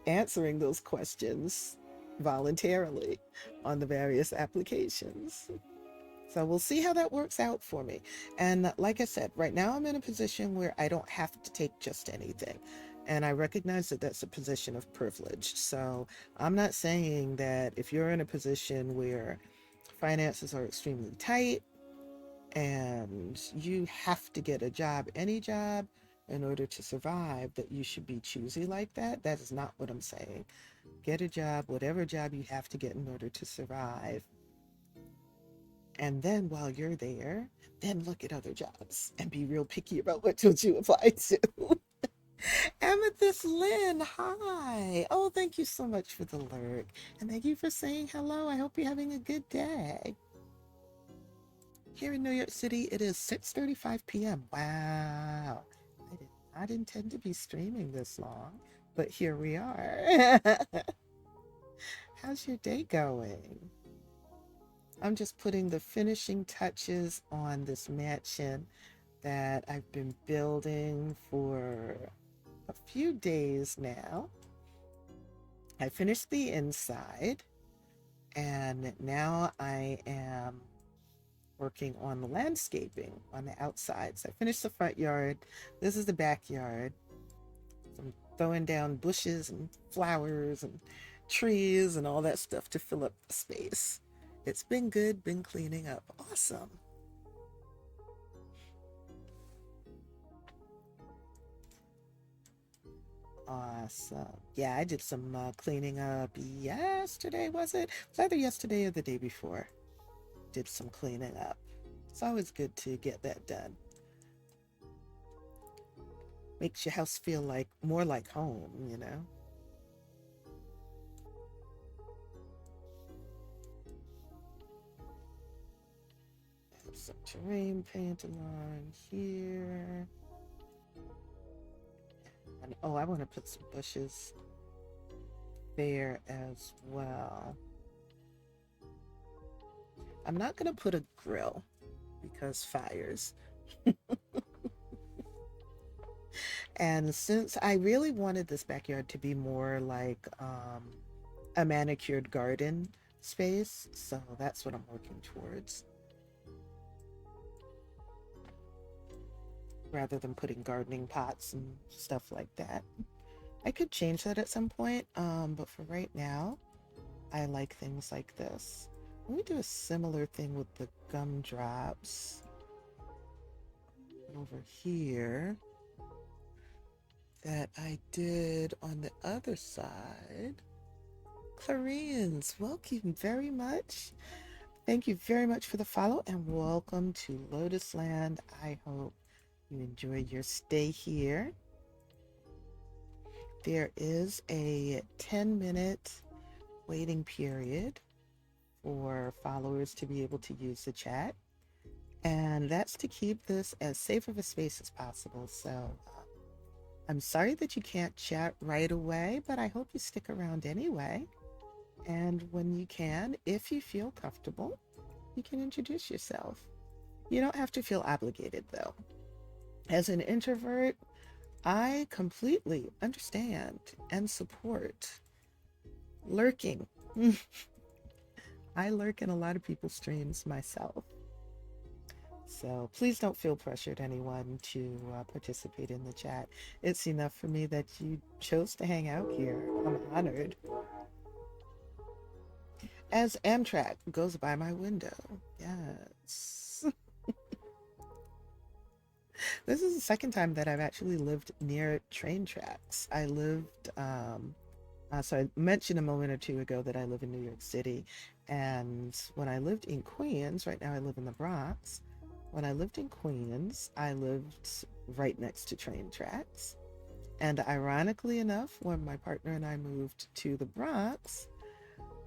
answering those questions voluntarily on the various applications. So we'll see how that works out for me. And like I said, right now I'm in a position where I don't have to take just anything. And I recognize that that's a position of privilege. So I'm not saying that if you're in a position where finances are extremely tight and you have to get a job, any job, in order to survive, that you should be choosy like that. That is not what I'm saying. Get a job, whatever job you have to get in order to survive. And then while you're there, then look at other jobs and be real picky about what jobs you apply to. Amethyst Lynn, hi. Oh, thank you so much for the lurk. And thank you for saying hello. I hope you're having a good day. Here in New York City, it is 6:35 p.m. Wow. I did not intend to be streaming this long, but here we are. How's your day going? I'm just putting the finishing touches on this mansion that I've been building for a few days now. I finished the inside and now I am working on the landscaping on the outside. So I finished the front yard. This is the backyard. So I'm throwing down bushes and flowers and trees and all that stuff to fill up the space. It's been good, been cleaning up. Awesome. Awesome. Yeah, I did some cleaning up yesterday, was it? It was either yesterday or the day before. Did some cleaning up. It's always good to get that done. Makes your house feel like more like home, you know? Have some terrain paint along here. And oh, I want to put some bushes there as well. I'm not going to put a grill because fires. And since I really wanted this backyard to be more like a manicured garden space, so that's what I'm working towards, rather than putting gardening pots and stuff like that. I could change that at some point, but for right now, I like things like this. Let me do a similar thing with the gumdrops over here that I did on the other side. Clarians, welcome very much. Thank you very much for the follow and welcome to Lotus Land. I hope you enjoyed your stay here. There is a 10-minute waiting period for followers to be able to use the chat, and that's to keep this as safe of a space as possible. So I'm sorry that you can't chat right away, but I hope you stick around anyway. And when you can, if you feel comfortable, you can introduce yourself. You don't have to feel obligated, though. As an introvert, I completely understand and support lurking. I lurk in a lot of people's streams myself. So please don't feel pressured, anyone, to participate in the chat. It's enough for me that you chose to hang out here. I'm honored. As Amtrak goes by my window. Yes. This is the second time that I've actually lived near train tracks. I lived, so I mentioned a moment or two ago that I live in New York City. And when I lived in Queens, right now I live in the Bronx. When I lived in Queens, I lived right next to train tracks. And ironically enough, when my partner and I moved to the Bronx,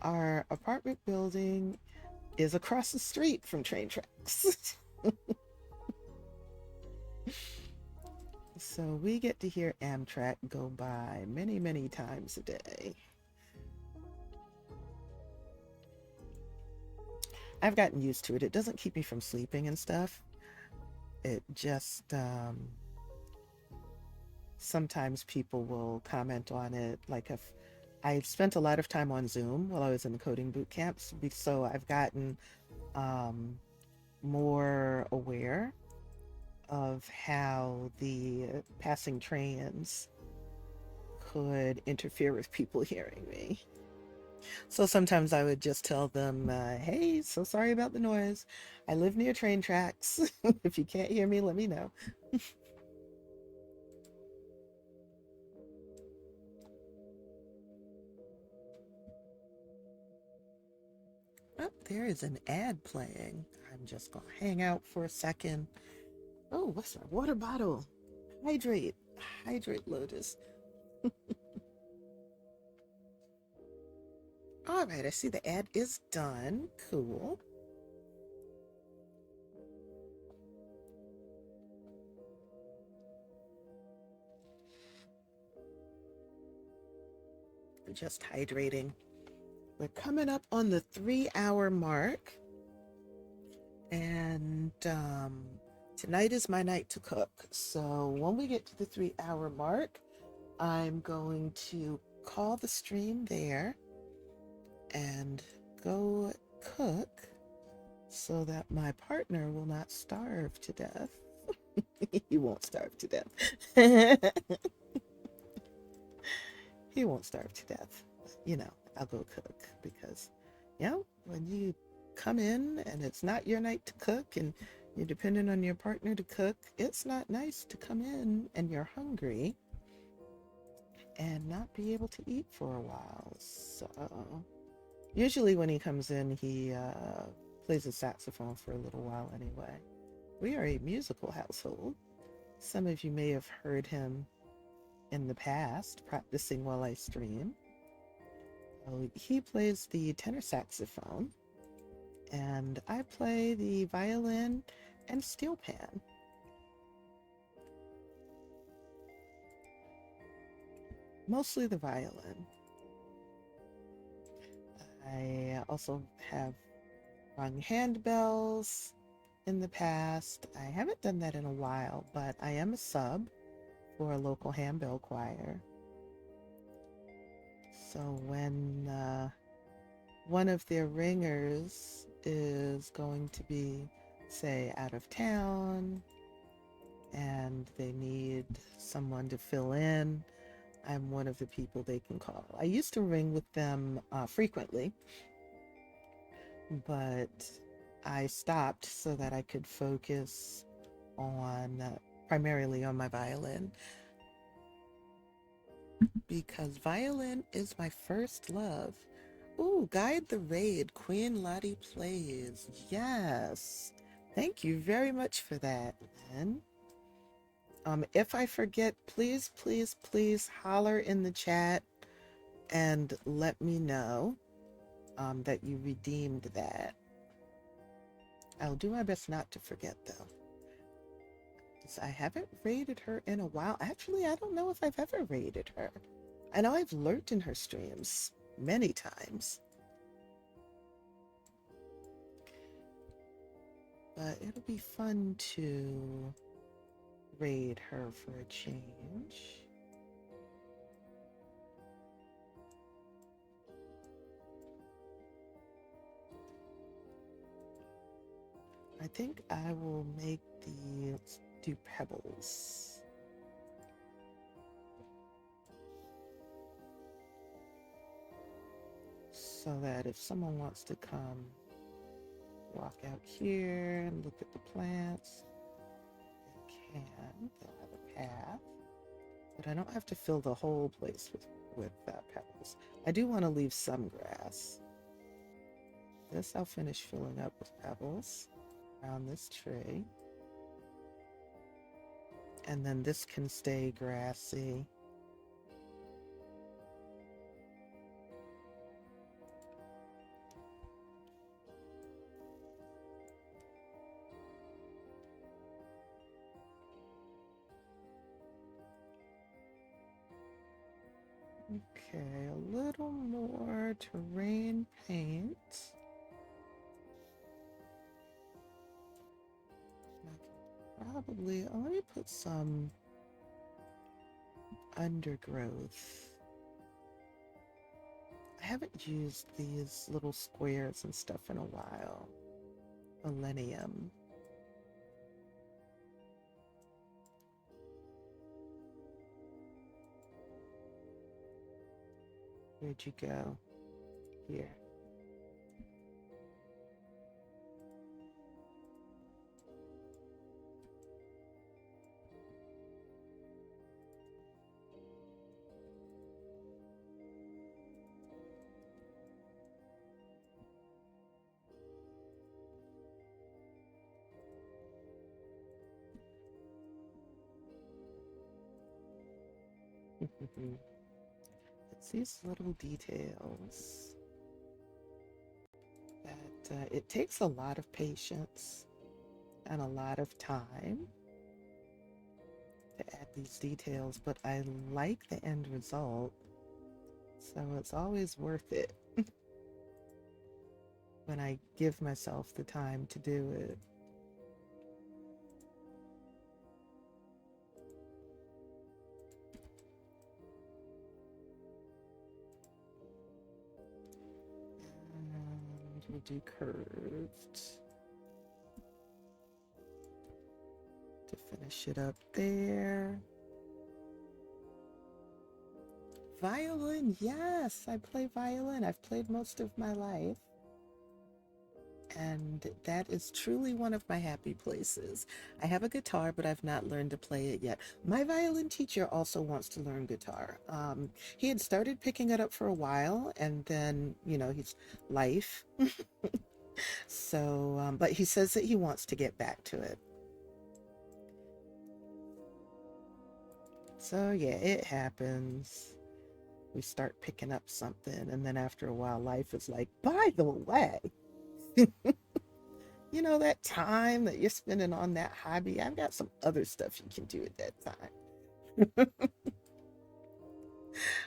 our apartment building is across the street from train tracks. So we get to hear Amtrak go by many, many times a day. I've gotten used to it. It doesn't keep me from sleeping and stuff. It just, sometimes people will comment on it. Like if I spent a lot of time on Zoom while I was in the coding boot camps, so I've gotten um, more aware of how the passing trains could interfere with people hearing me. So sometimes I would just tell them, hey, so sorry about the noise. I live near train tracks. If you can't hear me, let me know. Oh, there is an ad playing. I'm just going to hang out for a second. Oh, what's that? Water bottle. Hydrate. Hydrate, Lotus. All right, I see the ad is done. Cool. Just hydrating. We're coming up on the 3-hour mark. And tonight is my night to cook. So when we get to the 3 hour mark, I'm going to call the stream there and go cook so that my partner will not starve to death. He won't starve to death. He won't starve to death. I'll go cook because, when you come in and it's not your night to cook and you're dependent on your partner to cook, it's not nice to come in and you're hungry and not be able to eat for a while. So, usually when he comes in, he plays a saxophone for a little while anyway. We are a musical household. Some of you may have heard him in the past practicing while I stream. He plays the tenor saxophone, and I play the violin and steel pan. Mostly the violin. I also have rung handbells in the past. I haven't done that in a while, but I am a sub for a local handbell choir. So when one of their ringers is going to be, say, out of town and they need someone to fill in, I'm one of the people they can call. I used to ring with them frequently, but I stopped so that I could focus on primarily on my violin, because violin is my first love. Ooh, Guide the Raid, Queen Lottie plays. Yes. Thank you very much for that, man. If I forget, please, please, please holler in the chat and let me know that you redeemed that. I'll do my best not to forget, though. I haven't raided her in a while. Actually, I don't know if I've ever raided her. I know I've lurked in her streams many times. But it'll be fun to raid her for a change. I think I will make let's do pebbles. So that if someone wants to come walk out here and look at the plants, they can. They'll have a path. But I don't have to fill the whole place with pebbles. I do want to leave some grass. This I'll finish filling up with pebbles around this tree. And then this can stay grassy. Okay, a little more terrain paint. Probably, let me put some undergrowth. I haven't used these little squares and stuff in a while. Millennium. Where'd you go? Here. It's these little details that it takes a lot of patience and a lot of time to add these details, but I like the end result, so it's always worth it. when I give myself the time to do it. And we'll do curved to finish it up there. Violin, yes, I play violin. I've played most of my life. And that is truly one of my happy places. I have a guitar, but I've not learned to play it yet. My violin teacher also wants to learn guitar. He had started picking it up for a while, and then, he's life. So, but he says that he wants to get back to it. So, yeah, it happens. We start picking up something, and then after a while, life is like, by the way, that time that you're spending on that hobby, I've got some other stuff you can do at that time.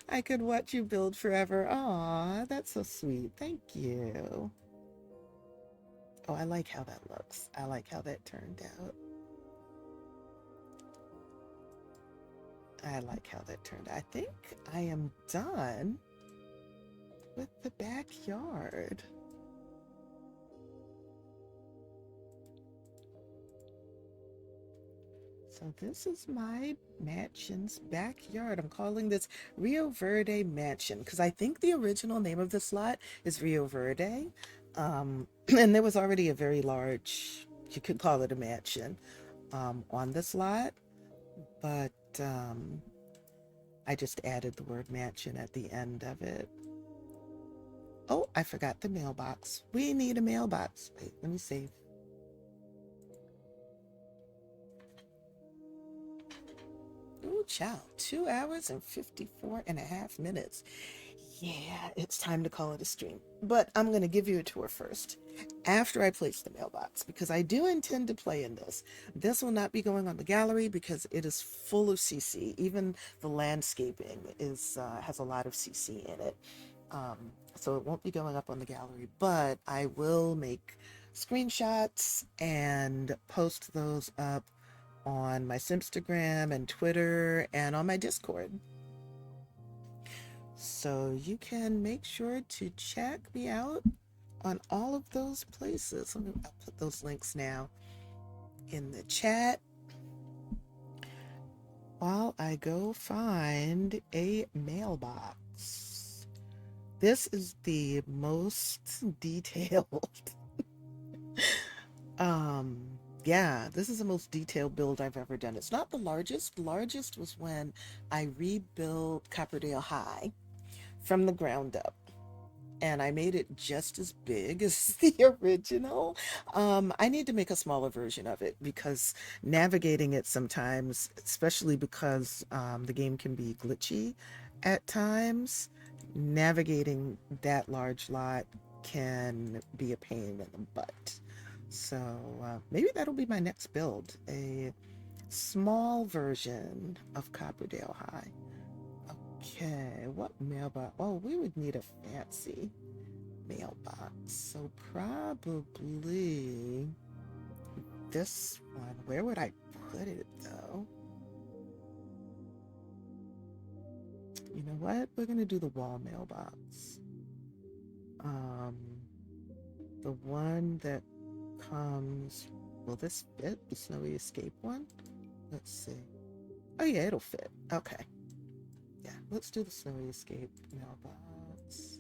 I could watch you build forever. Aw, that's so sweet. Thank you. Oh, I like how that looks. I like how that turned out. I like how that turned out. I think I am done with the backyard. So this is my mansion's backyard. I'm calling this Rio Verde Mansion because I think the original name of this lot is Rio Verde. And there was already a very large, you could call it a mansion, on this lot, but I just added the word mansion at the end of it. Oh, I forgot the mailbox. We need a mailbox. Wait, let me save. Ooh, child, 2 hours and 54 and a half minutes. Yeah, it's time to call it a stream. But I'm going to give you a tour first after I place the mailbox because I do intend to play in this. This will not be going on the gallery because it is full of CC. Even the landscaping has a lot of CC in it. So it won't be going up on the gallery, but I will make screenshots and post those up on my Simstagram and Twitter and on my Discord. So you can make sure to check me out on all of those places. I'll put those links now in the chat while I go find a mailbox. This is the most detailed. Yeah, this is the most detailed build I've ever done. It's not the largest. The largest was when I rebuilt Copperdale High from the ground up. And I made it just as big as the original. I need to make a smaller version of it because navigating it sometimes, especially because the game can be glitchy at times, navigating that large lot can be a pain in the butt. So maybe that'll be my next build, a small version of Copperdale High. Okay, what mailbox? Oh, we would need a fancy mailbox. So probably this one. Where would I put it though? You know what? We're gonna do the wall mailbox. The one that comes. Will this fit? The Snowy Escape one? Let's see. Oh yeah, it'll fit. Okay. Yeah, let's do the Snowy Escape mailbox.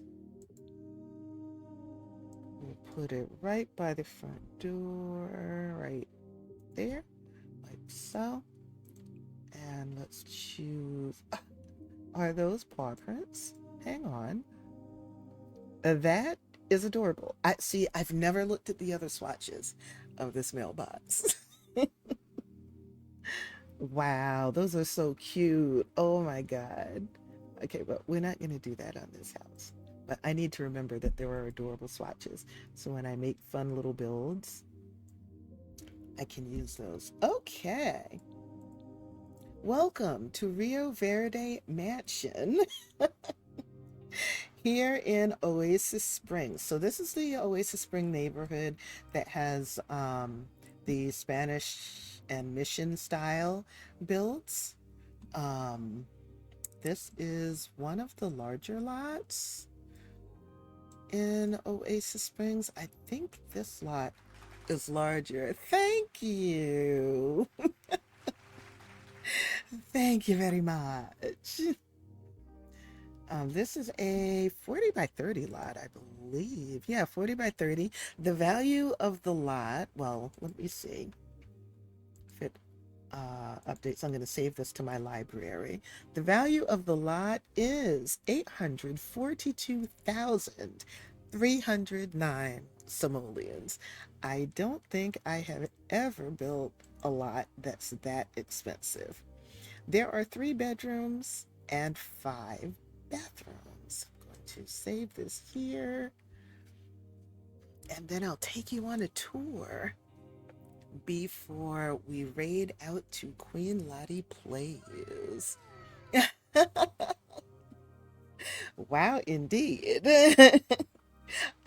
We'll put it right by the front door, right there, like so. And let's choose. Are those paw prints? Hang on. That is adorable. I've never looked at the other swatches of this mailbox. Wow, those are so cute. Oh my God. Okay, but we're not going to do that on this house. But I need to remember that there are adorable swatches. So when I make fun little builds, I can use those. Okay. Welcome to Rio Verde Mansion. Here in Oasis Springs. So this is the Oasis Spring neighborhood that has the Spanish and Mission style builds. Um, this is one of the larger lots in Oasis Springs. I think this lot is larger. Thank you. Thank you very much. This is a 40 by 30 lot, I believe. Yeah, 40 by 30. The value of the lot, well, let me see if it updates. I'm going to save this to my library. The value of the lot is 842,309 simoleons. I don't think I have ever built a lot that's that expensive. There are 3 bedrooms and 5 bathrooms. I'm going to save this here, and then I'll take you on a tour before we raid out to Queen Lottie Plays. Wow, indeed.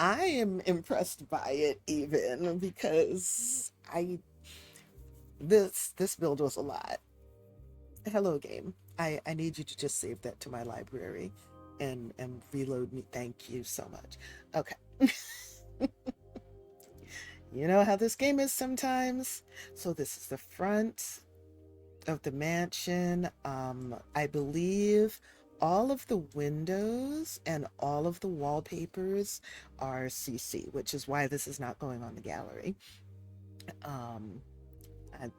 I am impressed by it even because this build was a lot. Hello game. I need you to just save that to my library and reload me. Thank you so much. Okay. You know how this game is sometimes. So this is the front of the mansion. I believe all of the windows and all of the wallpapers are CC, which is why this is not going on the gallery.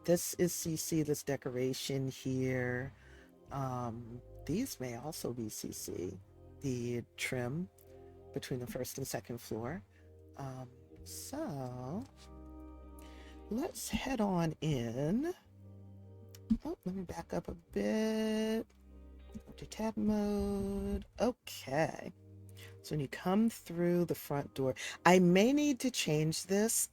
This is CC, this decoration here. These may also be CC, the trim between the first and second floor. So let's head on in. Oh, let me back up a bit. Go to tab mode. Okay. So when you come through the front door, I may need to change this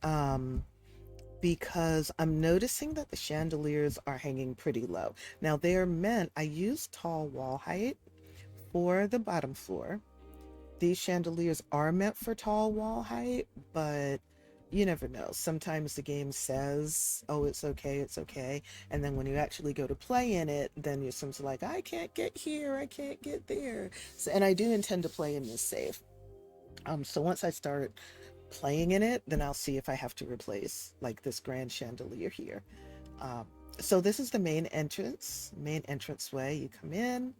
because I'm noticing that the chandeliers are hanging pretty low. Now they're meant, I use tall wall height for the bottom floor. These chandeliers are meant for tall wall height, but you never know. Sometimes the game says, oh, it's okay, it's okay. And then when you actually go to play in it, then you're sometimes like, I can't get here, I can't get there. So, and I do intend to play in this save. So once I start playing in it, then I'll see if I have to replace like this grand chandelier here. So this is the main entranceway. You come in,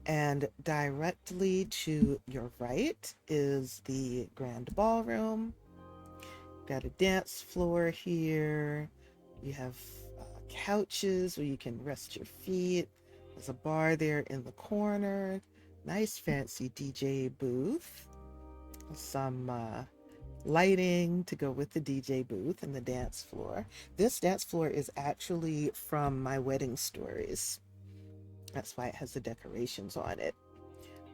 and directly to your right is the grand ballroom. Got a dance floor here. You have couches where you can rest your feet. There's a bar there in the corner. Nice fancy DJ booth. Some lighting to go with the DJ booth and the dance floor. This dance floor is actually from my wedding stories. That's why it has the decorations on it.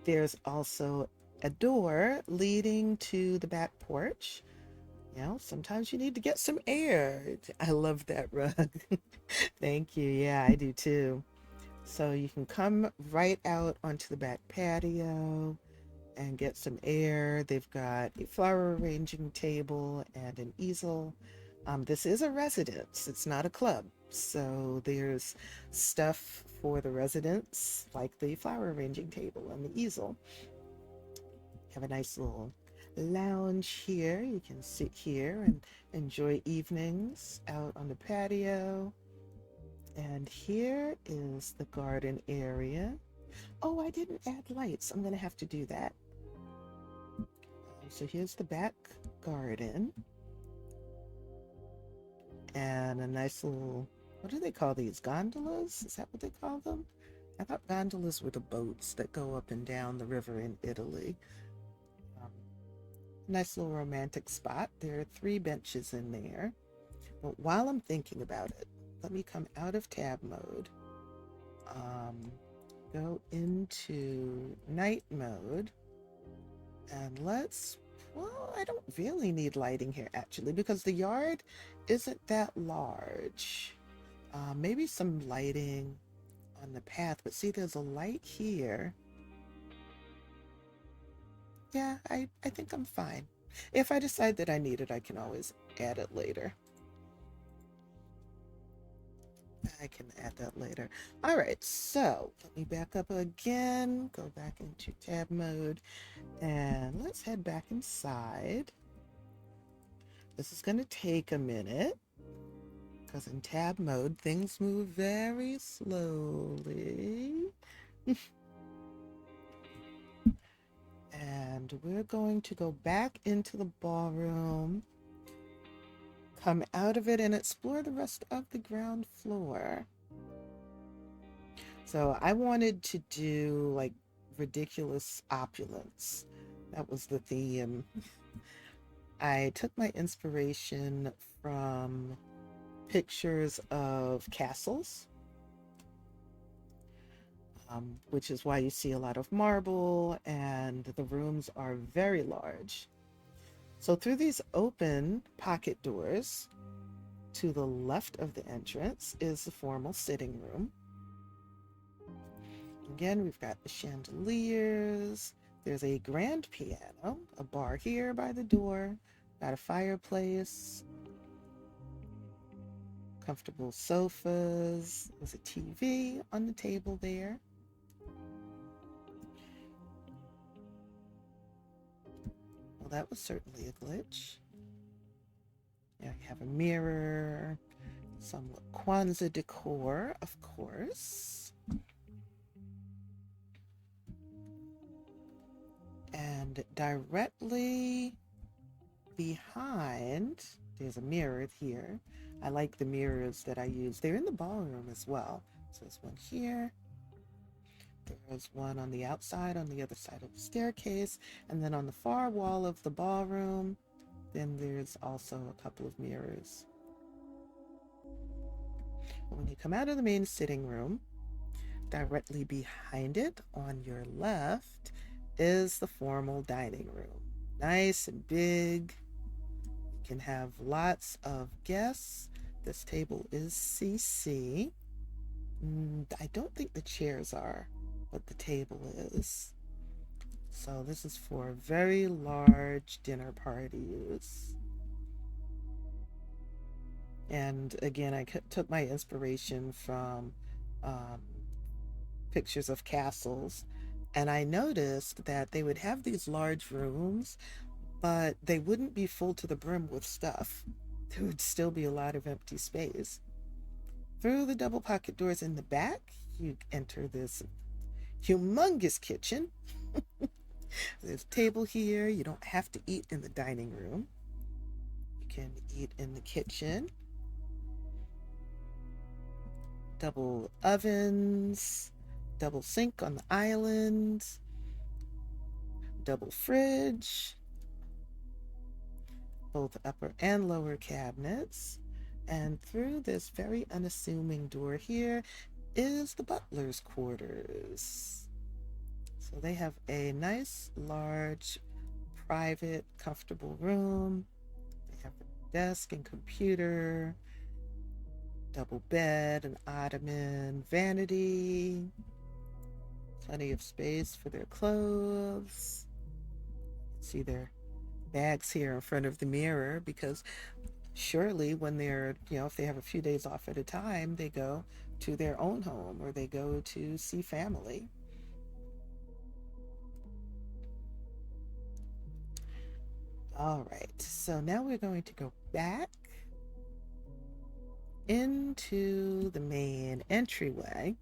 There's also a door leading to the back porch. You know, sometimes you need to get some air. I love that rug. Thank you. Yeah, I do too. So you can come right out onto the back patio and get some air. They've got a flower arranging table and an easel. This is a residence, it's not a club. So there's stuff for the residents, like the flower arranging table and the easel. Have a nice little lounge here. You can sit here and enjoy evenings out on the patio. And here is the garden area. Oh, I didn't add lights. I'm going to have to do that. So here's the back garden. And a nice little, what do they call these? Gondolas? Is that what they call them? I thought gondolas were the boats that go up and down the river in Italy. Nice little romantic spot. There are 3 benches in there. But while I'm thinking about it, let me come out of tab mode. Go into night mode. And well, I don't really need lighting here actually because the yard isn't that large. Maybe some lighting on the path, but see there's a light here Yeah, I think I'm fine. If I decide that I need it, I can always add it later. I can add that later. All right, so let me back up again, go back into tab mode, and let's head back inside. This is going to take a minute because in tab mode, things move very slowly. And we're going to go back into the ballroom, come out of it, and explore the rest of the ground floor. So I wanted to do like ridiculous opulence. That was the theme. I took my inspiration from pictures of castles, which is why you see a lot of marble and the rooms are very large. So through these open pocket doors to the left of the entrance is the formal sitting room. Again, we've got the chandeliers. There's a grand piano, a bar here by the door, got a fireplace, comfortable sofas. There's a TV on the table there. Well, that was certainly a glitch. Now you have a mirror, some Kwanzaa decor, of course. And directly behind, there's a mirror here. I like the mirrors that I use. They're in the ballroom as well. So there's one here. There's one on the outside, on the other side of the staircase. And then on the far wall of the ballroom, then there's also a couple of mirrors. When you come out of the main sitting room, directly behind it on your left is the formal dining room. Nice and big. You can have lots of guests. This table is CC. I don't think the chairs are, but the table is. So this is for very large dinner parties. And again, I took my inspiration from um, pictures of castles. And I noticed that they would have these large rooms, but they wouldn't be full to the brim with stuff. There would still be a lot of empty space. Through the double pocket doors in the back, you enter this humongous kitchen. There's a table here. You don't have to eat in the dining room. You can eat in the kitchen. Double ovens, double sink on the island, double fridge, both upper and lower cabinets. And through this very unassuming door here is the butler's quarters. So they have a nice, large, private, comfortable room. They have a desk and computer, double bed, an ottoman, vanity, plenty of space for their clothes. See their bags here in front of the mirror because surely when they're, if they have a few days off at a time, they go to their own home or they go to see family. All right, so now we're going to go back into the main entryway.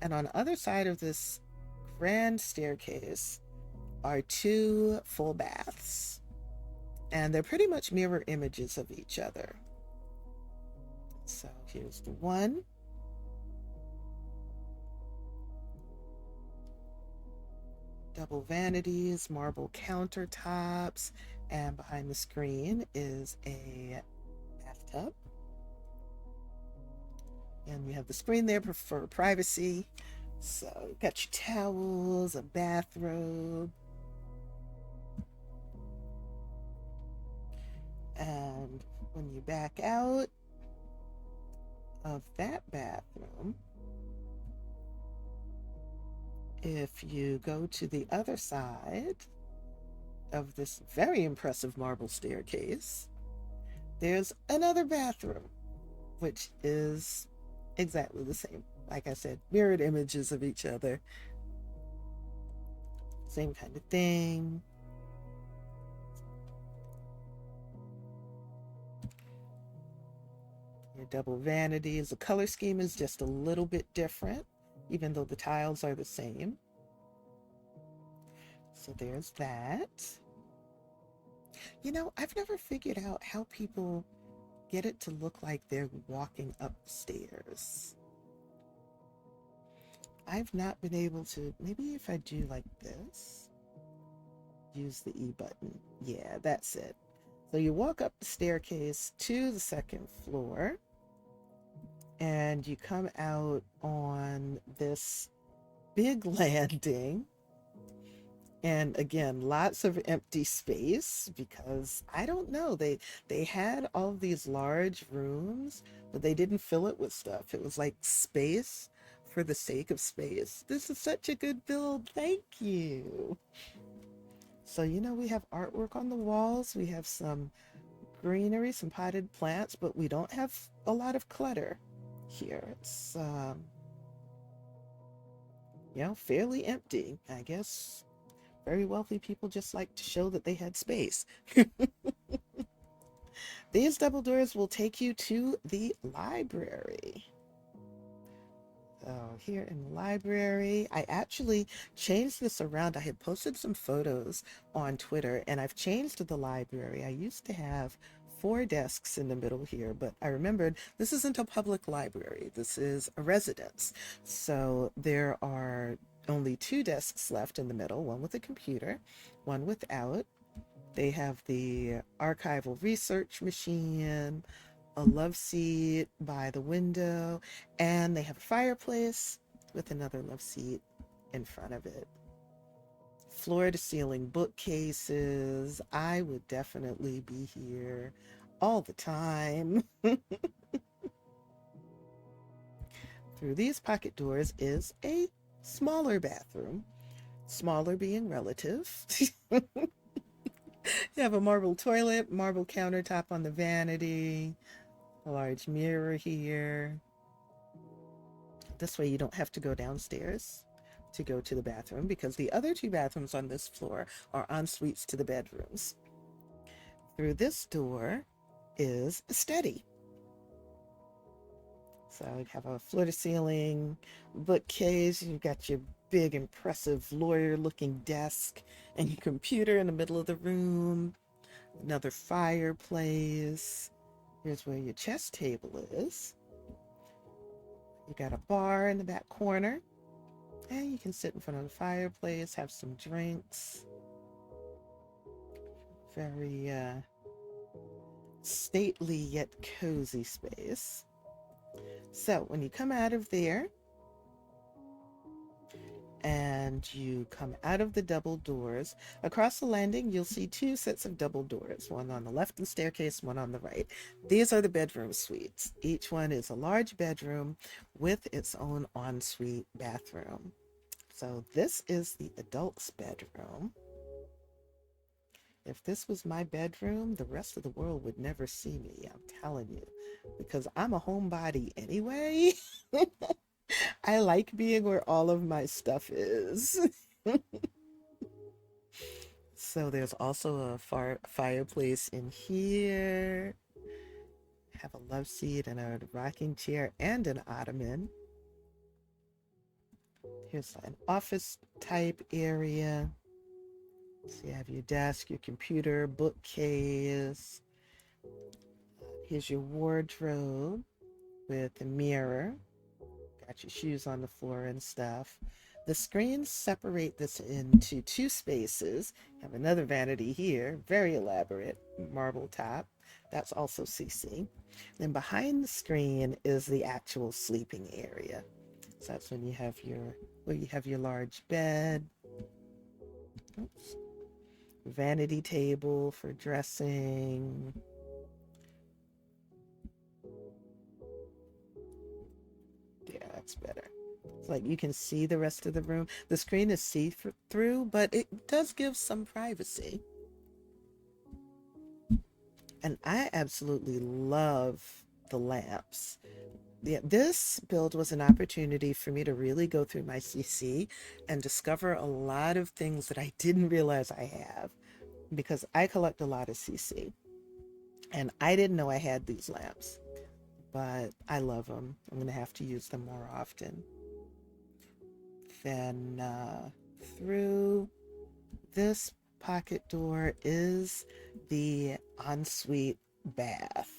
And on the other side of this grand staircase are two full baths. And they're pretty much mirror images of each other. So here's the one. Double vanities, marble countertops, and behind the screen is a bathtub. And you have the screen there for privacy. So you've got your towels, a bathrobe. And when you back out of that bathroom, If you go to the other side of this very impressive marble staircase, there's another bathroom, which is exactly the same. Like I said, mirrored images of each other. Same kind of thing. Your double vanities. The color scheme is just a little bit different, even though the tiles are the same. So there's that. You know, I've never figured out how people get it to look like they're walking upstairs. I've not been able to. Maybe if I do like this, use the E button. Yeah, that's it. So you walk up the staircase to the second floor, and you come out on this big landing. And again, lots of empty space because I don't know, they had all of these large rooms, but they didn't fill it with stuff. It was like space for the sake of space. This is such a good build. Thank you. So, you know, we have artwork on the walls. We have some greenery, some potted plants, but we don't have a lot of clutter here. It's, you know, fairly empty. I guess very wealthy people just like to show that they had space. These double doors will take you to the library. So here in the library, I actually changed this around. I had posted some photos on Twitter and I've changed the library. I used to have 4 desks in the middle here, but I remembered this isn't a public library. This is a residence. So there are only 2 desks left in the middle, one with a computer, one without. They have the archival research machine, a love seat by the window, and they have a fireplace with another love seat in front of it. Floor to ceiling bookcases. I would definitely be here all the time. Through these pocket doors is a smaller bathroom, smaller being relative. You have a marble toilet, marble countertop on the vanity, a large mirror here. This way you don't have to go downstairs to go to the bathroom because the other 2 bathrooms on this floor are en suites to the bedrooms. Through this door is a study. So you have a floor to ceiling bookcase. You've got your big, impressive lawyer looking desk and your computer in the middle of the room. Another fireplace. Here's where your chess table is. You got a bar in the back corner. And you can sit in front of the fireplace, have some drinks. Very stately yet cozy space. So when you come out of there and you come out of the double doors, across the landing you'll see 2 sets of double doors, one on the left of the staircase, one on the right. These are the bedroom suites. Each one is a large bedroom with its own ensuite bathroom. So this is the adult's bedroom. If this was my bedroom, the rest of the world would never see me, I'm telling you, because I'm a homebody anyway. I like being where all of my stuff is. So there's also a fireplace in here. Have a love seat and a rocking chair and an ottoman. Here's an office type area. So you have your desk, your computer, bookcase. Here's your wardrobe with a mirror. Got your shoes on the floor and stuff. The screens separate this into 2 spaces. You have another vanity here, very elaborate, marble top. That's also CC. Then behind the screen is the actual sleeping area. So that's when you have your large bed. Oops. Vanity table for dressing. Yeah, that's better. It's like you can see the rest of the room. The screen is see-through, but it does give some privacy. And I absolutely love the lamps. Yeah, this build was an opportunity for me to really go through my CC and discover a lot of things that I didn't realize I have, because I collect a lot of CC and I didn't know I had these lamps, but I love them. I'm going to have to use them more often. Then through this pocket door is the ensuite bath.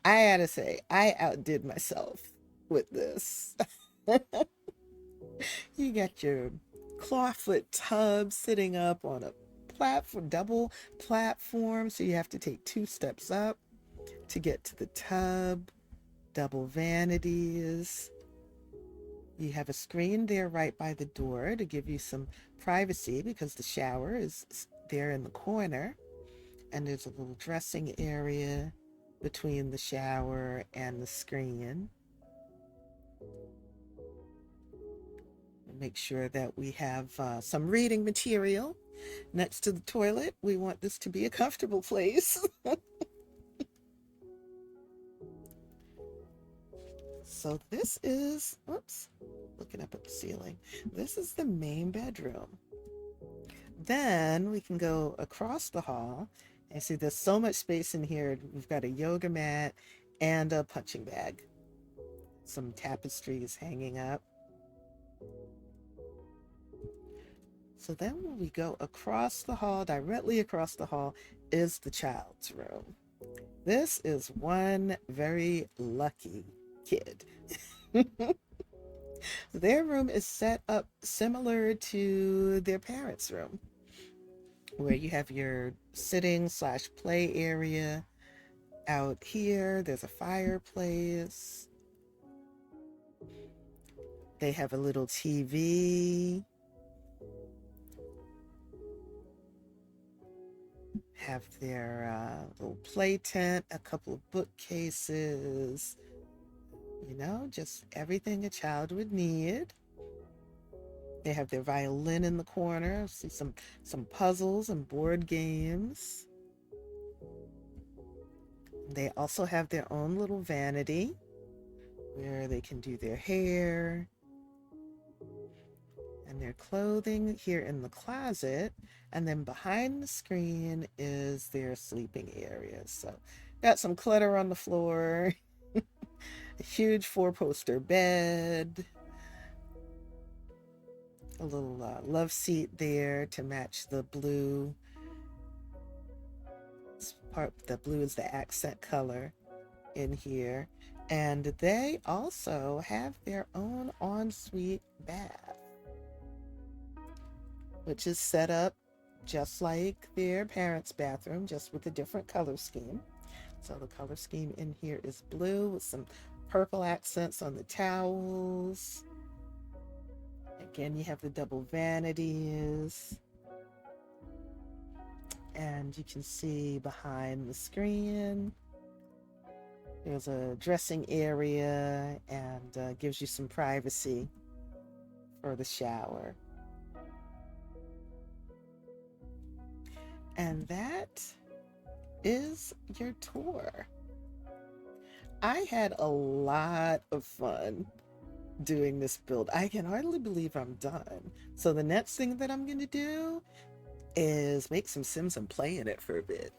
I gotta say, I outdid myself with this. You got your clawfoot tub sitting up on a platform, double platform, so you have to take 2 steps up to get to the tub. Double vanities. You have a screen there right by the door to give you some privacy because the shower is there in the corner. And there's a little dressing area between the shower and the screen. Make sure that we have some reading material next to the toilet. We want this to be a comfortable place. So this is, oops, looking up at the ceiling. This is the main bedroom. Then we can go across the hall and see there's so much space in here. We've got a yoga mat and a punching bag. Some tapestries hanging up. So then when we go across the hall, directly across the hall is the child's room. This is one very lucky kid. Their room is set up similar to their parents' room, where you have your sitting/play area. Out here, there's a fireplace. They have a little TV. Have their little play tent, a couple of bookcases, you know, just everything a child would need. They have their violin in the corner. See some puzzles and board games. They also have their own little vanity where they can do their hair and their clothing here in the closet. And then behind the screen is their sleeping area. So got some clutter on the floor, a huge 4-poster bed, a little love seat there to match the blue. The blue is the accent color in here. And they also have their own ensuite bath, which is set up just like their parents' bathroom, just with a different color scheme. So the color scheme in here is blue with some purple accents on the towels. Again, you have the double vanities. And you can see behind the screen, there's a dressing area and gives you some privacy for the shower. And that is your tour. I had a lot of fun doing this build. I can hardly believe I'm done. So the next thing that I'm going to do is make some Sims and play in it for a bit.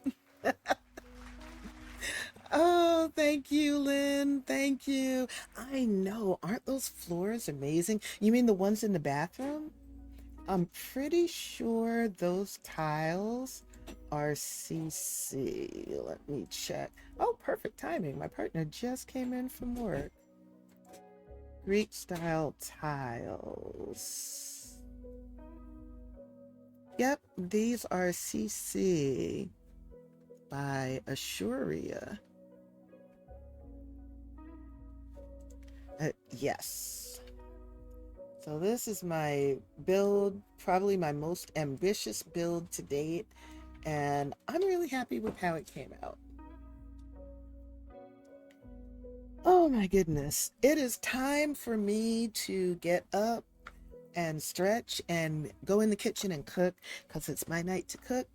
Oh, thank you, Lynn. Thank you. I know. Aren't those floors amazing? You mean the ones in the bathroom? I'm pretty sure those tiles are CC. Let me check. Oh, perfect timing. My partner just came in from work. Greek style tiles. Yep, these are CC by Assuria. Yes. So this is my build, probably my most ambitious build to date, and I'm really happy with how it came out. Oh my goodness. It is time for me to get up and stretch and go in the kitchen and cook because it's my night to cook.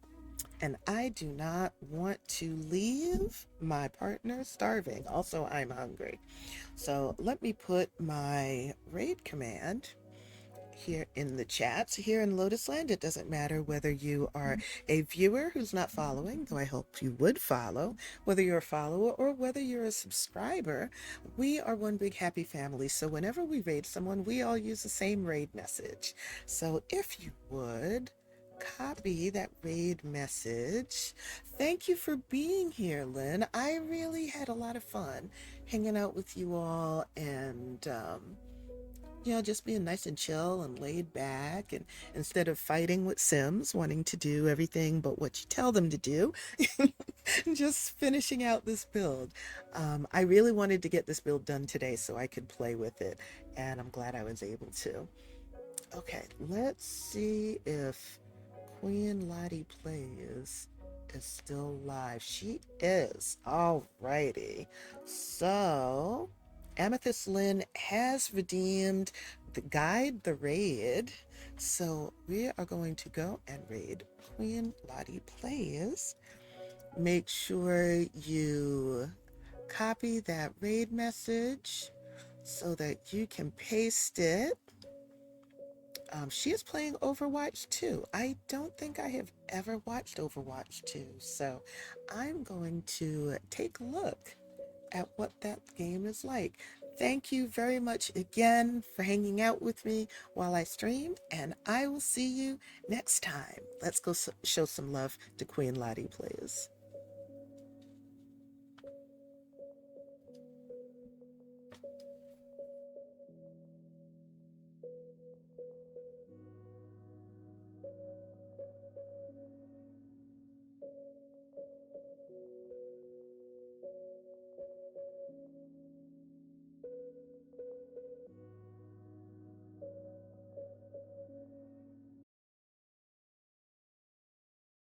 And I do not want to leave my partner starving. Also, I'm hungry. So let me put my raid command here in the chat. Here in Lotus Land, it doesn't matter whether you are a viewer who's not following, though I hope you would follow, whether you're a follower or whether you're a subscriber, we are one big happy family. So whenever we raid someone, we all use the same raid message. So if you would, copy that raid message. Thank you for being here, Lynn. I really had a lot of fun hanging out with you all and just being nice and chill and laid back. And instead of fighting with Sims, wanting to do everything but what you tell them to do, just finishing out this build. I really wanted to get this build done today so I could play with it, and I'm glad I was able to. Okay, let's see if Queen Lottie Plays is still live. She is. Alrighty. So, Amethyst Lynn has redeemed the guide, the raid. So, we are going to go and raid Queen Lottie Plays. Make sure you copy that raid message so that you can paste it. She is playing Overwatch 2. I don't think I have ever watched Overwatch 2, so I'm going to take a look at what that game is like. Thank you very much again for hanging out with me while I stream, and I will see you next time. Let's go show some love to Queen Lottie Plays.